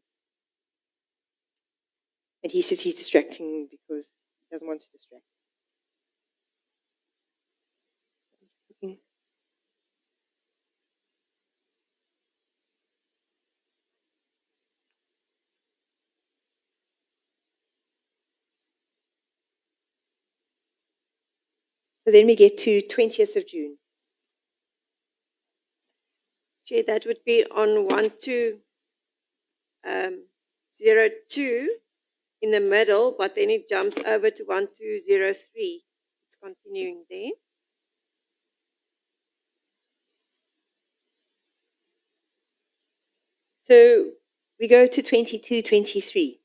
And he says he's distracting because he doesn't want to distract. So then we get to 20th of June. Chair, that would be on 1202 in the middle, but then it jumps over to 1203. It's continuing there. So we go to 22-23.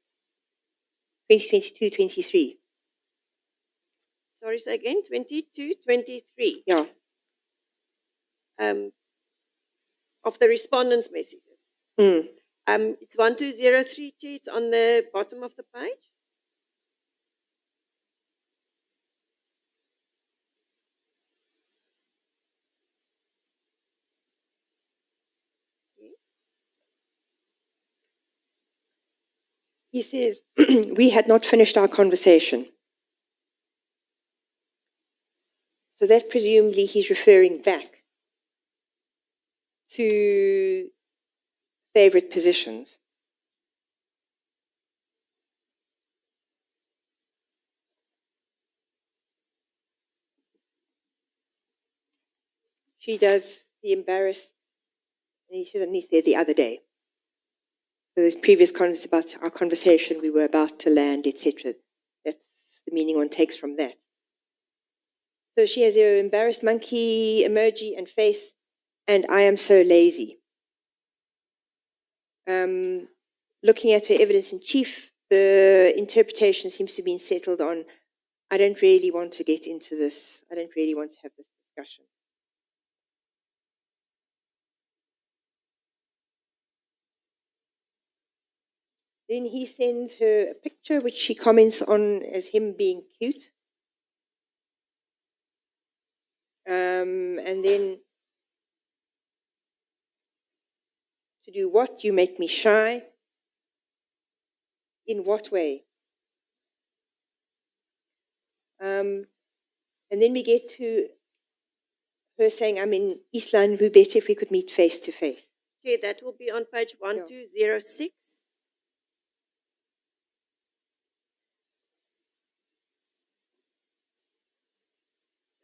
2022-23. Sorry, say again, 22-23. Yeah. Of the respondents' messages. It's 1203, Chair. It's on the bottom of the page. Yes. He says, we had not finished our conversation. So that presumably he's referring back to favorite positions. She does the embarrassed, and he says underneath there the other day. So there's previous comments about our conversation, we were about to land, etc. That's the meaning one takes from that. So she has her embarrassed monkey emoji and face, and I am so lazy. Looking at her evidence in chief, the interpretation seems to be settled on, I don't really want to get into this. I don't really want to have this discussion. Then he sends her a picture which she comments on as him being cute. And then, to do what? You make me shy. In what way? And then we get to her saying, I'm in East London, it would be better if we could meet face to face. Chair, that will be on page 1206.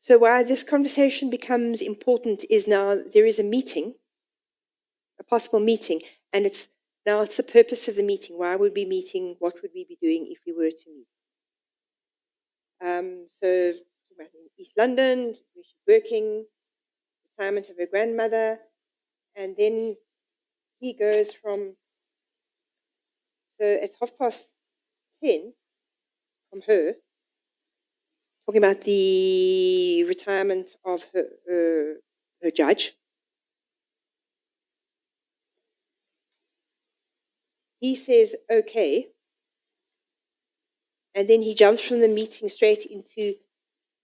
So why this conversation becomes important is now there is a meeting, a possible meeting, and it's the purpose of the meeting. Why would we be meeting? What would we be doing if we were to meet? So in East London, where she's working, retirement of her grandmother, and then he goes from, so it's 10:30 from her, talking about the retirement of her judge. He says, okay. And then he jumps from the meeting straight into,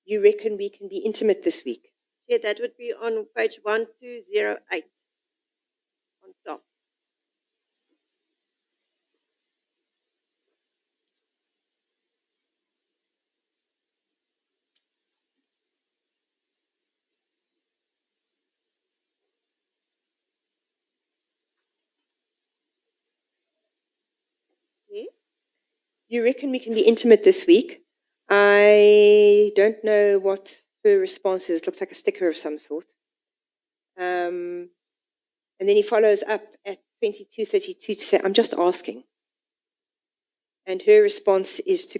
you reckon we can be intimate this week? Yeah, that would be on page 1208 on top. Yes. You reckon we can be intimate this week? I don't know what her response is. It looks like a sticker of some sort. And then he follows up at 22:32 to say, I'm just asking. And her response is to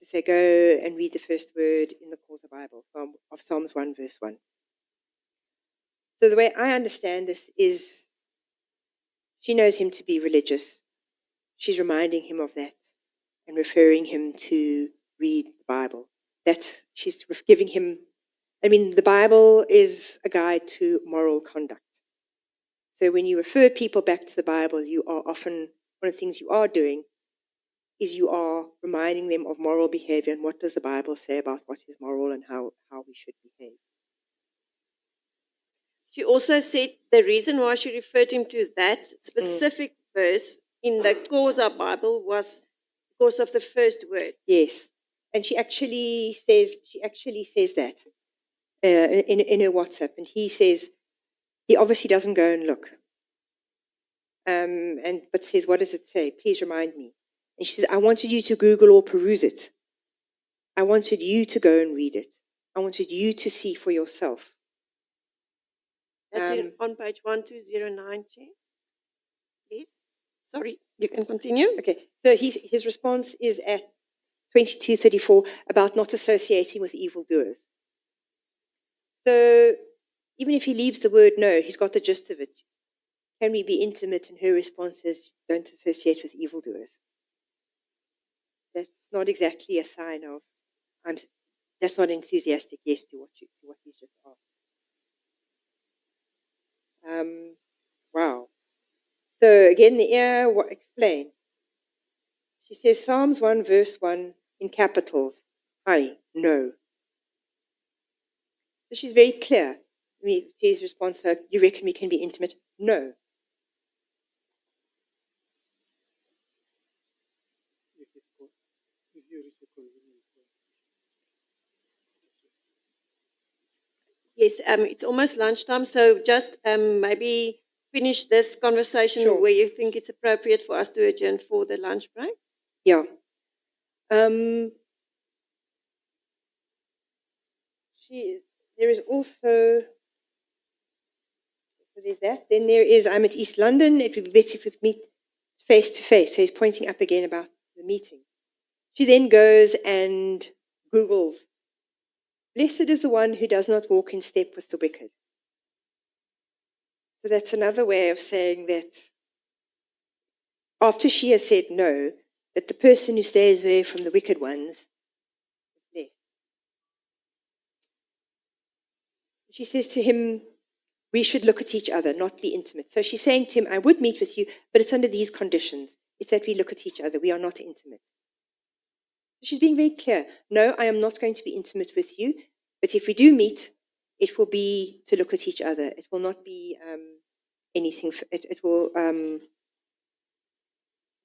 say, go and read the first word in the Causa Bible of Psalms 1, verse 1. So the way I understand this is she knows him to be religious. She's reminding him of that and referring him to read the Bible. She's giving him, the Bible is a guide to moral conduct. So when you refer people back to the Bible, you are often, one of the things you are doing is you are reminding them of moral behavior and what does the Bible say about what is moral and how we should behave. She also said the reason why she referred him to that specific verse in the Causa Bible was because of the first word. Yes. And she actually says that in her WhatsApp. And he says, he obviously doesn't go and look. But says, what does it say? Please remind me. And she says, I wanted you to Google or peruse it. I wanted you to go and read it. I wanted you to see for yourself. That's on page 1209, Chair. Please. Sorry, you can continue. Okay, so his response is at 22:34 about not associating with evildoers. So even if he leaves the word no, he's got the gist of it. Can we be intimate? And her response is, don't associate with evildoers. That's not exactly a sign of, that's not an enthusiastic yes to what he's just asked. Wow. So again, explain. She says Psalms 1 verse 1 in capitals. Hi, no. So she's very clear. His response, you reckon we can be intimate? No. If you reach a convenience. Yes, it's almost lunchtime, so just maybe finish this conversation where you think it's appropriate for us to adjourn for the lunch break. Yeah. There is also, so there's that. Then there is, I'm at East London. It would be better if we could meet face to face. So he's pointing up again about the meeting. She then goes and Googles, blessed is the one who does not walk in step with the wicked. So that's another way of saying that after she has said no, that the person who stays away from the wicked ones is blessed. She says to him, we should look at each other, not be intimate. So she's saying to him, I would meet with you, but it's under these conditions. It's that we look at each other. We are not intimate. She's being very clear. No, I am not going to be intimate with you, but if we do meet, it will be to look at each other. It will not be anything. It will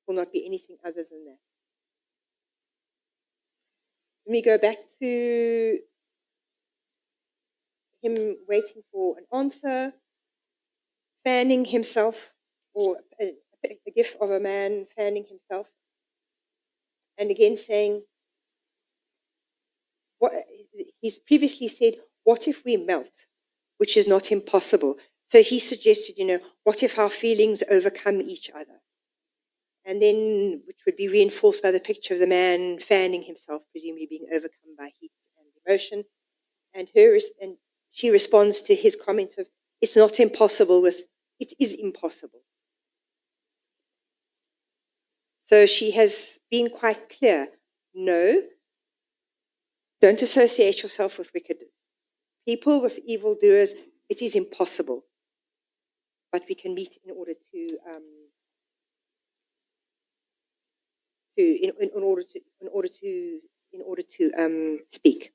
not be anything other than that. Let me go back to him waiting for an answer, fanning himself, or a gif of a man fanning himself, and again saying, he's previously said, what if we melt, which is not impossible. So he suggested, what if our feelings overcome each other? And then, which would be reinforced by the picture of the man fanning himself, presumably being overcome by heat and emotion. And she responds to his comment of, it's not impossible with, it is impossible. So she has been quite clear. No, don't associate yourself with wicked people, with evildoers. It is impossible. But we can meet in order to speak.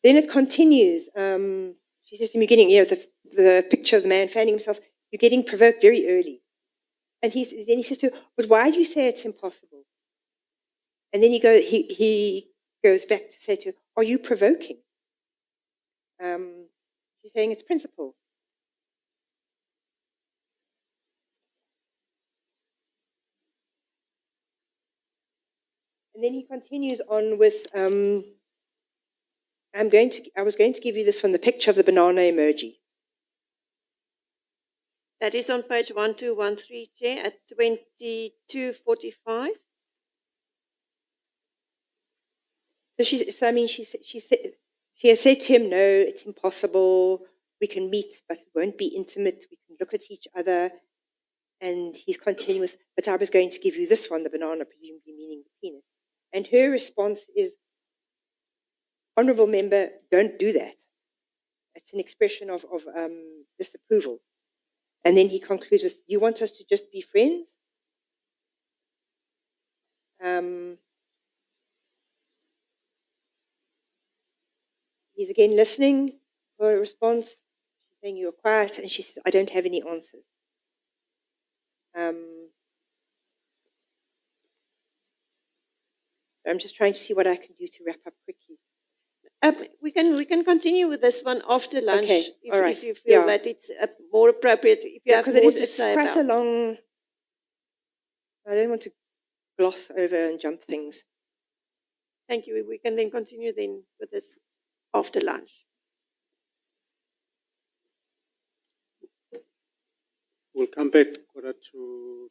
Then it continues. She says to me, getting the picture of the man fanning himself, you're getting provoked very early. And then he says to her, but why do you say it's impossible? And then he goes back to say to her, are you provoking? She's saying it's principle. And then he continues on with, I was going to give you this from the picture of the banana emoji. That is on page 1213, Chair, at 2245. She has said to him, no, it's impossible. We can meet, but it won't be intimate. We can look at each other. And he's continuing with, but I was going to give you this one, the banana, presumably meaning the penis. And her response is, Honourable Member, don't do that. It's an expression of disapproval. And then he concludes with, you want us to just be friends? He's again listening for a response. She's saying, you're quiet. And she says, I don't have any answers. I'm just trying to see what I can do to wrap up quickly. We can continue with this one after lunch, Okay, all right. if you feel Yeah. that it's more appropriate. If you have Because more it to is say quite about. a long. I don't want to gloss over and jump things. Thank you. We can then continue then with this after lunch. We'll come back 2:45.